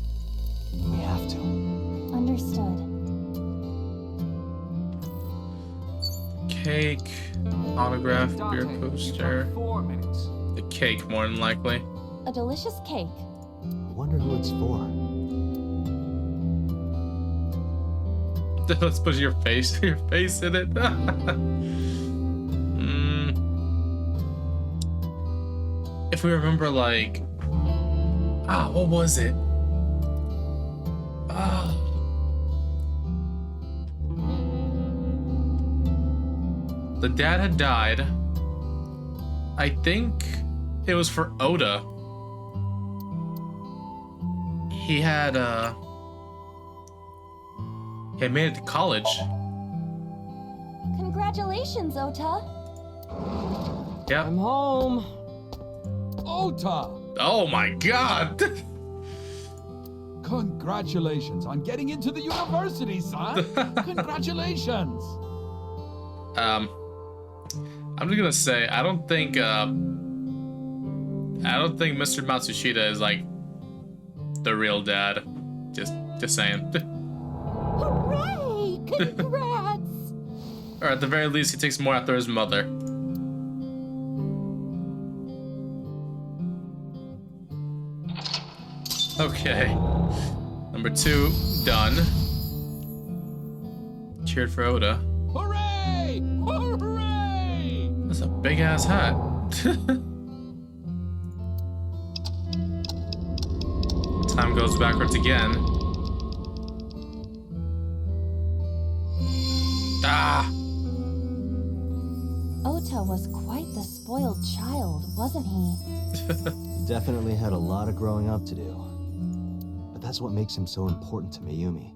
We have to. Understood. Cake, autograph, beer poster. 4 minutes. The cake, more than likely. A delicious cake. I wonder who it's for. Let's put your face in it. If we remember, like, what was it? The dad had died. I think it was for Oda. He had made it to college. Congratulations, Ota. Yep. I'm home. Ota! Oh my god! Congratulations on getting into the university, son! Congratulations! I'm just gonna say, I don't think Mr. Matsushita is like the real dad. Just saying. Hooray! Congrats! Or at the very least, he takes more after his mother. Okay. Number 2, done. Cheered for Oda. Hooray! Hooray! That's a big ass hat. Time goes backwards again. Ah! Ota was quite the spoiled child, wasn't he? He definitely had a lot of growing up to do. But that's what makes him so important to Mayumi.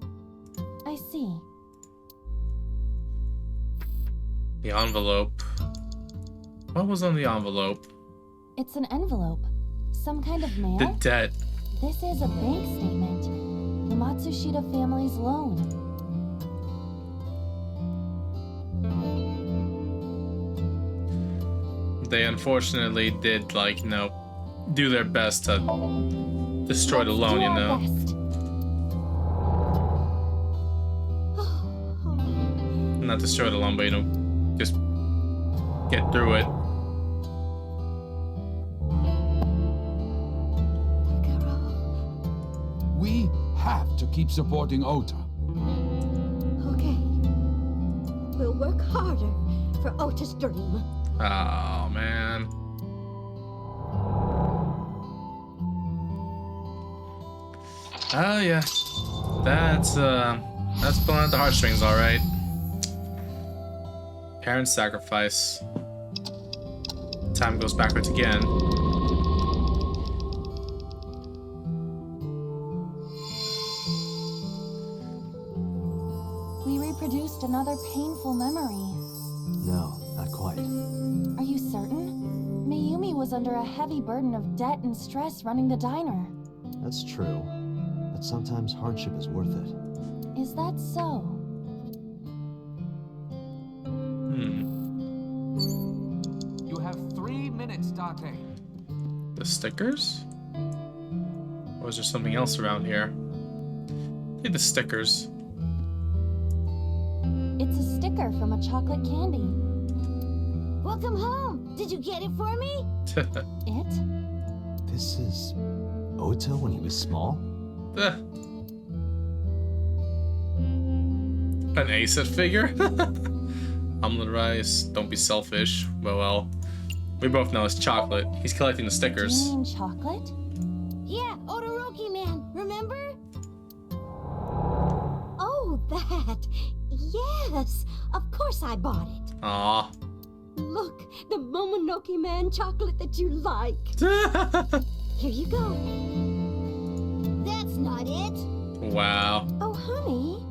I see. The envelope. What was on the envelope? It's an envelope. Some kind of mail? The debt. This is a bank statement. The Matsushita family's loan. They unfortunately did, like, do their best to destroy the loan, Not destroy the loan, but, just get through it. We have to keep supporting Ota. Okay. We'll work harder for Ota's dream. Oh, man. Oh, yeah. That's pulling at the heartstrings, all right. Parent sacrifice. Time goes backwards again. We reproduced another painful memory. No, not quite. Are you certain? Mayumi was under a heavy burden of debt and stress running the diner. That's true. But sometimes hardship is worth it. Is that so? You have 3 minutes, Date. The stickers? Or is there something else around here? I think the stickers. It's a sticker from a chocolate candy. Welcome home. Did you get it for me? It? This is Ota when he was small? An ACET figure? Omelet rice, don't be selfish. Well, we both know it's chocolate. He's collecting the stickers. You mean chocolate? Yeah, Todoroki man, remember? Oh, that. Yes, of course I bought it. Aw. Look, the Momonoke Man chocolate that you like. Here you go. That's not it. Wow. Oh, honey,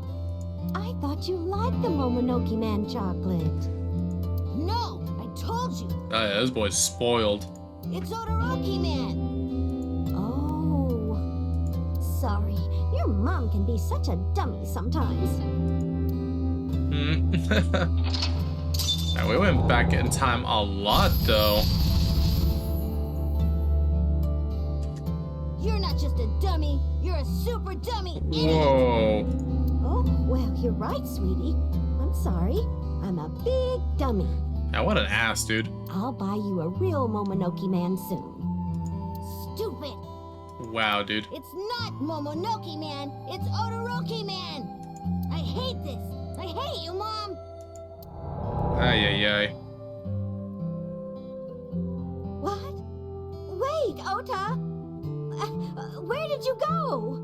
I thought you liked the Momonoke Man chocolate. No, I told you. Oh, yeah, this boy's spoiled. It's Todoroki Man. Oh, sorry. Your mom can be such a dummy sometimes. Now, we went back in time a lot, though. You're not just a dummy, you're a super dummy. Whoa. Oh, well, you're right, sweetie. I'm sorry. I'm a big dummy. Now, what an ass, dude. I'll buy you a real Momonoke Man soon. Stupid. Wow, dude. It's not Momonoke Man. It's Odoroki Man. I hate this. I hate you, Mom. Ay, ay, ay. What? Wait, Ota. Where did you go?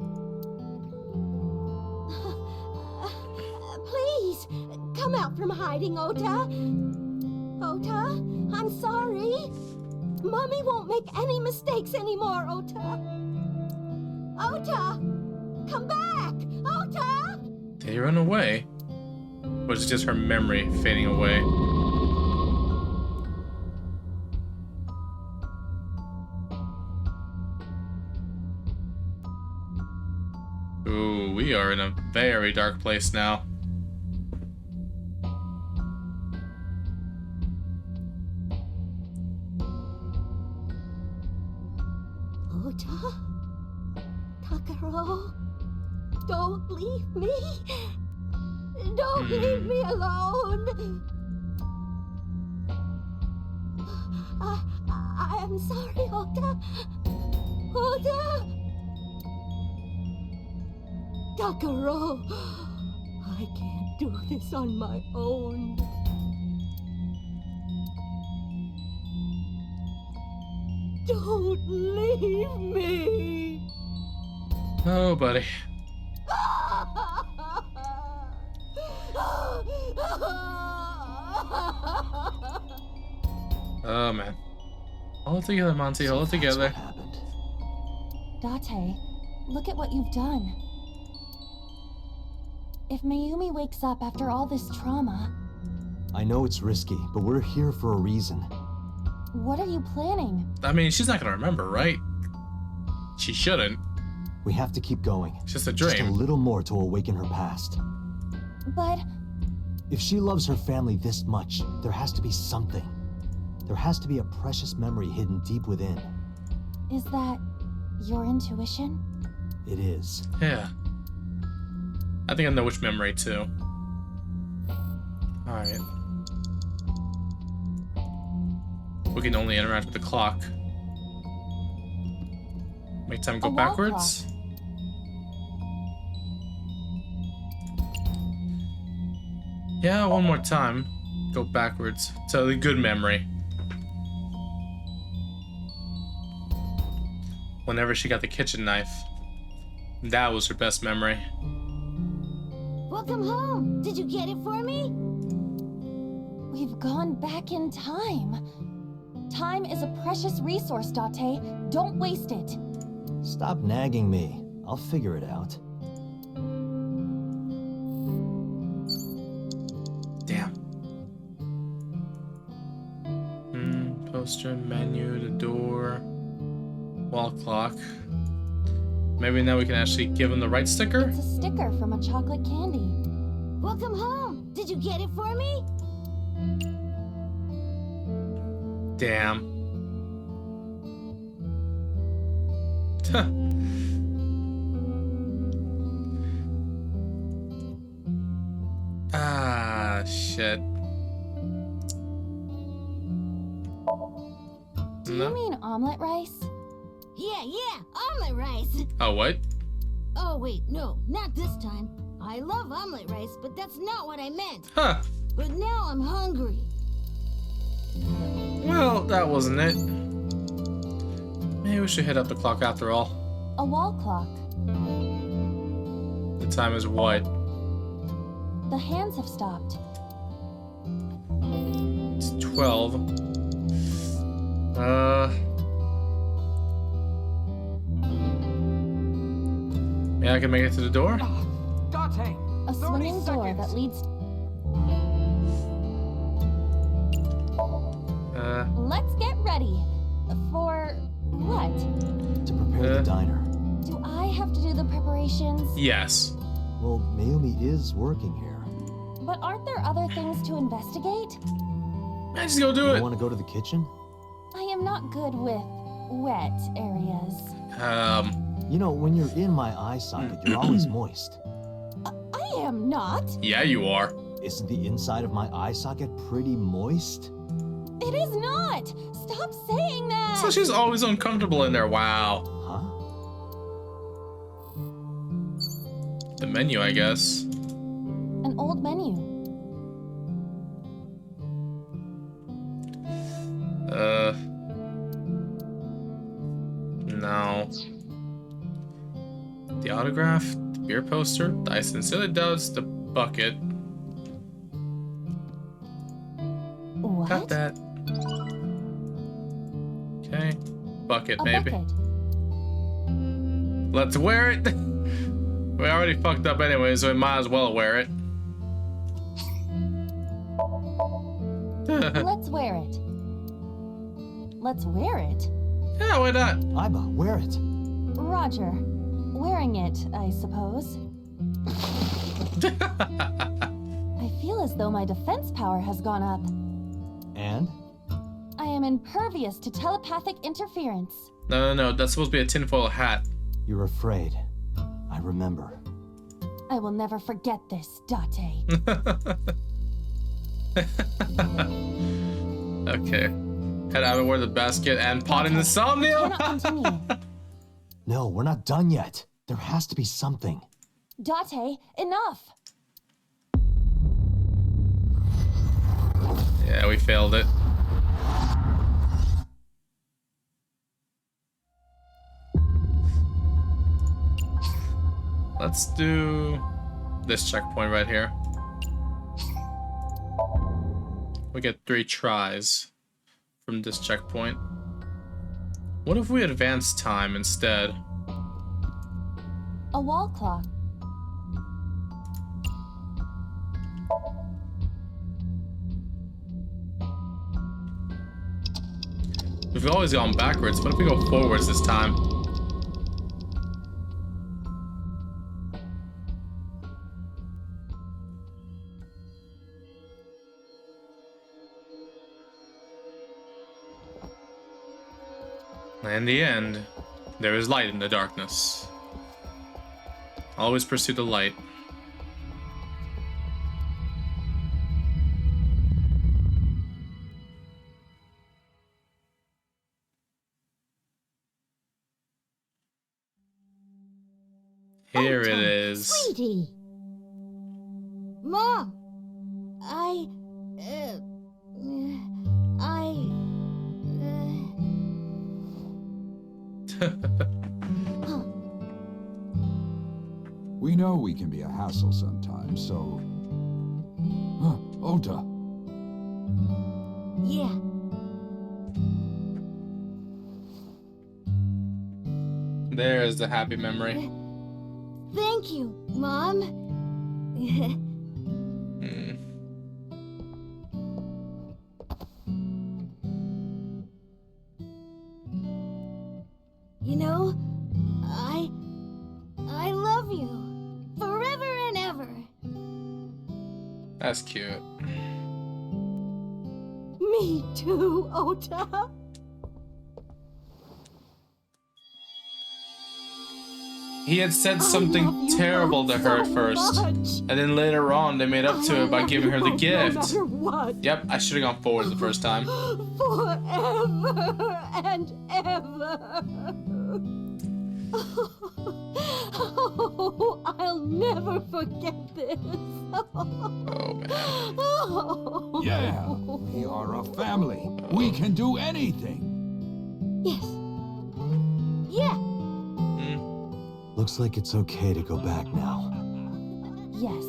Please, come out from hiding, Ota. Ota, I'm sorry. Mommy won't make any mistakes anymore, Ota. Ota, come back, Ota. Did he run away? Or is it just her memory fading away? Ooh, we are in a very dark place now. Ota? Takaro? Don't leave me. Don't leave me alone. I am sorry, Ota. Ota! Takaro, I can't do this on my own. Don't leave me. Oh, buddy. Oh, man. Hold it together, Monty. Hold it together. Date, look at what you've done. If Mayumi wakes up after all this trauma... I know it's risky, but we're here for a reason. What are you planning? I mean, she's not gonna remember, right? She shouldn't. We have to keep going. It's just a dream. Just a little more to awaken her past. But... If she loves her family this much, there has to be something. There has to be a precious memory hidden deep within. Is that your intuition? It is. Yeah. I think I know which memory, too. Alright. We can only interact with the clock. Make time go backwards. Yeah, one more time. Go backwards. So the good memory. Whenever she got the kitchen knife. That was her best memory. Welcome home. Did you get it for me? We've gone back in time. Time is a precious resource, Date. Don't waste it. Stop nagging me. I'll figure it out. Damn. Poster, menu, the door, wall clock. Maybe now we can actually give him the right sticker? It's a sticker from a chocolate candy. Welcome home. Did you get it for me? Damn. Ah, shit. Do you mean omelet rice? Yeah, omelet rice. Oh, what? Oh, wait, no, not this time. I love omelet rice, but that's not what I meant. Huh. But now I'm hungry. Well, that wasn't it. Maybe we should hit up the clock after all. A wall clock. The time is what? The hands have stopped. It's 12. Yeah, I can make it to the door. Date, a swinging door that leads. Let's get ready. For what? To prepare the diner. Do I have to do the preparations? Yes. Well, Mayumi is working here. But aren't there other things to investigate? Man, just go do it. You want to go to the kitchen? I am not good with wet areas. You know, when you're in my eye socket, you're always moist. I am not. Yeah, you are. Isn't the inside of my eye socket pretty moist? It is not. Stop saying that. So she's always uncomfortable in there. Wow. Huh? The menu, I guess. An old menu. No. The autograph, the beer poster, I sincerely doubt it's the bucket. What? Got that. Okay. Bucket, maybe. Bucket. Let's wear it. We already fucked up anyway, so we might as well wear it. Let's wear it. Let's wear it? Yeah, why not? Iba, wear it. Roger. Wearing it, I suppose. I feel as though my defense power has gone up. And? I am impervious to telepathic interference. No, that's supposed to be a tinfoil hat. You're afraid. I remember. I will never forget this, Date. Okay. Head out and wear the basket and pot in the Somnium. Cannot continue. No, we're not done yet. There has to be something. Date, enough. Yeah, we failed it. Let's do this checkpoint right here. We get 3 tries from this checkpoint. What if we advance time instead? A wall clock. We've always gone backwards. What if we go forwards this time? In the end, there is light in the darkness. Always pursue the light. Here it is. Sweetie. Mom. We know we can be a hassle sometimes, so... Ota. Yeah. There's the happy memory. Thank you, Mom. You know, I love you forever and ever. That's cute. Me too, Ota. He had said something terrible to her at first, and then later on they made up to it by giving her the gift. No matter what. Yep, I should have gone forward the first time. Forever and ever. Oh, I'll never forget this. Oh, man. Oh. Yeah, we are a family. We can do anything. Yes. Yeah. Looks like it's okay to go back now. Yes,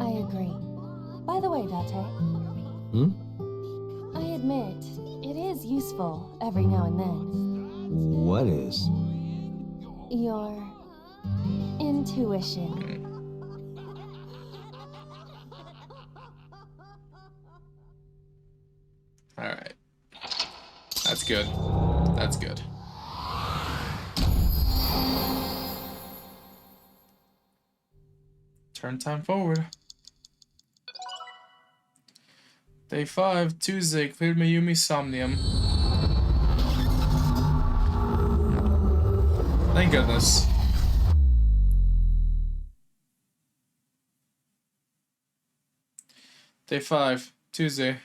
I agree. By the way, Date. I admit, it is useful every now and then. What is? Your intuition. Alright. That's good. That's good. Turn time forward. Day 5, Tuesday, cleared Mayumi Somnium. Thank goodness. Day 5, Tuesday,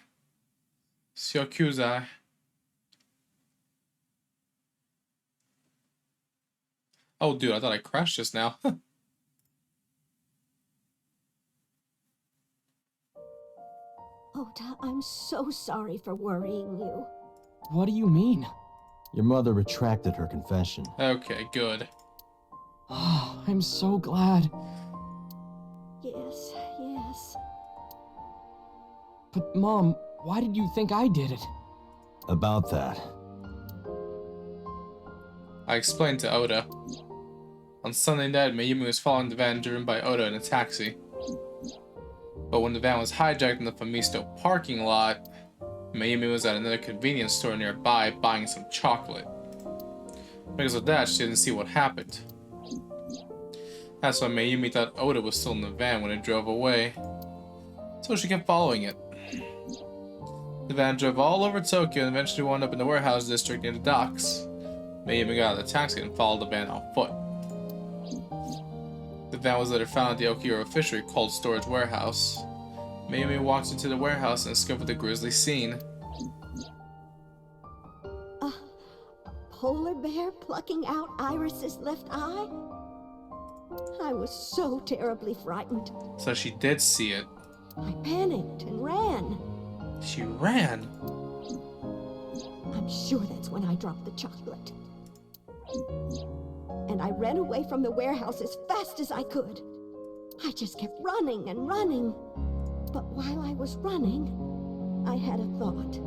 Syokyuzai. Oh, dude, I thought I crashed just now. Ota, I'm so sorry for worrying you. What do you mean? Your mother retracted her confession. Okay, good. Oh, I'm so glad. Yes, yes. But Mom, why did you think I did it? About that. I explained to Oda. On Sunday night, Mayumi was following the van driven by Oda in a taxi. But when the van was hijacked in the Famisto parking lot, Mayumi was at another convenience store nearby buying some chocolate. Because of that, she didn't see what happened. That's why Mayumi thought Oda was still in the van when it drove away. So she kept following it. The van drove all over Tokyo and eventually wound up in the warehouse district near the docks. Mayumi got out of the taxi and followed the van on foot. The van was later found at the Okiro Fishery Cold Storage Warehouse. Mayumi walked into the warehouse and discovered the grisly scene. A polar bear plucking out Iris's left eye? I was so terribly frightened. So she did see it. I panicked and ran. She ran? I'm sure that's when I dropped the chocolate. And I ran away from the warehouse as fast as I could. I just kept running and running. But while I was running, I had a thought.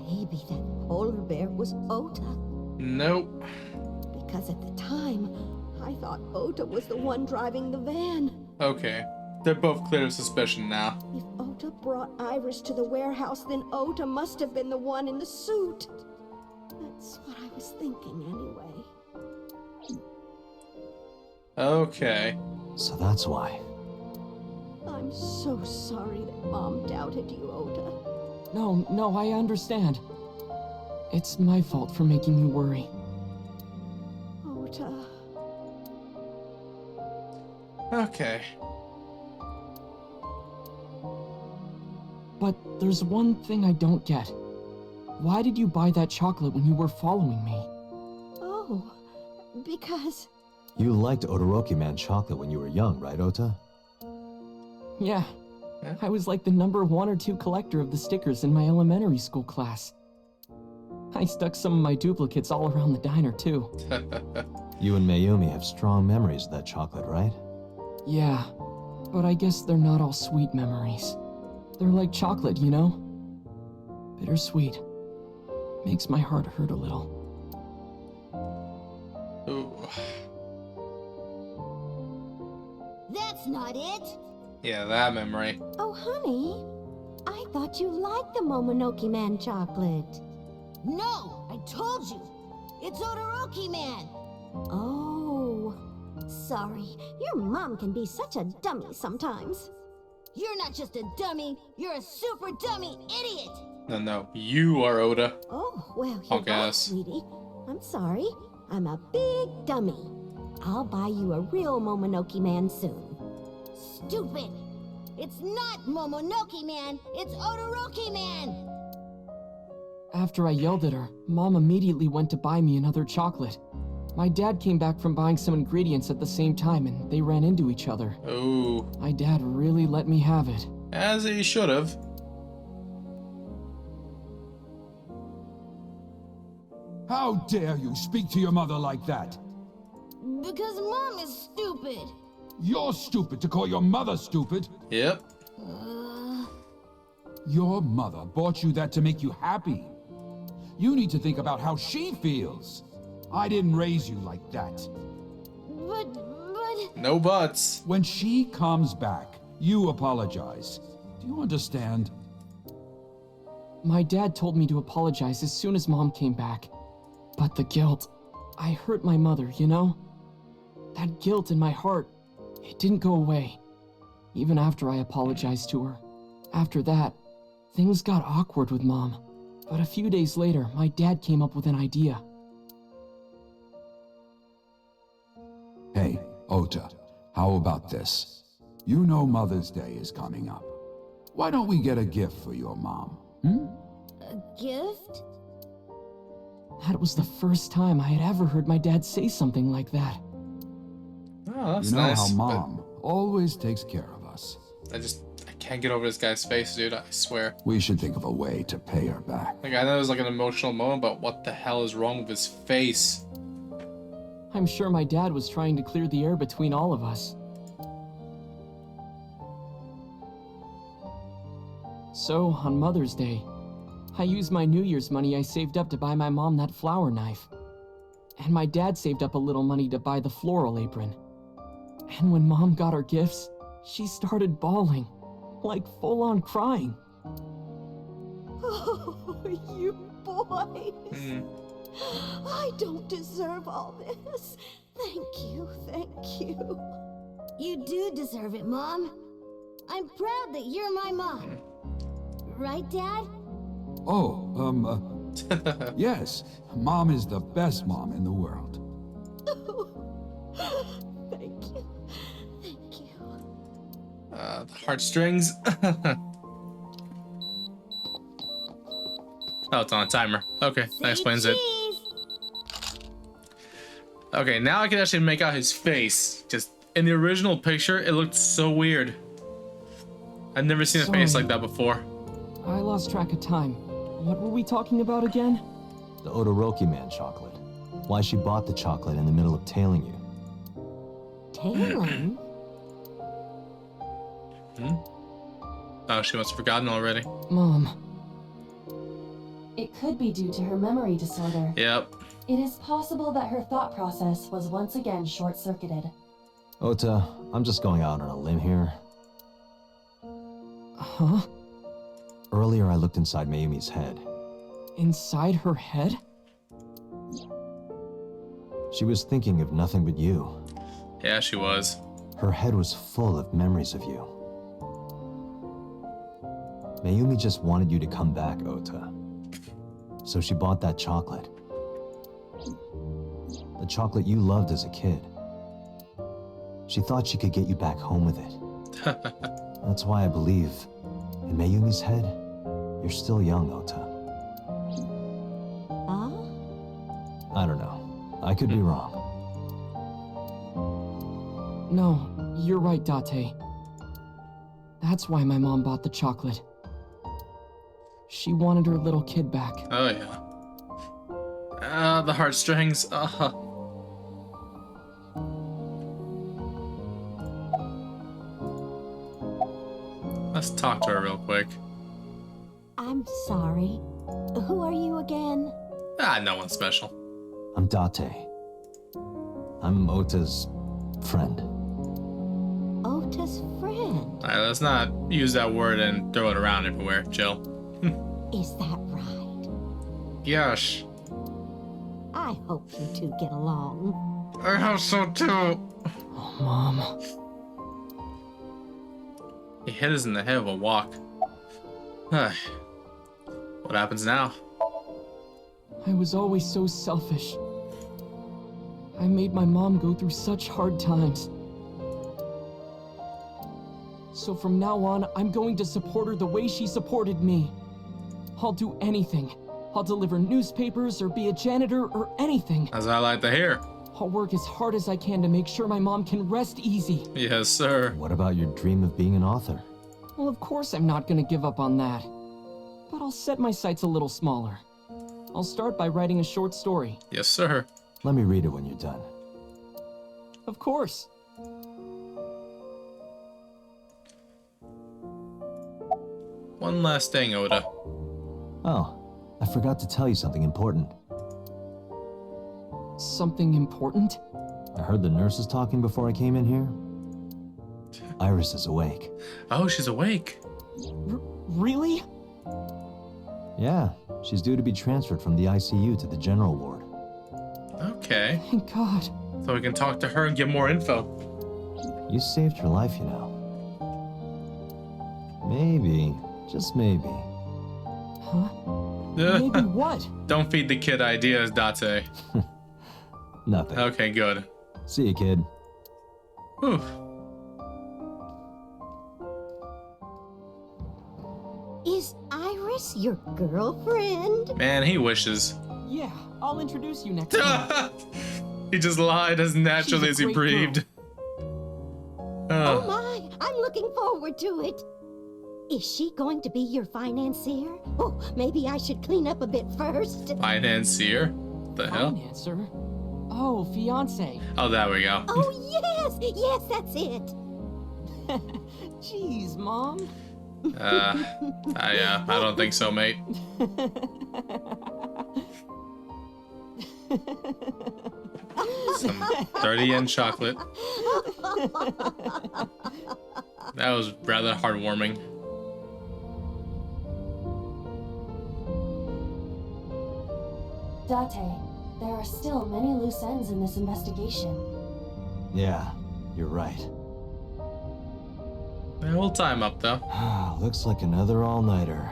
Maybe that polar bear was Ota. Nope. Because at the time, I thought Ota was the one driving the van. Okay. They're both clear of suspicion now. If Ota brought Iris to the warehouse, then Ota must have been the one in the suit. That's what I was thinking anyway. Okay. So that's why. I'm so sorry that Mom doubted you, Ota. No, I understand. It's my fault for making you worry. Ota. Okay. But there's one thing I don't get. Why did you buy that chocolate when you were following me? Oh, because... You liked Odoroki Man chocolate when you were young, right, Ota? Yeah. I was like the number 1 or 2 collector of the stickers in my elementary school class. I stuck some of my duplicates all around the diner, too. You and Mayumi have strong memories of that chocolate, right? Yeah, but I guess they're not all sweet memories. They're like chocolate, you know? Bittersweet. Makes my heart hurt a little. Ooh. That's not it! Yeah, that memory. Oh, honey, I thought you liked the Momonoke Man chocolate. No, I told you. It's Odoroki Man. Oh, sorry. Your mom can be such a dummy sometimes. You're not just a dummy, you're a super dummy idiot. No, you are Oda. Oh, well, you're right, sweetie. I'm sorry. I'm a big dummy. I'll buy you a real Momonoke Man soon. Stupid! It's not Momonoke Man, it's Odoroki Man! After I yelled at her, Mom immediately went to buy me another chocolate. My dad came back from buying some ingredients at the same time and they ran into each other. Oh. My dad really let me have it. As he should have. How dare you speak to your mother like that? Because Mom is stupid. You're stupid to call your mother stupid. Yep. Your mother bought you that to make you happy. You need to think about how she feels. I didn't raise you like that. But... No buts. When she comes back, you apologize. Do you understand? My dad told me to apologize as soon as Mom came back. But the guilt... I hurt my mother, you know? That guilt in my heart, it didn't go away. Even after I apologized to her. After that, Things got awkward with Mom, but a few days later, my dad came up with an idea. Hey, Ota, how about this? You know Mother's Day is coming up. Why don't we get a gift for your mom? A gift? That was the first time I had ever heard my dad say something like that. Oh, that's you know nice, how Mom always takes care of us. I can't get over this guy's face, dude. I swear. We should think of a way to pay her back. Like, I know it was like an emotional moment, but what the hell is wrong with his face? I'm sure my dad was trying to clear the air between all of us. So, on Mother's Day, I used my New Year's money I saved up to buy my mom that flower knife. And my dad saved up a little money to buy the floral apron. And when Mom got her gifts, she started bawling, like full-on crying. Oh, you boys. I don't deserve all this. Thank you. You do deserve it, Mom. I'm proud that you're my mom. Right, Dad? Oh, yes. Mom is the best mom in the world. Thank you. The heartstrings. Oh, it's on a timer. Okay, that explains it. Okay, now I can actually make out his face. Just in the original picture, it looked so weird. I've never seen a face like that before. I lost track of time. What were we talking about again? The Odoroki Man chocolate. Why she bought the chocolate in the middle of tailing you. Tailing? Oh, she must have forgotten already. Mom. It could be due to her memory disorder. Yep. It is possible that her thought process was once again short-circuited. Ota, I'm just going out on a limb here. Huh? Earlier I looked inside Mayumi's head. Inside her head? She was thinking of nothing but you. Yeah, she was. Her head was full of memories of you. Mayumi just wanted you to come back, Ota. So she bought that chocolate. The chocolate you loved as a kid. She thought she could get you back home with it. That's why I believe, in Mayumi's head, you're still young, Ota. Huh? I don't know. I could be wrong. No, you're right, Date. That's why my mom bought the chocolate. She wanted her little kid back. Oh, yeah. The heartstrings. Let's talk to her real quick. I'm sorry. Who are you again? No one special. I'm Date. I'm Ota's friend. Ota's friend? Alright, let's not use that word and throw it around everywhere. Chill. Is that right? Gosh. I hope you two get along. I hope so too. Oh, Mom. He hit us in the head with a walk. What happens now? I was always so selfish. I made my mom go through such hard times. So from now on, I'm going to support her the way she supported me. I'll do anything. I'll deliver newspapers or be a janitor or anything. As I like to hear. I'll work as hard as I can to make sure my mom can rest easy. Yes, sir. What about your dream of being an author? Well, of course I'm not gonna give up on that. But I'll set my sights a little smaller. I'll start by writing a short story. Yes, sir. Let me read it when you're done. Of course. One last thing, Oda. Oh, I forgot to tell you something important. Something important? I heard the nurses talking before I came in here. Iris is awake. Oh, she's awake. Really? Yeah, she's due to be transferred from the ICU to the general ward. Okay. Thank God. So we can talk to her and get more info. You saved her life, you know. Maybe, just maybe, Huh? Maybe what? Don't feed the kid ideas, Date. Nothing. Okay, good. See you, kid. Whew. Is Iris your girlfriend? Man, he wishes. Yeah, I'll introduce you next time. He just lied as naturally as he breathed. Oh my, I'm looking forward to it. Is she going to be your financier? Oh, maybe I should clean up a bit first. Financier? The hell? Financer? Oh, fiance. Oh, there we go. Oh, yes, that's it. Jeez, Mom. I don't think so, mate. Some 30-yen chocolate. That was rather heartwarming. Date, there are still many loose ends in this investigation. Yeah, you're right. Yeah, we'll tie him up, though. Looks like another all-nighter.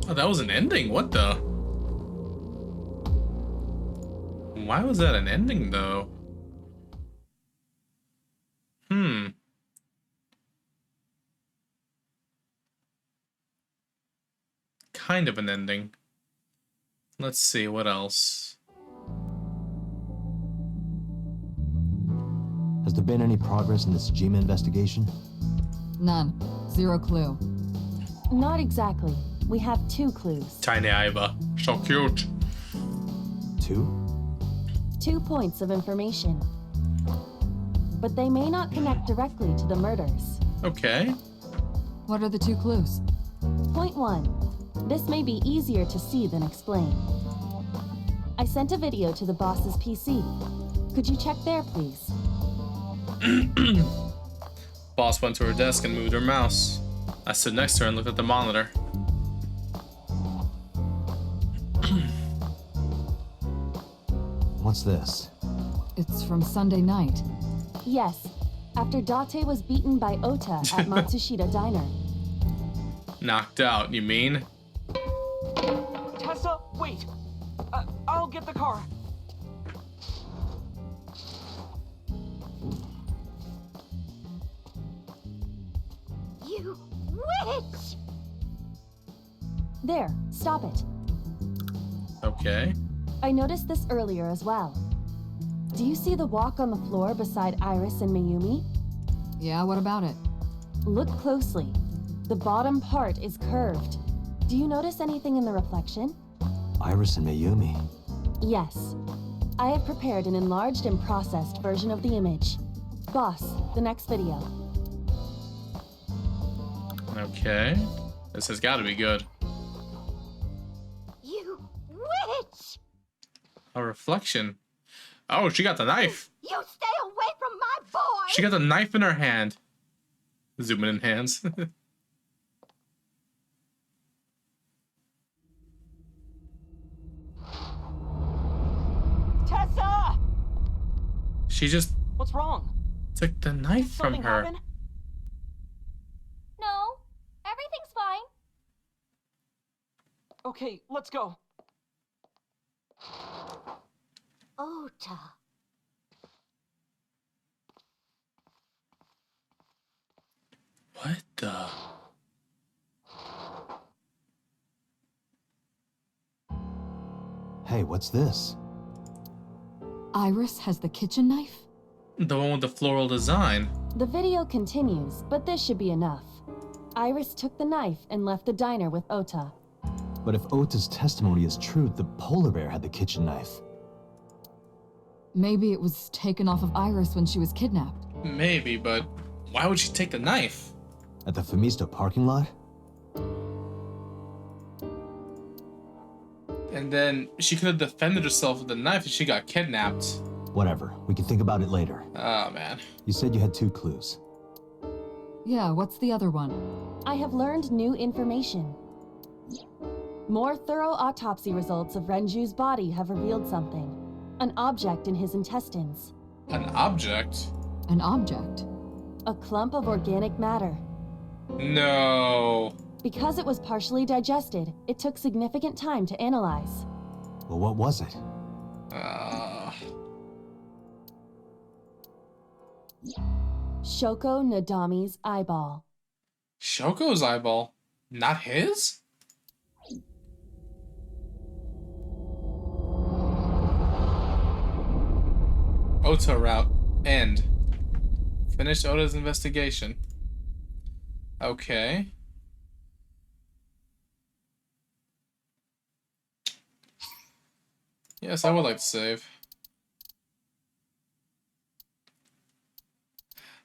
Oh, that was an ending? What the? Why was that an ending, though? Kind of an ending. Let's see, what else? Has there been any progress in this Jima investigation? None. Zero clue. Not exactly. We have 2 clues. Tiny Aiba. So cute. 2? 2 points of information. But they may not connect directly to the murders. Okay. What are the 2 clues? Point 1. This may be easier to see than explain. I sent a video to the boss's PC. Could you check there, please? Boss went to her desk and moved her mouse. I stood next to her and looked at the monitor. What's this? It's from Sunday night. Yes, after Date was beaten by Ota at Matsushita Diner. Knocked out, you mean? Tessa, wait. I'll get the car. You witch! There, stop it. Okay. I noticed this earlier as well. Do you see the walk on the floor beside Iris and Mayumi? Yeah, what about it? Look closely. The bottom part is curved. Do you notice anything in the reflection? Iris and Mayumi. Yes. I have prepared an enlarged and processed version of the image. Boss, the next video. Okay. This has got to be good. You witch! A reflection. Oh, she got the knife. You stay away from my boy! She got the knife in her hand. Zooming in hands. Tessa! She just What's wrong? took the knife from Something her. happen? No, everything's fine. Okay, let's go. Ota. What the? Hey, what's this? Iris has the kitchen knife? The one with the floral design. The video continues, but this should be enough. Iris took the knife and left the diner with Ota. But if Ota's testimony is true, the polar bear had the kitchen knife. Maybe it was taken off of Iris when she was kidnapped. Maybe, but why would she take the knife? At the Femisto parking lot? And then she could have defended herself with the knife if she got kidnapped. Whatever. We can think about it later. Oh, man. You said you had 2 clues. Yeah, what's the other one? I have learned new information. More thorough autopsy results of Renju's body have revealed something. An object in his intestines. An object? An object? A clump of organic matter. No. Because it was partially digested, it took significant time to analyze. Well, what was it? Shoko Nadami's eyeball. Shoko's eyeball? Not his? Ota route. End. Finish Ota's investigation. Okay. Yes, I would like to save.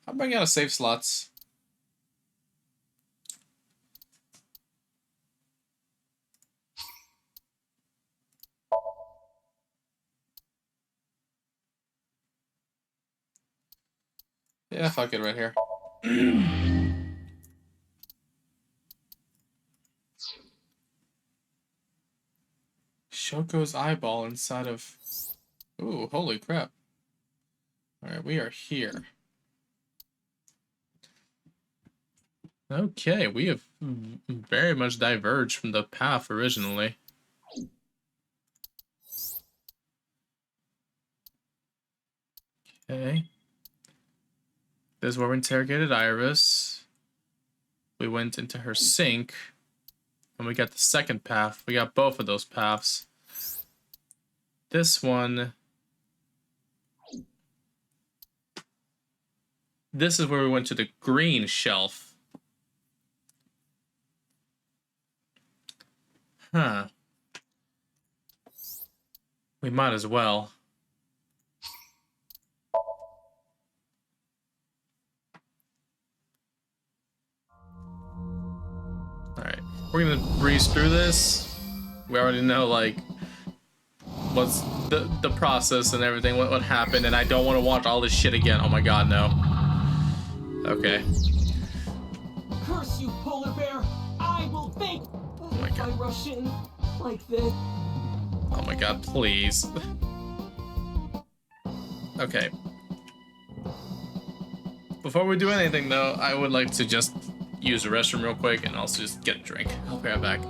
I'm bringing out of save slots. Yeah, fuck it right here. Shoko's eyeball inside of... Ooh, holy crap. Alright, we are here. Okay, we have very much diverged from the path originally. Okay. This is where we interrogated Iris. We went into her sink. And we got the second path. We got both of those paths. This one... This is where we went to the green shelf. Huh. We might as well. Alright, we're gonna breeze through this. We already know, like, what's the process and everything, what happened, and I don't want to watch all this shit again. Oh my god, no. Okay. Curse you, polar bear! I will think if I rush in like this. Oh my god, please. Okay. Before we do anything, though, I would like to just use the restroom real quick and also just get a drink. I'll be right back.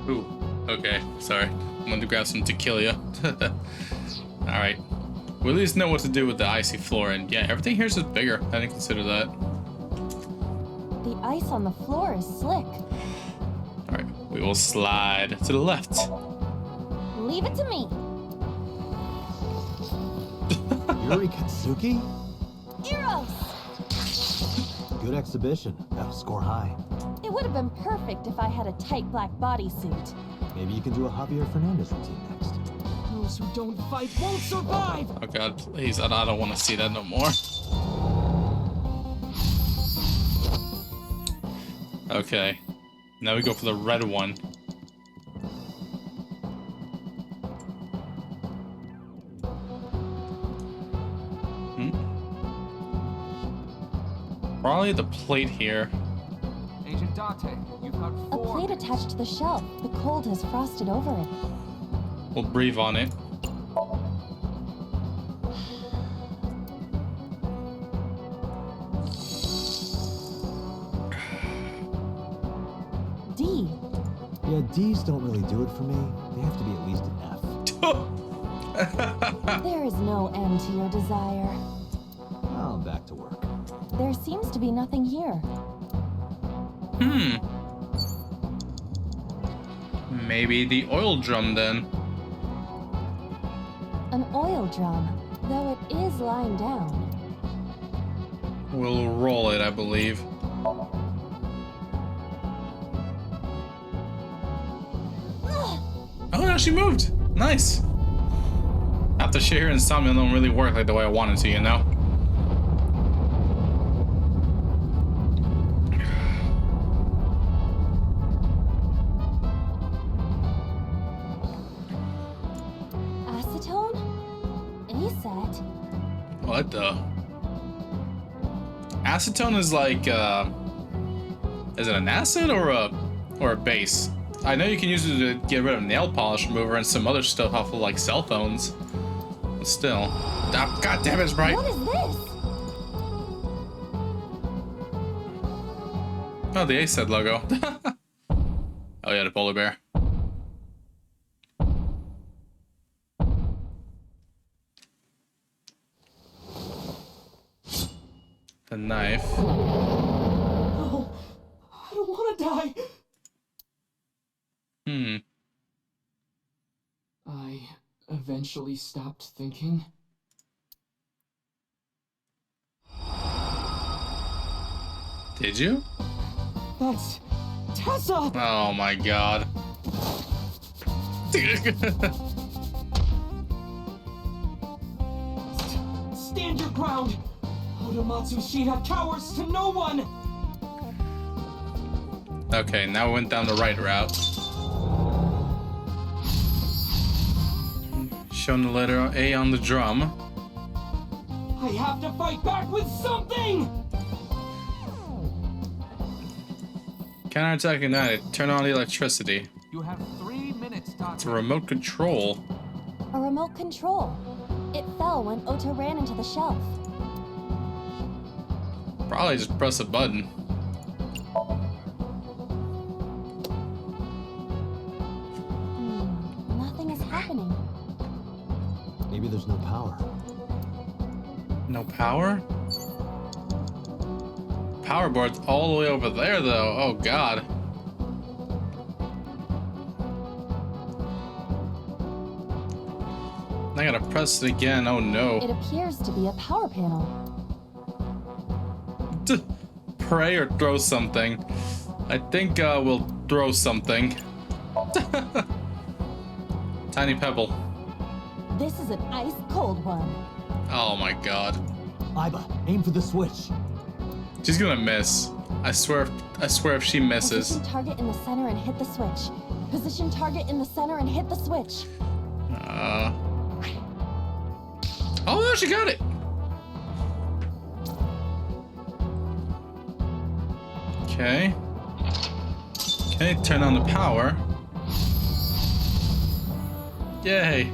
Ooh, okay, sorry. I wanted to grab some tequila. Alright. We at least know what to do with the icy floor, and yeah, everything here is just bigger. I didn't consider that. The ice on the floor is slick. Alright, we will slide to the left. Leave it to me. Yuri Katsuki? Eros! Good exhibition. Gotta score high. It would have been perfect if I had a tight black bodysuit. Maybe you can do a Javier Fernandez routine next. Those who don't fight won't survive! Oh god, please, I don't want to see that no more. Okay, now we go for the red one. Probably the plate here. Agent Date, you've got 4. A plate attached to the shelf. The cold has frosted over it. We'll breathe on it. D. Yeah, D's don't really do it for me. They have to be at least an F. There is no end to your desire. Well, I'm back to work. There seems to be nothing here. Maybe the oil drum then. An oil drum, though it is lying down. We'll roll it, I believe. Oh no, she moved! Nice! After Shahir and Somnium don't really work like the way I wanted to, you know? Acetone? ASAT? What the? Acetone is like, is it an acid or a base? I know you can use it to get rid of nail polish remover and some other stuff off of like cell phones. But still. Oh, God damn it, Sprite! What is this? Oh, the ASAT logo. Oh yeah, the polar bear. The knife. No, I don't want to die. I eventually stopped thinking. Did you? That's Tessa! Oh my god. Stand your ground! Oda Matsushita cowers to no one! Okay, now we went down the right route. Showing the letter A on the drum. I have to fight back with something! Counterattack ignited. Turn on the electricity. You have 3 minutes, Doctor. It's a remote control. A remote control. It fell when Ota ran into the shelf. Probably just press a button. Nothing is happening. Maybe there's no power. No power? Power board's all the way over there, though. Oh, God. I gotta press it again. Oh, no. It appears to be a power panel. Pray or throw something. I think we'll throw something. Tiny pebble. This is an ice cold one. Oh my god. Iba, aim for the switch. She's gonna miss. I swear if she misses. Position target in the center and hit the switch. Position target in the center and hit the switch. Oh no, she got it! Okay. Okay, turn on the power. Yay.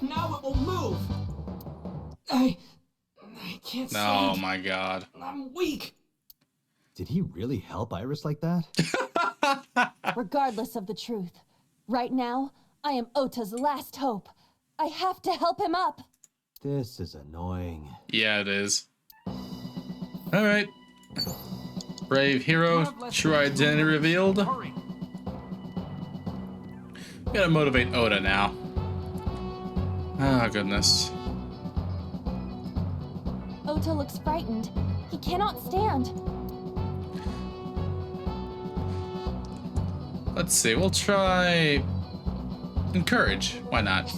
Now it will move. I can't stand. Oh my god. I'm weak. Did he really help Iris like that? Regardless of the truth, right now, I am Ota's last hope. I have to help him up. This is annoying. Yeah, it is. Alright. Brave hero, true identity revealed. We gotta motivate Oda now. Oh, goodness. Ota looks frightened. He cannot stand. Let's see, we'll try encourage. Why not?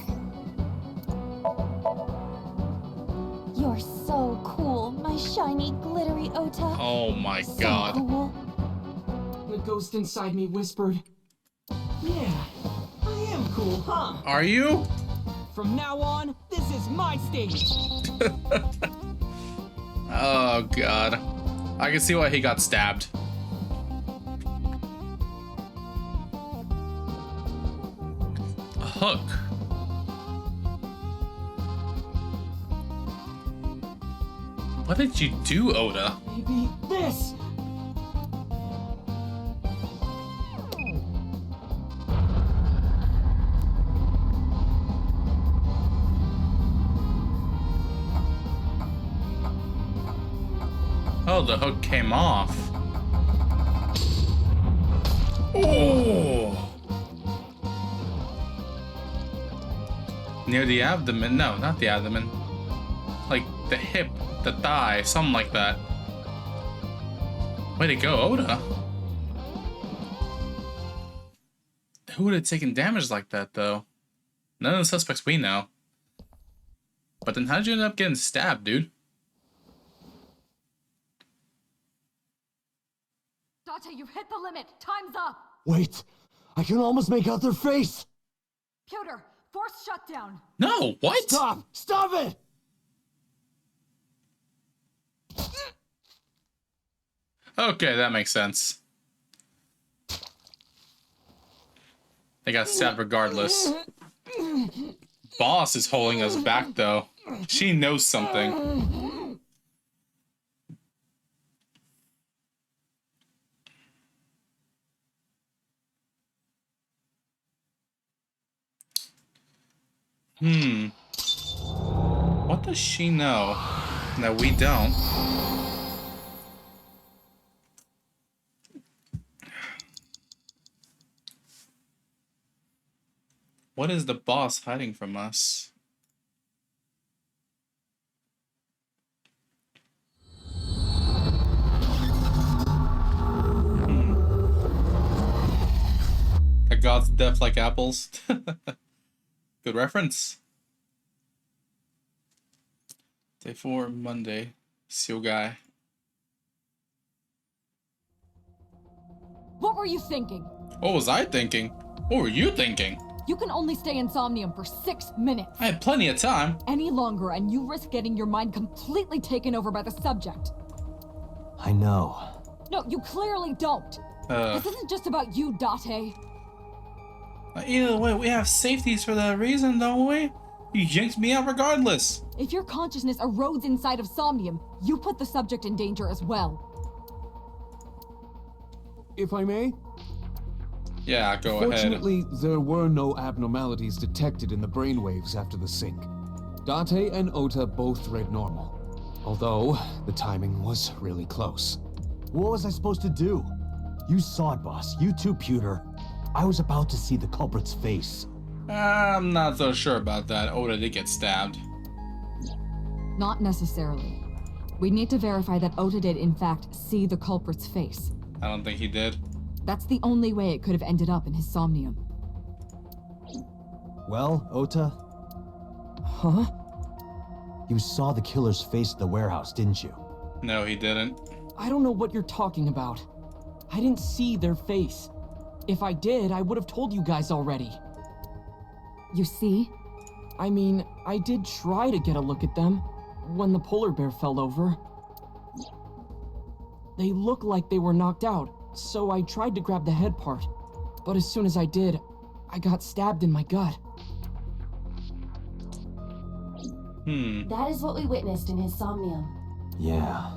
You're so cool, my shiny, glittery Ota. Oh my so god. Cool. The ghost inside me whispered, "Yeah, I am cool, huh? Are you? From now on, this is my stage." Oh god. I can see why he got stabbed. A hook. What did you do, Oda? Maybe this. Oh, the hook came off. Oh! Near the abdomen? No, not the abdomen. Like the hip, the thigh, something like that. Way to go, Oda. Who would have taken damage like that, though? None of the suspects we know. But then how did you end up getting stabbed, dude? Date, you've hit the limit. Time's up. Wait, I can almost make out their face. Pewter, force shutdown. No, what? Stop! Stop it! Okay, that makes sense. They got stabbed regardless. Boss is holding us back, though. She knows something. What does she know that we don't? What is the boss hiding from us? A god's death like apples. Good reference. Day 4, Monday. Seal guy. What were you thinking? What was I thinking? What were you thinking? You can only stay in Somnium for 6 minutes. I had plenty of time. Any longer, and you risk getting your mind completely taken over by the subject. I know. No, you clearly don't. This isn't just about you, Date. Either way, we have safeties for that reason, don't we? You yanked me out regardless. If your consciousness erodes inside of Somnium, you put the subject in danger as well. If I may? Yeah, go ahead. Fortunately, there were no abnormalities detected in the brainwaves after the sync. Date and Ota both read normal, although the timing was really close. What was I supposed to do? You saw it, boss. You too, Pewter. I was about to see the culprit's face. I'm not so sure about that. Oda did get stabbed. Not necessarily. We need to verify that Ota did in fact see the culprit's face. I don't think he did. That's the only way it could have ended up in his Somnium. Well, Ota? Huh? You saw the killer's face at the warehouse, didn't you? No, he didn't. I don't know what you're talking about. I didn't see their face. If I did, I would have told you guys already. You see? I mean, I did try to get a look at them when the polar bear fell over. They looked like they were knocked out, so I tried to grab the head part. But as soon as I did, I got stabbed in my gut. That is what we witnessed in his Somnium. Yeah.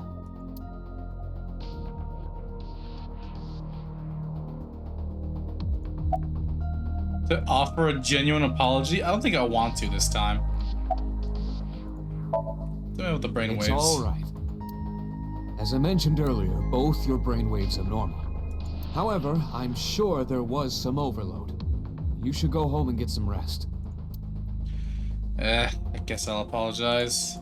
To offer a genuine apology? I don't think I want to this time. With the brainwaves. It's all right. As I mentioned earlier, both your brainwaves are normal. However, I'm sure there was some overload. You should go home and get some rest. I guess I'll apologize.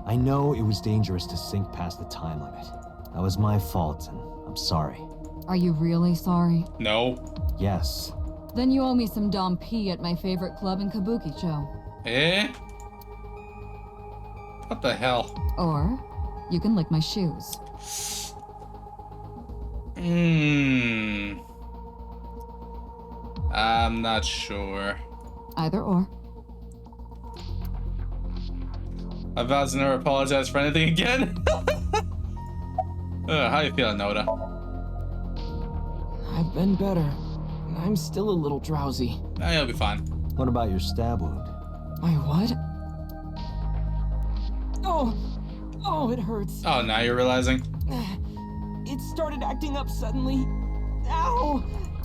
I know it was dangerous to sink past the time limit. That was my fault, and I'm sorry. Are you really sorry? No. Yes. Then you owe me some Dom P at my favorite club in Kabukicho. Eh? What the hell? Or you can lick my shoes. I'm not sure. Either or. I vow to never apologize for anything again. How you feeling, Noda? I've been better. I'm still a little drowsy. You'll be fine. What about your stab wound? My what? Oh, it hurts. Oh, now you're realizing? It started acting up suddenly. Ow!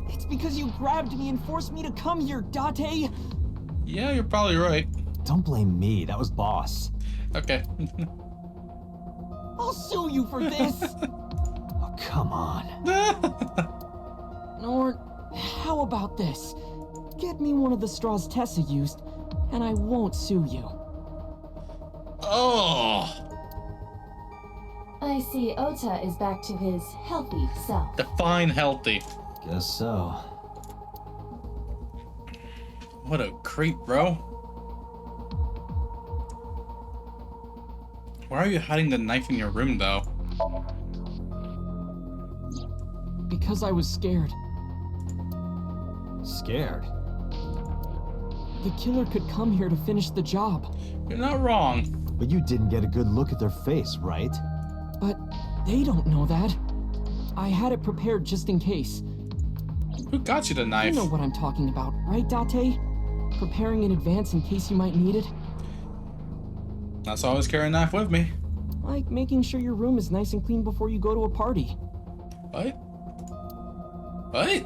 It's because you grabbed me and forced me to come here, Date. Yeah, you're probably right. Don't blame me. That was Boss. Okay. I'll sue you for this. Oh, come on. Or how about this? Get me one of the straws Tessa used, and I won't sue you. Oh. I see Ota is back to his healthy self. Define healthy. Guess so. What a creep, bro. Why are you hiding the knife in your room, though? Because I was scared. Scared? The killer could come here to finish the job. You're not wrong. But you didn't get a good look at their face, right? But they don't know that. I had it prepared just in case. Who got you the knife? You know what I'm talking about, right, Date? Preparing in advance in case you might need it. That's always carry a knife with me. Like making sure your room is nice and clean before you go to a party. What? What?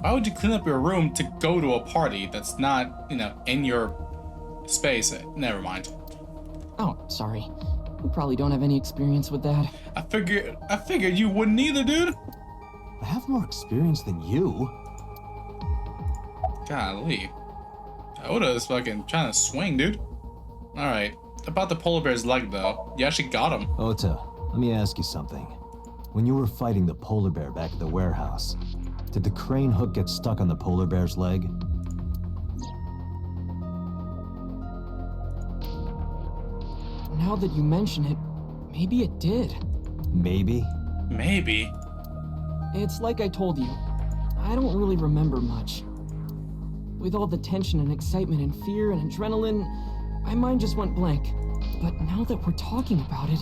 Why would you clean up your room to go to a party that's not, in your space? Never mind. Oh, sorry. You probably don't have any experience with that. I figured you wouldn't either, dude. I have more experience than you. Golly. Oda is fucking trying to swing, dude. Alright. About the polar bear's leg, though. You actually got him. Ota, let me ask you something. When you were fighting the polar bear back at the warehouse, did the crane hook get stuck on the polar bear's leg? Now that you mention it, maybe it did. Maybe? Maybe. It's like I told you. I don't really remember much. With all the tension and excitement and fear and adrenaline, my mind just went blank. But now that we're talking about it,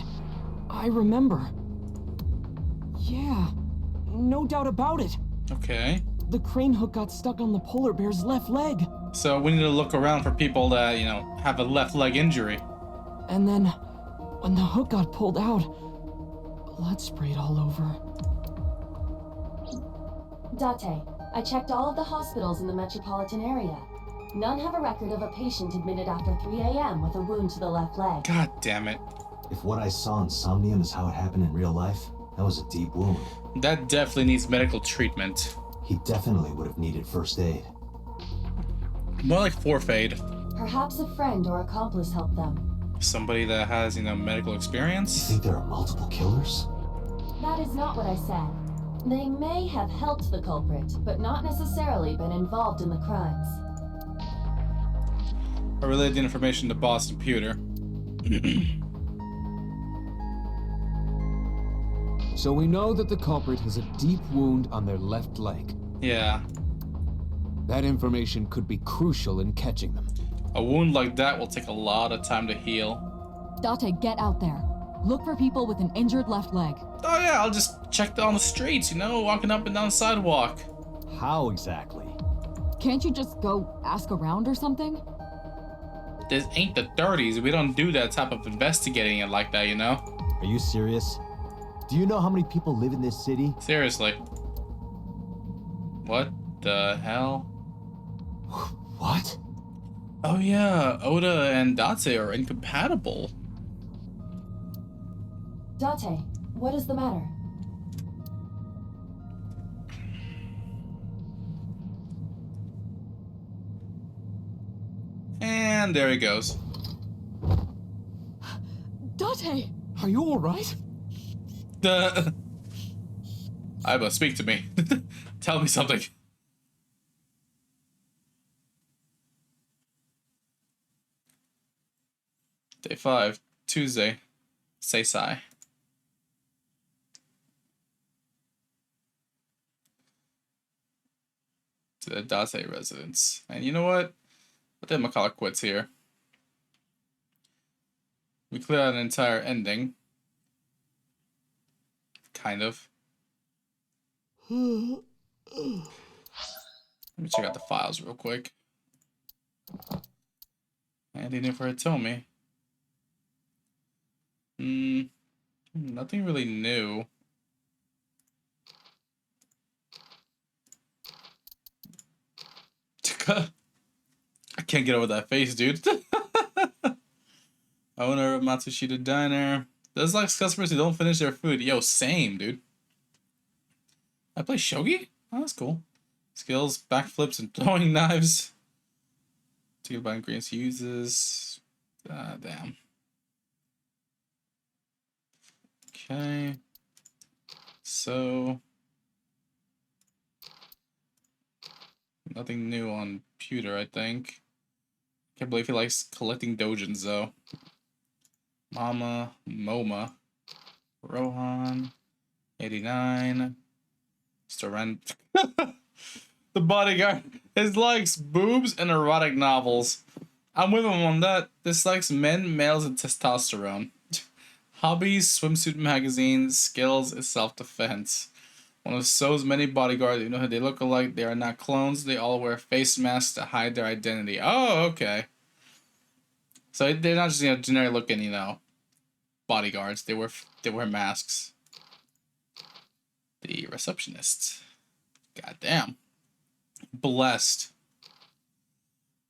I remember. Yeah, no doubt about it. Okay. The crane hook got stuck on the polar bear's left leg. So we need to look around for people that, have a left leg injury. And then, when the hook got pulled out, blood sprayed all over. Date, I checked all of the hospitals in the metropolitan area. None have a record of a patient admitted after 3 a.m. with a wound to the left leg. God damn it. If what I saw in Somnium is how it happened in real life, that was a deep wound. That definitely needs medical treatment. He definitely would have needed first aid. More like fourth aid. Perhaps a friend or accomplice helped them. Somebody that has, medical experience? You think there are multiple killers? That is not what I said. They may have helped the culprit, but not necessarily been involved in the crimes. I relayed the information to Boss Computer. So we know that the culprit has a deep wound on their left leg. Yeah. That information could be crucial in catching them. A wound like that will take a lot of time to heal. Date, get out there. Look for people with an injured left leg. Oh yeah, I'll just check on the streets, walking up and down the sidewalk. How exactly? Can't you just go ask around or something? This ain't the 30s. We don't do that type of investigating it like that, Are you serious? Do you know how many people live in this city? Seriously. What the hell? What? Oh yeah, Oda and Date are incompatible. Date, what is the matter? And there he goes. Date! Are you alright? Aiba, speak to me. Tell me something. Day 5, Tuesday. Seisai. To the Date residence. And you know what? I think Makala quits here. We clear out an entire ending. Kind of. Let me check out the files real quick. Anything new for Hitomi? Nothing really new. I can't get over that face, dude. Owner of Matsushita Diner. There's like customers who don't finish their food. Yo, same, dude. I play shogi? Oh, that's cool. Skills, backflips, and throwing knives. Take by ingredients he uses. Damn. Okay. So. Nothing new on Pewter, I think. Can't believe he likes collecting dojins, though. Mama, Moma, Rohan, 89, Storen. The bodyguard. He likes boobs and erotic novels. I'm with him on that. Dislikes men, males, and testosterone. Hobbies, swimsuit magazines, skills is self-defense. One of So's many bodyguards, you know who they look alike, they are not clones, they all wear face masks to hide their identity. Oh, okay. So they're not just, generic looking, bodyguards. They wear masks. The receptionist. Goddamn. Blessed.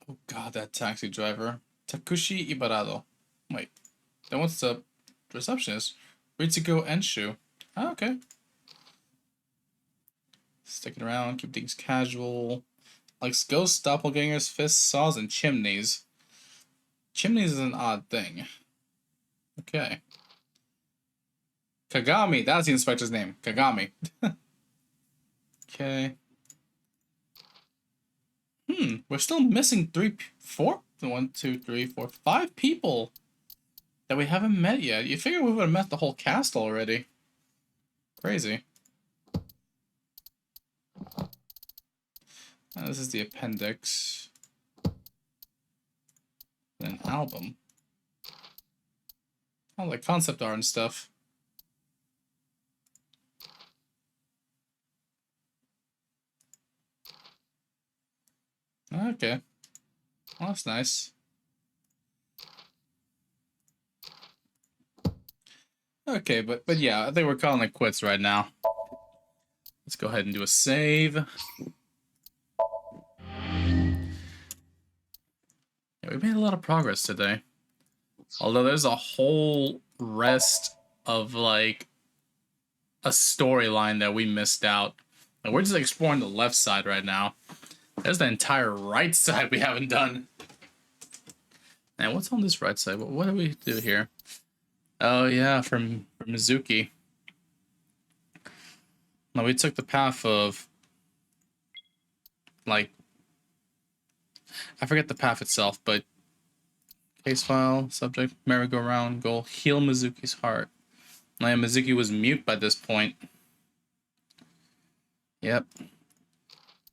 Oh god, that taxi driver. Takushi Ibarado. Wait. Then what's the receptionist? Ritsuko Enshu. Oh, okay. Sticking around, keep things casual. Likes ghosts, doppelgangers, fists, saws, and chimneys. Chimneys is an odd thing. Okay. Kagami, that's the inspector's name. Kagami. Okay. We're still missing 5 people that we haven't met yet. You figure we would have met the whole cast already. Crazy. This is the appendix. An album. Oh, like concept art and stuff. Okay. Well, that's nice. Okay, but yeah, I think we're calling it quits right now. Let's go ahead and do a save. Yeah, we made a lot of progress today. Although there's a whole rest of, like, a storyline that we missed out. And we're just exploring the left side right now. There's the entire right side we haven't done. And what's on this right side? What do we do here? Oh, yeah, from Mizuki. No, we took the path of, like, I forget the path itself, but case file, subject, merry-go-round, goal, heal Mizuki's heart. Now, Mizuki was mute by this point. Yep.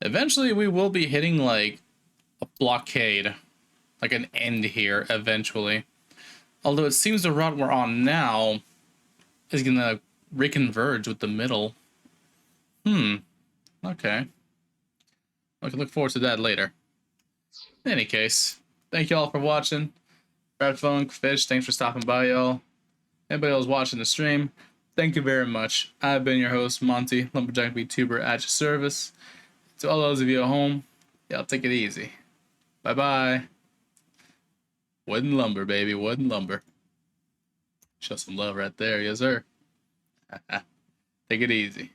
Eventually, we will be hitting, like, a blockade. Like an end here, eventually. Although it seems the route we're on now is gonna reconverge with the middle. Okay. I can look forward to that later. In any case, thank you all for watching. Red Funk, Fish, thanks for stopping by, y'all. Anybody else watching the stream, thank you very much. I've been your host, Monty, Lumberjack VTuber at your service. To all those of you at home, y'all take it easy. Bye-bye. Wooden lumber, baby, wooden lumber. Show some love right there, yes sir. Take it easy.